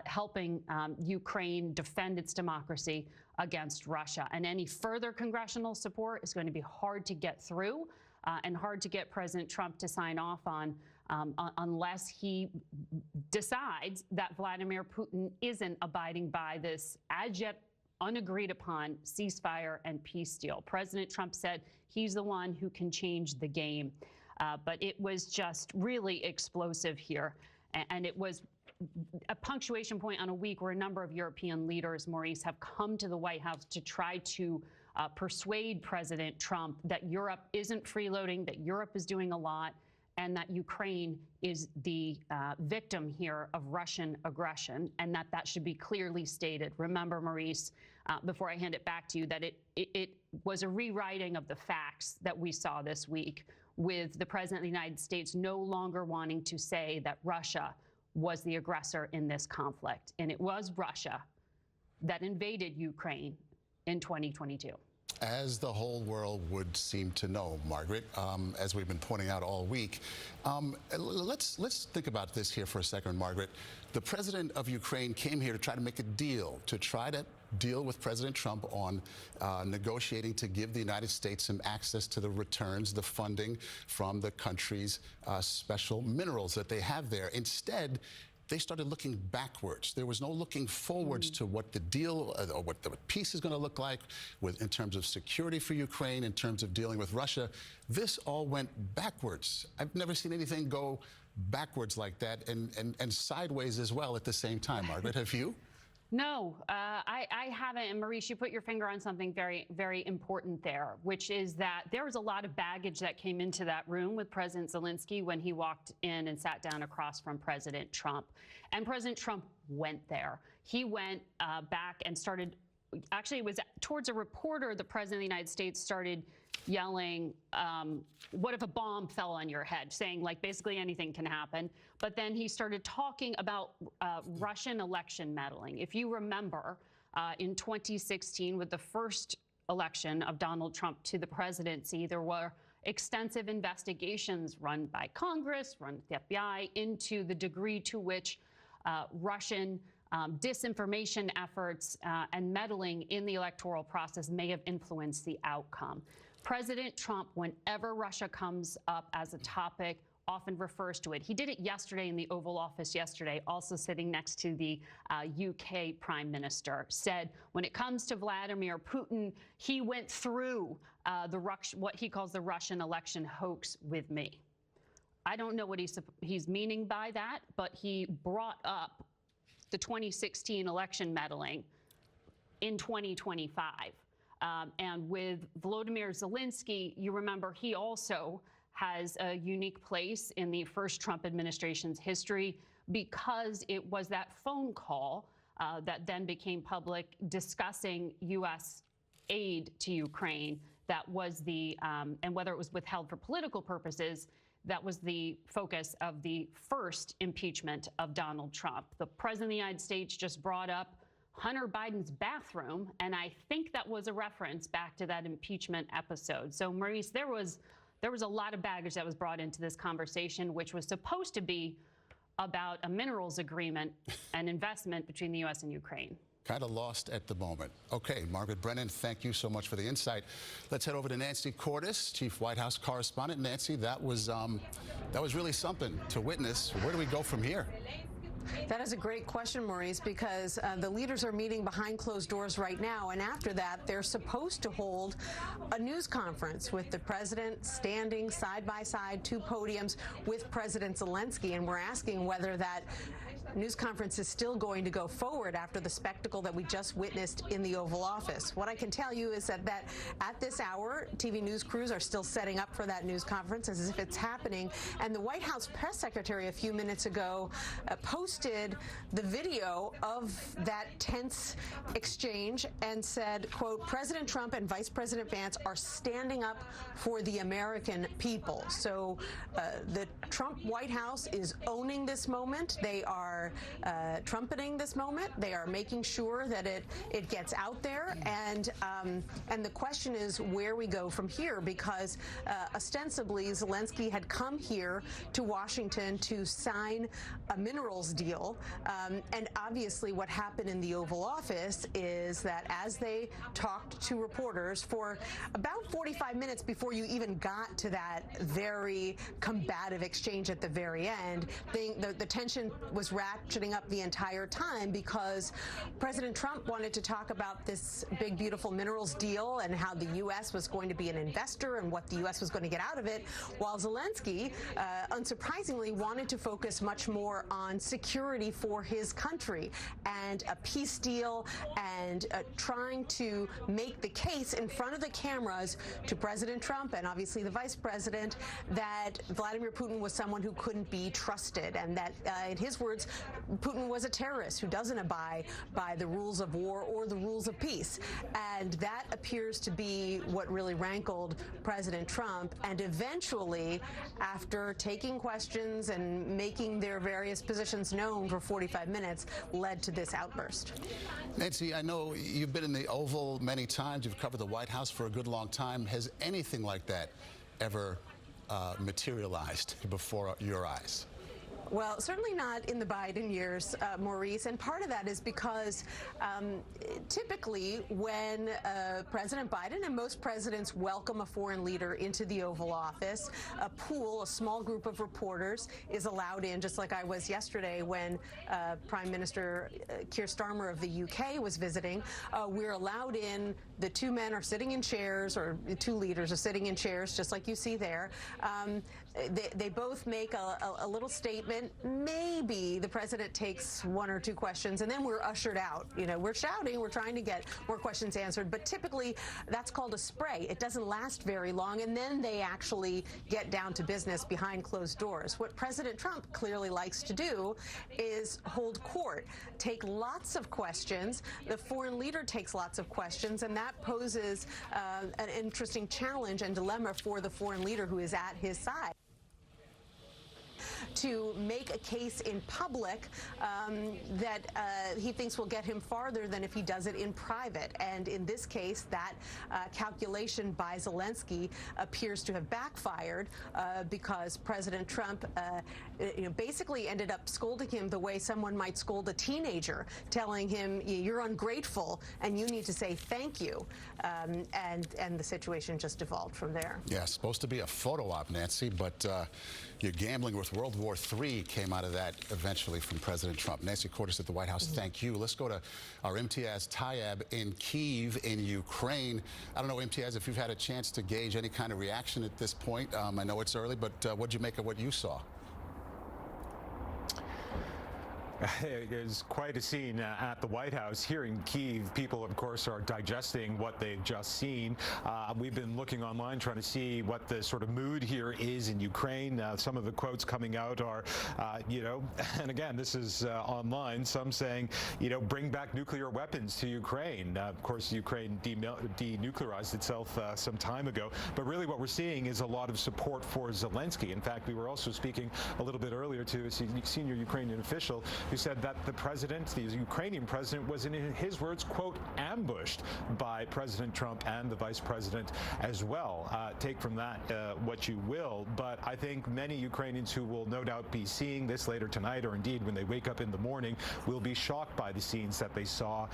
helping Ukraine defend its democracy against Russia. And any further congressional support is going to be hard to get through and hard to get President Trump to sign off on unless he decides that Vladimir Putin isn't abiding by this as yet unagreed upon ceasefire and peace deal. President Trump said he's the one who can change the game. But it was just really explosive here. And it was a punctuation point on a week where a number of European leaders, Maurice, have come to the White House to try to persuade President Trump that Europe isn't freeloading, that Europe is doing a lot, and that Ukraine is the victim here of Russian aggression, and that that should be clearly stated. Remember, Maurice, before I hand it back to you, that it was a rewriting of the facts that we saw this week, with the President of the United States no longer wanting to say that Russia was the aggressor in this conflict. And it was Russia that invaded Ukraine in 2022. As the whole world would seem to know, Margaret, as we've been pointing out all week. Let's think about this here for a second, Margaret. The president of Ukraine came here to try to make a deal, to try to deal with President Trump on negotiating to give the United States some access to the returns, the funding from the country's special minerals that they have there. Instead, they started looking backwards. There was no looking forwards to what the deal or what the peace is going to look like in terms of security for Ukraine, in terms of dealing with Russia. This all went backwards. I've never seen anything go backwards like that and sideways as well at the same time. Margaret, have you? No, I haven't. And Maurice, you put your finger on something very, very important there, which is that there was a lot of baggage that came into that room with President Zelenskyy when he walked in and sat down across from President Trump. And President Trump went there. He went back and started, actually, it was towards a reporter, the President of the United States started yelling, what if a bomb fell on your head, saying, like, basically anything can happen. But then he started talking about Russian election meddling. If you remember, in 2016, with the first election of Donald Trump to the presidency, there were extensive investigations run by Congress, run by the FBI, into the degree to which Russian disinformation efforts and meddling in the electoral process may have influenced the outcome. President Trump, whenever Russia comes up as a topic, often refers to it. He did it yesterday in the Oval Office yesterday, also sitting next to the UK Prime Minister, said when it comes to Vladimir Putin, he went through what he calls the Russian election hoax with me. I don't know what he's meaning by that, but he brought up the 2016 election meddling in 2025. And with Volodymyr Zelenskyy, you remember he also has a unique place in the first Trump administration's history because it was that phone call that then became public discussing U.S. aid to Ukraine that was the, and whether it was withheld for political purposes, that was the focus of the first impeachment of Donald Trump. The President of the United States just brought up Hunter Biden's bathroom, and I think that was a reference back to that impeachment episode. So, Maurice, there was a lot of baggage that was brought into this conversation, which was supposed to be about a minerals agreement and investment between the U.S. and Ukraine. Kind of lost at the moment. Okay, Margaret Brennan, thank you so much for the insight. Let's head over to Nancy Cordes, Chief White House Correspondent. Nancy, that was really something to witness. Where do we go from here? That is a great question, Maurice, because the leaders are meeting behind closed doors right now, and after that, they're supposed to hold a news conference with the president standing side by side, two podiums with President Zelenskyy, and we're asking whether that news conference is still going to go forward after the spectacle that we just witnessed in the Oval Office. What I can tell you is that at this hour, TV news crews are still setting up for that news conference as if it's happening, and the White House press secretary a few minutes ago posted the video of that tense exchange and said, quote, President Trump and Vice President Vance are standing up for the American people. So the Trump White House is owning this moment. They are trumpeting this moment. They are making sure that it gets out there. And the question is where we go from here, because ostensibly Zelenskyy had come here to Washington to sign a minerals deal. And obviously what happened in the Oval Office is that as they talked to reporters for about 45 minutes before you even got to that very combative exchange at the very end, the tension was ratcheting up the entire time because President Trump wanted to talk about this big, beautiful minerals deal and how the U.S. was going to be an investor and what the U.S. was going to get out of it, while Zelenskyy, unsurprisingly, wanted to focus much more on security for his country and a peace deal and trying to make the case in front of the cameras to President Trump and obviously the vice president that Vladimir Putin was someone who couldn't be trusted and that, in his words, Putin was a terrorist who doesn't abide by the rules of war or the rules of peace. And that appears to be what really rankled President Trump. And eventually, after taking questions and making their various positions known for 45 minutes, led to this outburst. Nancy, I know you've been in the Oval many times. You've covered the White House for a good long time. Has anything like that ever materialized before your eyes? Well, certainly not in the Biden years, Maurice, and part of that is because typically when President Biden and most presidents welcome a foreign leader into the Oval Office, a small group of reporters is allowed in, just like I was yesterday when Prime Minister Keir Starmer of the UK was visiting. We're allowed in, the two men are sitting in chairs, or the two leaders are sitting in chairs, just like you see there. they both make a little statement. Maybe the president takes one or two questions, and then we're ushered out. You know, we're shouting, we're trying to get more questions answered, but typically that's called a spray. It doesn't last very long, and then they actually get down to business behind closed doors. What President Trump clearly likes to do is hold court, take lots of questions. The foreign leader takes lots of questions, and that poses an interesting challenge and dilemma for the foreign leader who is at his side, to make a case in public that he thinks will get him farther than if he does it in private. And in this case, that calculation by Zelenskyy appears to have backfired because President Trump basically ended up scolding him the way someone might scold a teenager, telling him, you're ungrateful and you need to say thank you. And the situation just evolved from there. Yeah, supposed to be a photo op, Nancy, but you're gambling with World War III came out of that eventually from President Trump. Nancy Cordes at the White House, thank you. Let's go to our Imtiaz Tayeb in Kyiv in Ukraine. I don't know, Imtiaz, if you've had a chance to gauge any kind of reaction at this point. I know it's early, but what did you make of what you saw? It is quite a scene at the White House. Here in Kyiv, people, of course, are digesting what they've just seen. We've been looking online trying to see what the sort of mood here is in Ukraine. Some of the quotes coming out are, and again, this is online, some saying, bring back nuclear weapons to Ukraine. Of course, Ukraine denuclearized itself some time ago. But really what we're seeing is a lot of support for Zelenskyy. In fact, we were also speaking a little bit earlier to a senior Ukrainian official who said that the Ukrainian president, was, in his words, quote, ambushed by President Trump and the vice president as well. Take from that what you will, but I think many Ukrainians who will no doubt be seeing this later tonight, or indeed when they wake up in the morning, will be shocked by the scenes that they saw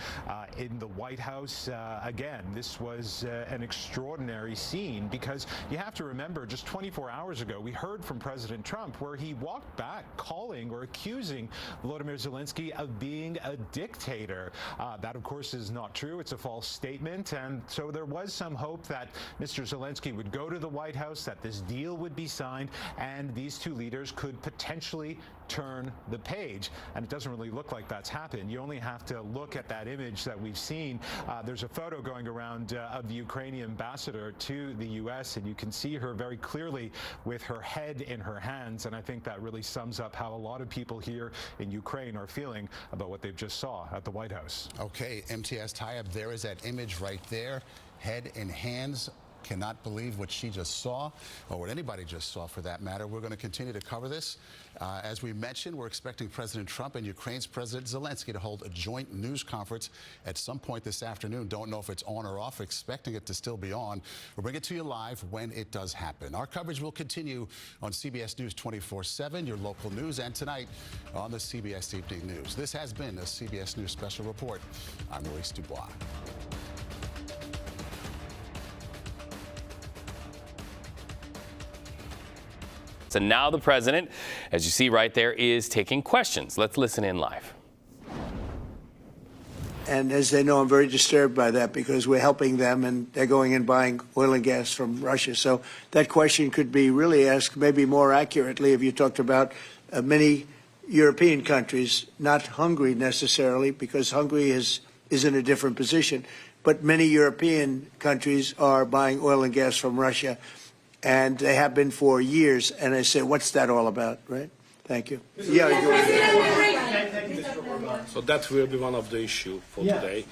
in the White House. Again, this was an extraordinary scene, because you have to remember, just 24 hours ago, we heard from President Trump where he walked back calling or accusing Volodymyr Zelenskyy of being a dictator. That, of course, is not true. It's a false statement. And so there was some hope that Mr. Zelenskyy would go to the White House, that this deal would be signed, and these two leaders could potentially turn the page. And it doesn't really look like that's happened. You only have to look at that image that we've seen. There's a photo going around of the Ukrainian ambassador to the U.S., and you can see her very clearly with her head in her hands. And I think that really sums up how a lot of people here in Ukraine are feeling about what they've just saw at the White House. Okay, Imtiaz Tayeb, there is that image right there, head in hands. Cannot believe what she just saw, or what anybody just saw for that matter. We're going to continue to cover this. As we mentioned, we're expecting President Trump and Ukraine's President Zelenskyy to hold a joint news conference at some point this afternoon. Don't know if it's on or off, expecting it to still be on. We'll bring it to you live when it does happen. Our coverage will continue on CBS News 24/7, your local news, and tonight on the CBS Evening News. This has been a CBS News Special Report. I'm Maurice Dubois. So now the president, as you see right there, is taking questions. Let's listen in live. And as they know, I'm very disturbed by that, because we're helping them and they're going and buying oil and gas from Russia. So that question could be really asked maybe more accurately if you talked about many European countries, not Hungary necessarily, because Hungary is in a different position. But many European countries are buying oil and gas from Russia, and they have been for years. And I said, what's that all about, right? Thank you. Yeah. So that will be one of the issues for today,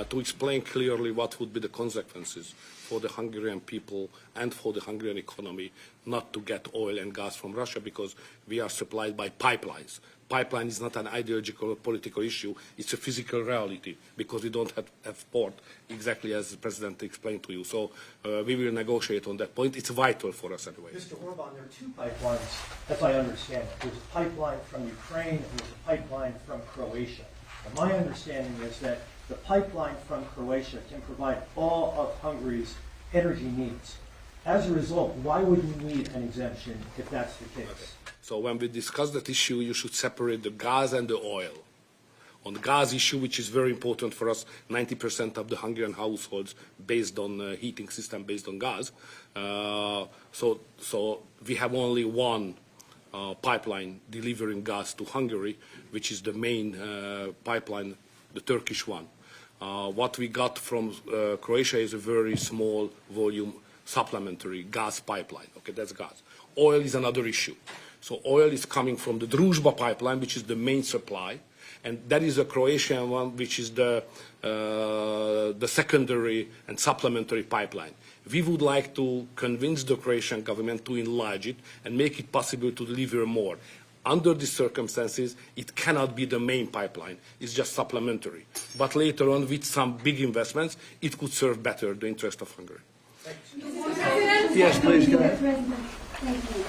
to explain clearly what would be the consequences for the Hungarian people and for the Hungarian economy not to get oil and gas from Russia, because we are supplied by pipelines. Pipeline is not an ideological or political issue, it's a physical reality, because we don't have port, exactly as the President explained to you. So we will negotiate on that point. It's vital for us anyway. Mr. Orban, there are two pipelines, as I understand it. There's a pipeline from Ukraine and there's a pipeline from Croatia. And my understanding is that the pipeline from Croatia can provide all of Hungary's energy needs. As a result, why would we need an exemption if that's the case? So when we discuss that issue, you should separate the gas and the oil. On the gas issue, which is very important for us, 90% of the Hungarian households based on heating system based on gas. So we have only one pipeline delivering gas to Hungary, which is the main pipeline, the Turkish one. What we got from Croatia is a very small volume supplementary gas pipeline. Okay, that's gas. Oil is another issue. So oil is coming from the Druzhba pipeline, which is the main supply, and that is a Croatian one, which is the secondary and supplementary pipeline. We would like to convince the Croatian government to enlarge it and make it possible to deliver more. Under these circumstances, it cannot be the main pipeline. It's just supplementary. But later on, with some big investments, it could serve better the interest of Hungary. Yes, please, go ahead. Thank you.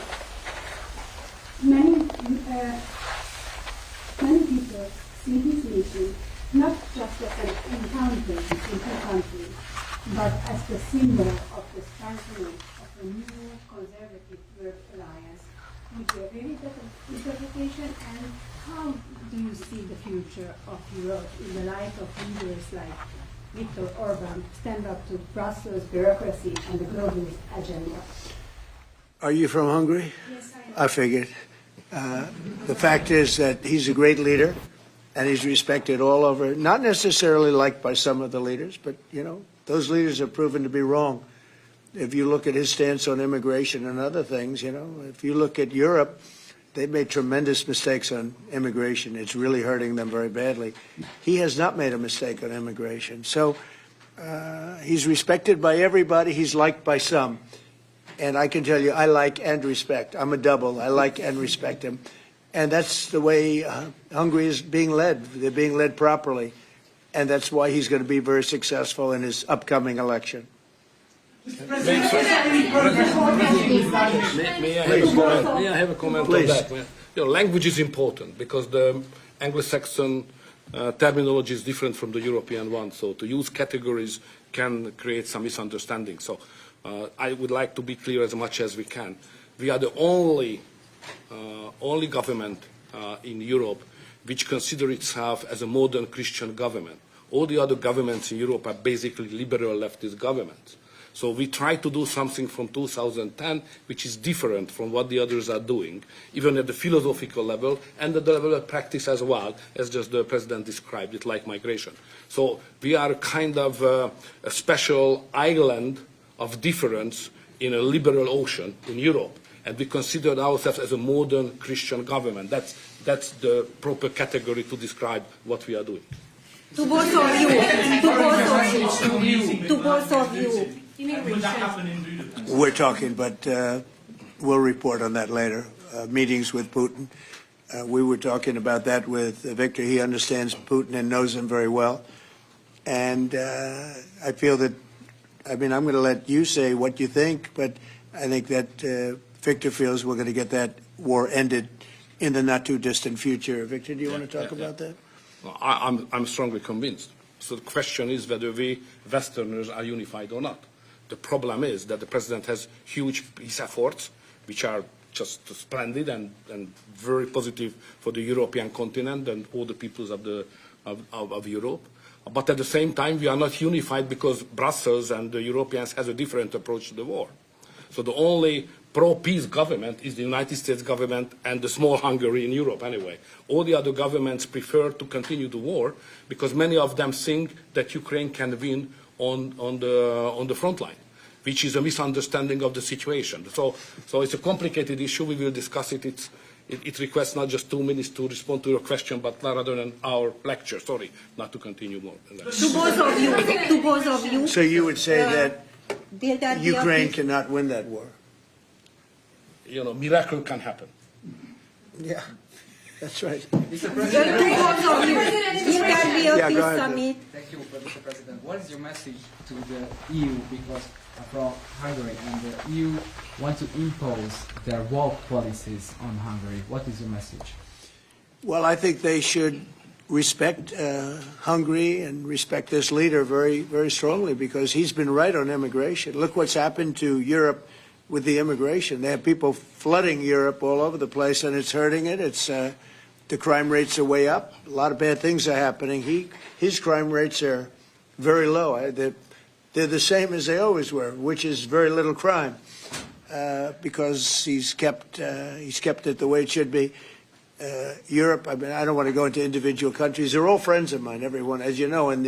Many people see this meeting not just as an encounter between two countries, but as the symbol of the strengthening of a new conservative world alliance. Would you agree with that interpretation? And how do you see the future of Europe in the light of leaders like Viktor Orban stand up to Brussels bureaucracy and the globalist agenda? Are you from Hungary? Yes, I am. I figured. The fact is that he's a great leader, and he's respected all over, not necessarily liked by some of the leaders, but, you know, those leaders have proven to be wrong. If you look at his stance on immigration and other things, you know, if you look at Europe, they've made tremendous mistakes on immigration. It's really hurting them very badly. He has not made a mistake on immigration. So he's respected by everybody. He's liked by some. And I can tell you, I like and respect. I'm a double. I like and respect him. And that's the way Hungary is being led. They're being led properly. And that's why he's going to be very successful in his upcoming election. May I have a comment on that? You know, language is important because the Anglo-Saxon terminology is different from the European one. So to use categories can create some misunderstanding. So I would like to be clear as much as we can. We are the only government in Europe which consider itself as a modern Christian government. All the other governments in Europe are basically liberal leftist governments. So we try to do something from 2010 which is different from what the others are doing, even at the philosophical level and at the level of practice as well, as just the President described it, like migration. So we are kind of a special island of difference in a liberal ocean in Europe, and we consider ourselves as a modern Christian government. That's the proper category to describe what we are doing. To both of you. We're talking, but we'll report on that later. Meetings with Putin. We were talking about that with Victor. He understands Putin and knows him very well. And I feel that, I mean, I'm going to let you say what you think, but I think that Victor feels we're going to get that war ended in the not too distant future. Victor, do you want to talk about that? I'm strongly convinced. So the question is whether we Westerners are unified or not. The problem is that the President has huge peace efforts, which are just splendid and very positive for the European continent and all the peoples of Europe. But at the same time, we are not unified because Brussels and the Europeans has a different approach to the war. So the only pro-peace government is the United States government and the small Hungary in Europe anyway. All the other governments prefer to continue the war because many of them think that Ukraine can win on the front line, which is a misunderstanding of the situation. So it's a complicated issue. We will discuss it. It requests not just 2 minutes to respond to your question, but rather than our lecture. Sorry, not to continue more. To both of you. So you would say that Ukraine cannot win that war? You know, miracle can happen. Yeah, that's right. Mr. President, summit. Thank you, Mr. President. What is your message to the EU, because from Hungary, and the EU want to impose their wall policies on Hungary? What is your message? Well, I think they should respect Hungary and respect this leader very, very strongly because he's been right on immigration. Look what's happened to Europe with the immigration. They have people flooding Europe all over the place, and it's hurting it. the crime rates are way up. A lot of bad things are happening. His crime rates are very low. They're the same as they always were, which is very little crime, because he's kept it the way it should be. Europe, I mean, I don't want to go into individual countries. They're all friends of mine, everyone. As you know, in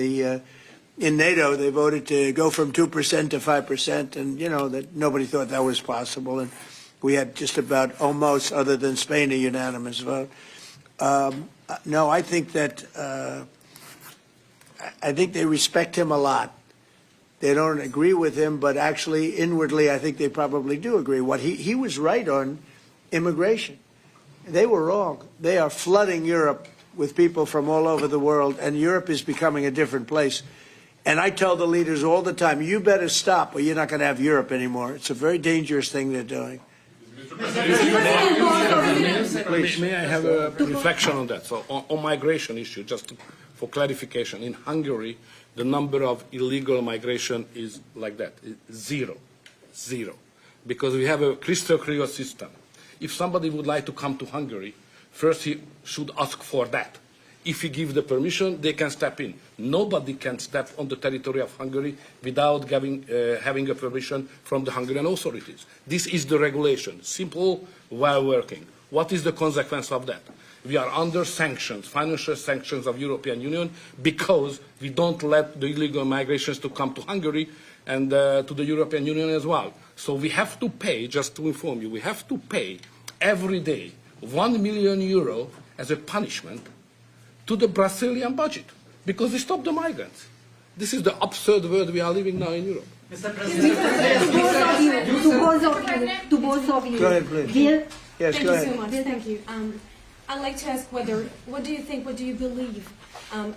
NATO, they voted to go from 2% to 5%, and you know that nobody thought that was possible. And we had just about almost, other than Spain, a unanimous vote. No, I think that I think they respect him a lot. They don't agree with him, but actually, inwardly, I think they probably do agree. He was right on immigration. They were wrong. They are flooding Europe with people from all over the world, and Europe is becoming a different place. And I tell the leaders all the time, you better stop or you're not going to have Europe anymore. It's a very dangerous thing they're doing. May I have a reflection on that? So on migration issue, just for clarification, in Hungary, the number of illegal migration is like that, zero, because we have a crystal clear system. If somebody would like to come to Hungary, first he should ask for that. If he gives the permission, they can step in. Nobody can step on the territory of Hungary without having a permission from the Hungarian authorities. This is the regulation, simple, while working. What is the consequence of that? We are under sanctions, financial sanctions of European Union, because we don't let the illegal migrations to come to Hungary and to the European Union as well. So we have to pay, just to inform you, we have to pay every day €1 million as a punishment to the Brazilian budget, because we stop the migrants. This is the absurd world we are living now in Europe. Mr. President, to both of you. Go ahead, please. Yes, thank go you ahead. so much. Thank you. I'd like to ask what do you think, what do you believe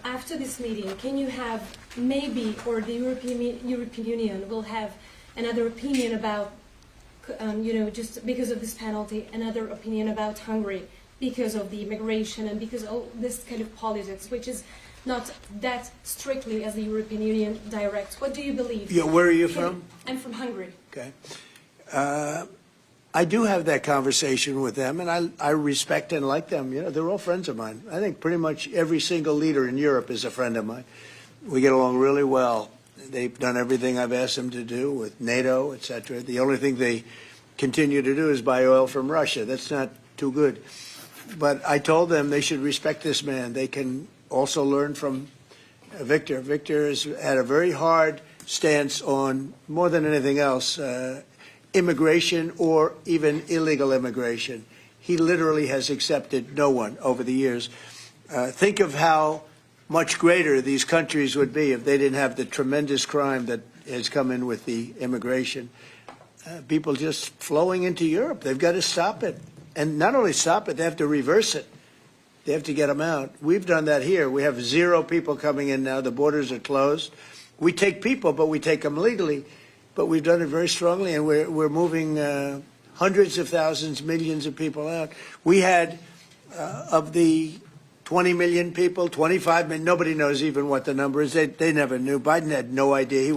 after this meeting? Can you have maybe, or the European Union will have another opinion about, just because of this penalty, another opinion about Hungary because of the immigration and because of this kind of politics, which is not that strictly as the European Union directs. What do you believe? Yeah, where are you from? I'm from Hungary. Okay. I do have that conversation with them, and I respect and like them. You know, they're all friends of mine. I think pretty much every single leader in Europe is a friend of mine. We get along really well. They've done everything I've asked them to do with NATO, etc. The only thing they continue to do is buy oil from Russia. That's not too good. But I told them they should respect this man. They can also learn from Victor. Victor has had a very hard stance on, more than anything else, immigration or even illegal immigration. He literally has accepted no one over the years. Think of how much greater these countries would be if they didn't have the tremendous crime that has come in with the immigration. People just flowing into Europe. They've got to stop it. And not only stop it, they have to reverse it. They have to get them out. We've done that here. We have 0 people coming in now. The borders are closed. We take people, but we take them legally. But we've done it very strongly, and we're moving hundreds of thousands, millions of people out. We had, of the 20 million people, 25 million, nobody knows even what the number is. They never knew. Biden had no idea. He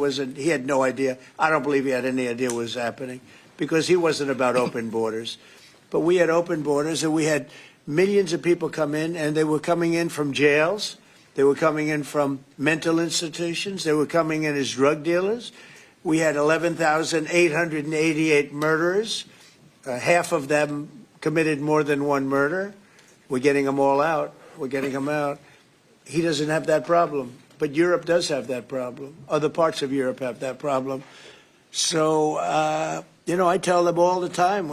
had no idea. I don't believe he had any idea what was happening, because he wasn't about open borders. But we had open borders, and we had millions of people come in, and they were coming in from jails. They were coming in from mental institutions. They were coming in as drug dealers. We had 11,888 murderers. Half of them committed more than one murder. We're getting them all out. We're getting them out. He doesn't have that problem. But Europe does have that problem. Other parts of Europe have that problem. So, I tell them all the time,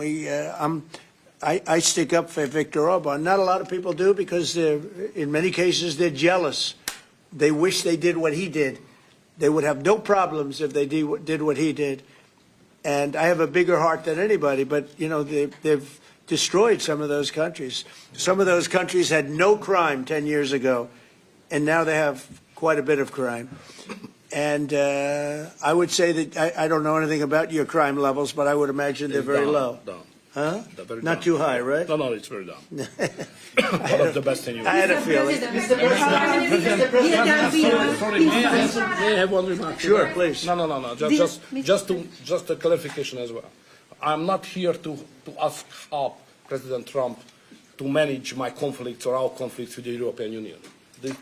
I stick up for Viktor Orban. Not a lot of people do, because in many cases they're jealous. They wish they did what he did. They would have no problems if they did what he did. And I have a bigger heart than anybody, but, they've destroyed some of those countries. Some of those countries had no crime 10 years ago, and now they have quite a bit of crime. And I would say that I don't know anything about your crime levels, but I would imagine they're very low. Down. Huh? Very Not down. too high, right? No, it's very down. One of the best in Europe. I had a feeling. Sorry, may I have one remark? Sure, please. No. Just a clarification as well. I'm not here to ask President Trump to manage my conflicts or our conflicts with the European Union.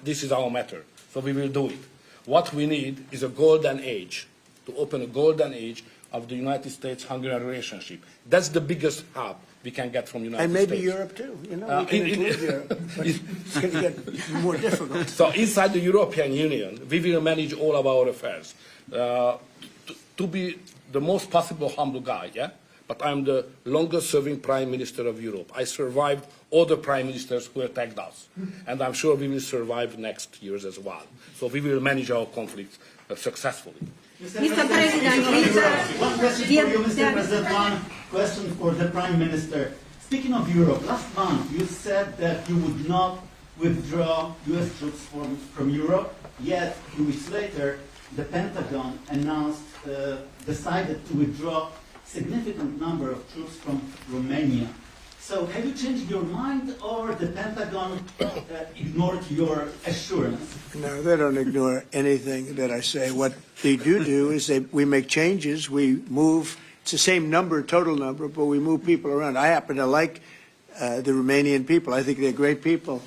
This is our matter, so we will do it. What we need is a golden age, to open a golden age of the United States-Hungary relationship. That's the biggest help we can get from the United States. And maybe Europe too. You know, we can include Europe, but it's going to get more difficult. So inside the European Union, we will manage all of our affairs. To be the most possible humble guy, yeah? But I'm the longest-serving Prime Minister of Europe. I survived all the Prime Ministers who attacked us. And I'm sure we will survive next years as well. So we will manage our conflicts successfully. Mr. President, one question for you, Mr. President. One question for the Prime Minister. Speaking of Europe, last month you said that you would not withdraw U.S. troops from Europe, yet 2 weeks later the Pentagon announced, decided to withdraw significant number of troops from Romania. So have you changed your mind, or the Pentagon ignored your assurance? No, they don't ignore anything that I say. What they do is we make changes. We move. It's the same number, total number, but we move people around. I happen to like the Romanian people. I think they're great people.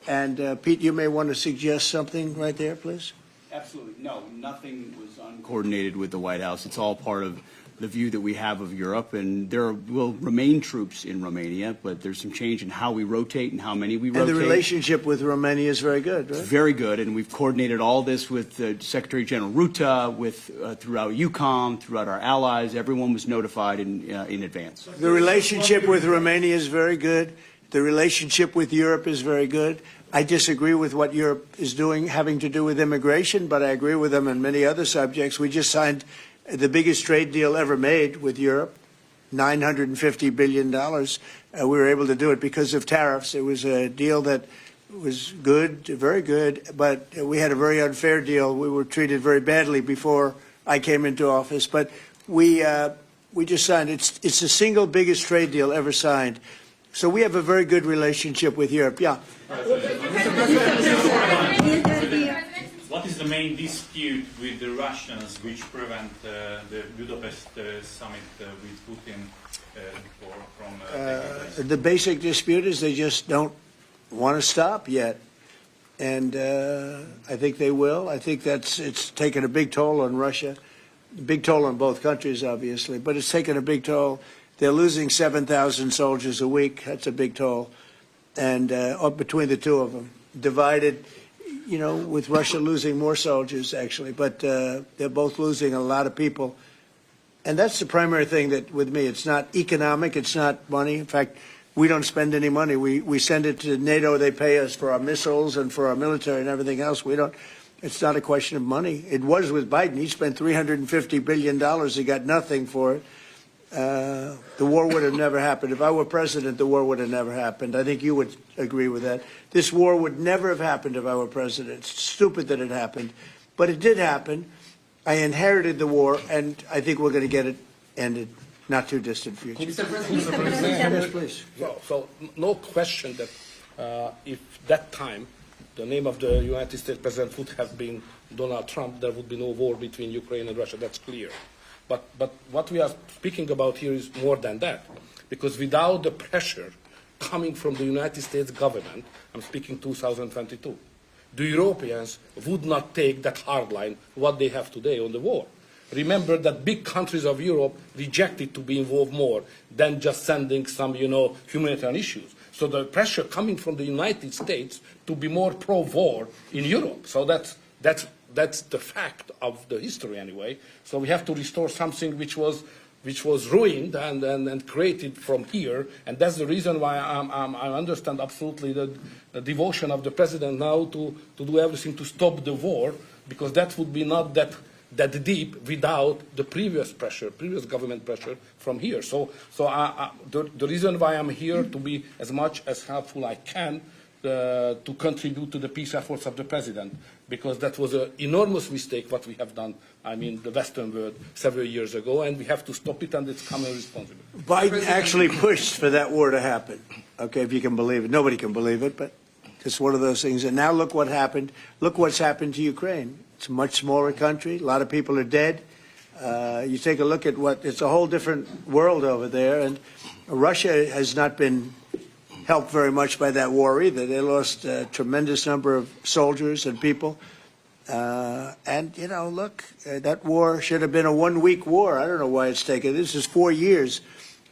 And Pete, you may want to suggest something right there, please. Absolutely. No, nothing was uncoordinated with the White House. It's all part of the view that we have of Europe, and there will remain troops in Romania, but there's some change in how we rotate and how many we rotate. And the relationship with Romania is very good, right? It's very good, and we've coordinated all this with Secretary General Rutte, with throughout EUCOM, throughout our allies. Everyone was notified in advance. The relationship with Romania is very good. The relationship with Europe is very good. I disagree with what Europe is doing having to do with immigration, but I agree with them on many other subjects. We just signed the biggest trade deal ever made with Europe, $950 billion. We were able to do it because of tariffs. It was a deal that was good, very good, but we had a very unfair deal. We were treated very badly before I came into office, but we just signed it. It's the single biggest trade deal ever signed. So we have a very good relationship with Europe. Yeah. What is the main dispute with the Russians which prevent the Budapest summit with Putin from taking place? The basic dispute is they just don't want to stop yet. And I think they will. I think it's taken a big toll on Russia, a big toll on both countries, obviously, but it's taken a big toll. They're losing 7,000 soldiers a week. That's a big toll. And between the two of them, divided, you know, with Russia losing more soldiers, actually. But they're both losing a lot of people. And that's the primary thing that, with me, it's not economic, it's not money. In fact, we don't spend any money. We send it to NATO. They pay us for our missiles and for our military and everything else. We don't. It's not a question of money. It was with Biden. He spent $350 billion. He got nothing for it. The war would have never happened. If I were president, the war would have never happened. I think you would agree with that. This war would never have happened if I were president. It's stupid that it happened. But it did happen. I inherited the war, and I think we're going to get it ended. Not too distant future. Mr. President, yes, please. So no question that if that time the name of the United States president would have been Donald Trump, there would be no war between Ukraine and Russia. That's clear. But what we are speaking about here is more than that, because without the pressure coming from the United States government, I'm speaking 2022, the Europeans would not take that hard line, what they have today on the war. Remember that big countries of Europe rejected to be involved more than just sending some, humanitarian issues. So the pressure coming from the United States to be more pro-war in Europe. So that's the fact of the history anyway. So we have to restore something which was ruined and created from here. And that's the reason why I understand absolutely the devotion of the president now to do everything to stop the war, because that would be not that deep without the previous government pressure from here. So the reason why I'm here to be as much as helpful I can to contribute to the peace efforts of the president, because that was an enormous mistake what we have done, the Western world several years ago, and we have to stop it, and it's common responsibility. Biden actually pushed for that war to happen. Okay, if you can believe it. Nobody can believe it, but it's one of those things. And now look what happened. Look what's happened to Ukraine. It's a much smaller country. A lot of people are dead. You take a look at it's a whole different world over there. And Russia has not been helped very much by that war either. They lost a tremendous number of soldiers and people. And, you know, look, that war should have been a 1 week war. I don't know why it's taken. This is 4 years.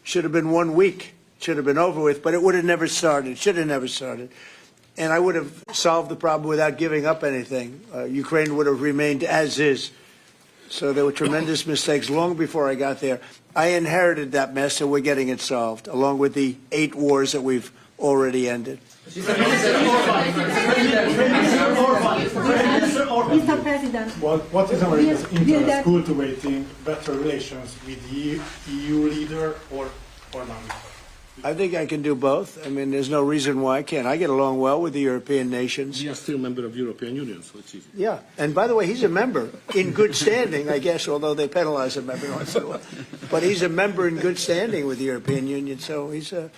Should have been 1 week. Should have been over with, but it would have never started. Should have never started. And I would have solved the problem without giving up anything. Ukraine would have remained as is. So there were tremendous mistakes long before I got there. I inherited that mess, and we're getting it solved, along with the 8 wars that we've already ended. Mr. President, what is America's interest cultivating better relations with the EU leader or not? I think I can do both. I mean, there's no reason why I can't. I get along well with the European nations. You are still a member of the European Union, so it's easy. Yeah, and by the way, he's a member in good standing, I guess, although they penalize him every once in a while. But he's a member in good standing with the European Union, so he's a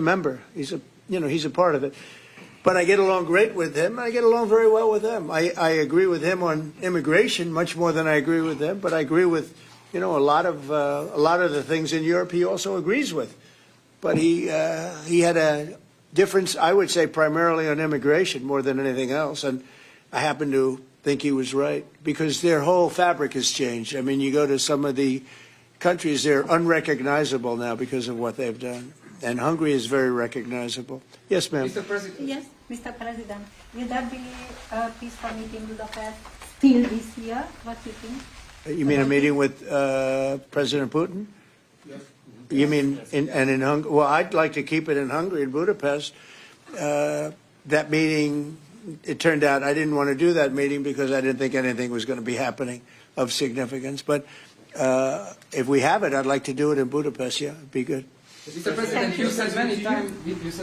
member. He's a part of it. But I get along great with him. I get along very well with them. I agree with him on immigration much more than I agree with them. But I agree with, a lot of the things in Europe he also agrees with. But he had a difference, I would say, primarily on immigration more than anything else. And I happen to think he was right because their whole fabric has changed. I mean, you go to some of the countries, they're unrecognizable now because of what they've done. And Hungary is very recognizable. Yes, ma'am. Mr. President. Yes, Mr. President. Will that be a peaceful meeting in Budapest still this year? What do you think? You mean a meeting with President Putin? Yes. You mean in Hungary? Well, I'd like to keep it in Hungary, in Budapest. That meeting, it turned out I didn't want to do that meeting because I didn't think anything was going to be happening of significance. But if we have it, I'd like to do it in Budapest. Yeah, it'd be good. Mr. President, you said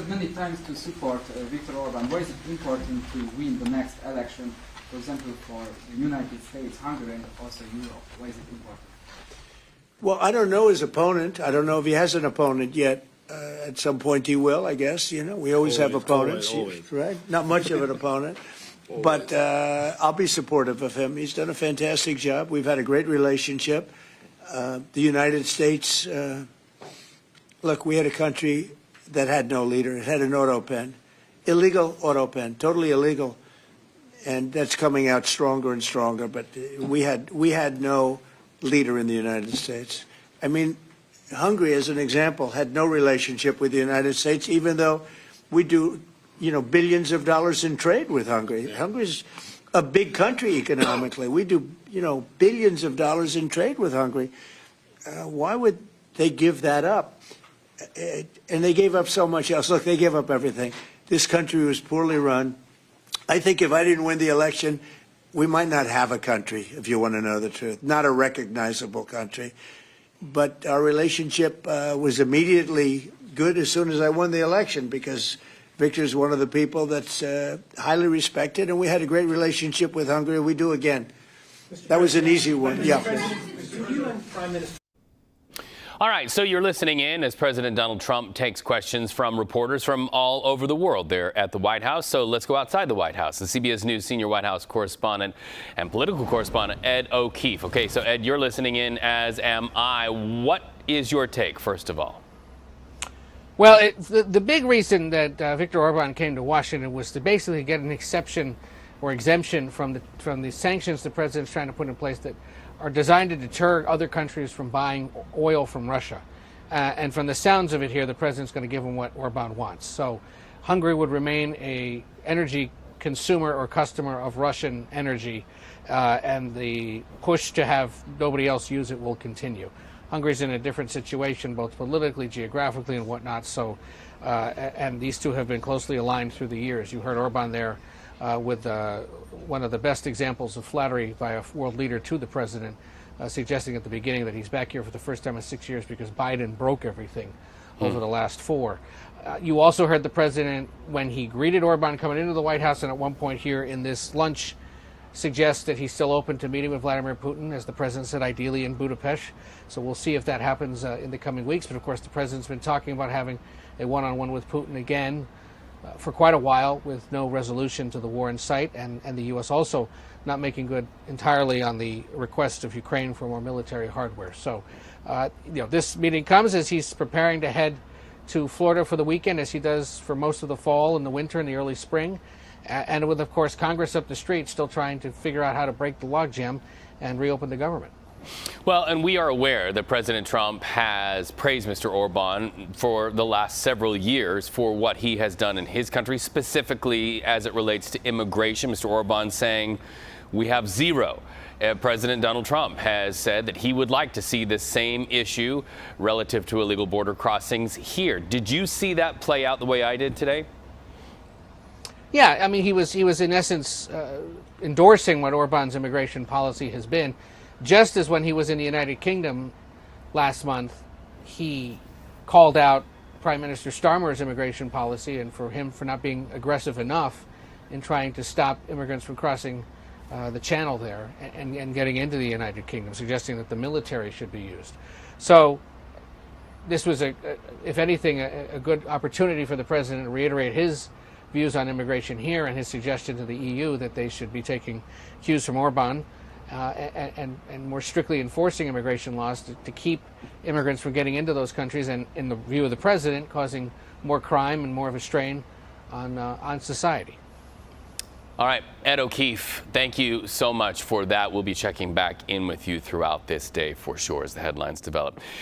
many times to support Viktor Orban. Why is it important to win the next election, for example, for the United States, Hungary, and also Europe? Why is it important? Well, I don't know his opponent. I don't know if he has an opponent yet. At some point he will, I guess. We always have opponents, always. Right? Not much of an opponent. But I'll be supportive of him. He's done a fantastic job. We've had a great relationship. The United States, look, we had a country that had no leader. It had an auto pen, illegal auto pen, totally illegal. And that's coming out stronger and stronger. But we had no leader in the United States. I mean, Hungary, as an example, had no relationship with the United States, even though we do, billions of dollars in trade with Hungary. Hungary's a big country economically. We do, billions of dollars in trade with Hungary. Why would they give that up? And they gave up so much else. Look, they gave up everything. This country was poorly run. I think if I didn't win the election, we might not have a country, if you want to know the truth, not a recognizable country. But our relationship was immediately good as soon as I won the election because Victor's one of the people that's highly respected, and we had a great relationship with Hungary. We do again. That was an easy one. Yeah. All right, so you're listening in as President Donald Trump takes questions from reporters from all over the world there at the White House. So let's go outside the White House. The CBS News senior White House correspondent and political correspondent Ed O'Keefe. Okay, so Ed, you're listening in, as am I. What is your take, first of all? Well, the big reason that Viktor Orban came to Washington was to basically get an exception or exemption from the sanctions the president's trying to put in place that are designed to deter other countries from buying oil from Russia. And from the sounds of it here, the president's going to give them what Orban wants. So Hungary would remain a energy consumer or customer of Russian energy, and the push to have nobody else use it will continue. Hungary's in a different situation, both politically, geographically, and whatnot. So, and these two have been closely aligned through the years. You heard Orban there with one of the best examples of flattery by a world leader to the president, suggesting at the beginning that he's back here for the first time in 6 years because Biden broke everything over the last 4. You also heard the president, when he greeted Orban coming into the White House, and at one point here in this lunch, suggest that he's still open to meeting with Vladimir Putin, as the president said, ideally in Budapest. So we'll see if that happens in the coming weeks. But of course, the president's been talking about having a one-on-one with Putin again for quite a while, with no resolution to the war in sight, and the U.S. also not making good entirely on the request of Ukraine for more military hardware. So, this meeting comes as he's preparing to head to Florida for the weekend, as he does for most of the fall and the winter and the early spring. And with, of course, Congress up the street still trying to figure out how to break the logjam and reopen the government. Well, and we are aware that President Trump has praised Mr. Orban for the last several years for what he has done in his country, specifically as it relates to immigration. Mr. Orban saying we have zero. President Donald Trump has said that he would like to see this same issue relative to illegal border crossings here. Did you see that play out the way I did today? Yeah, I mean, he was in essence endorsing what Orban's immigration policy has been, just as when he was in the United Kingdom last month, he called out Prime Minister Starmer's immigration policy and for him for not being aggressive enough in trying to stop immigrants from crossing the channel there and getting into the United Kingdom, suggesting that the military should be used. So this was, if anything, a good opportunity for the president to reiterate his views on immigration here and his suggestion to the EU that they should be taking cues from Orban and more strictly enforcing immigration laws to keep immigrants from getting into those countries and, in the view of the president, causing more crime and more of a strain on society. All right, Ed O'Keefe, thank you so much for that. We'll be checking back in with you throughout this day for sure as the headlines develop.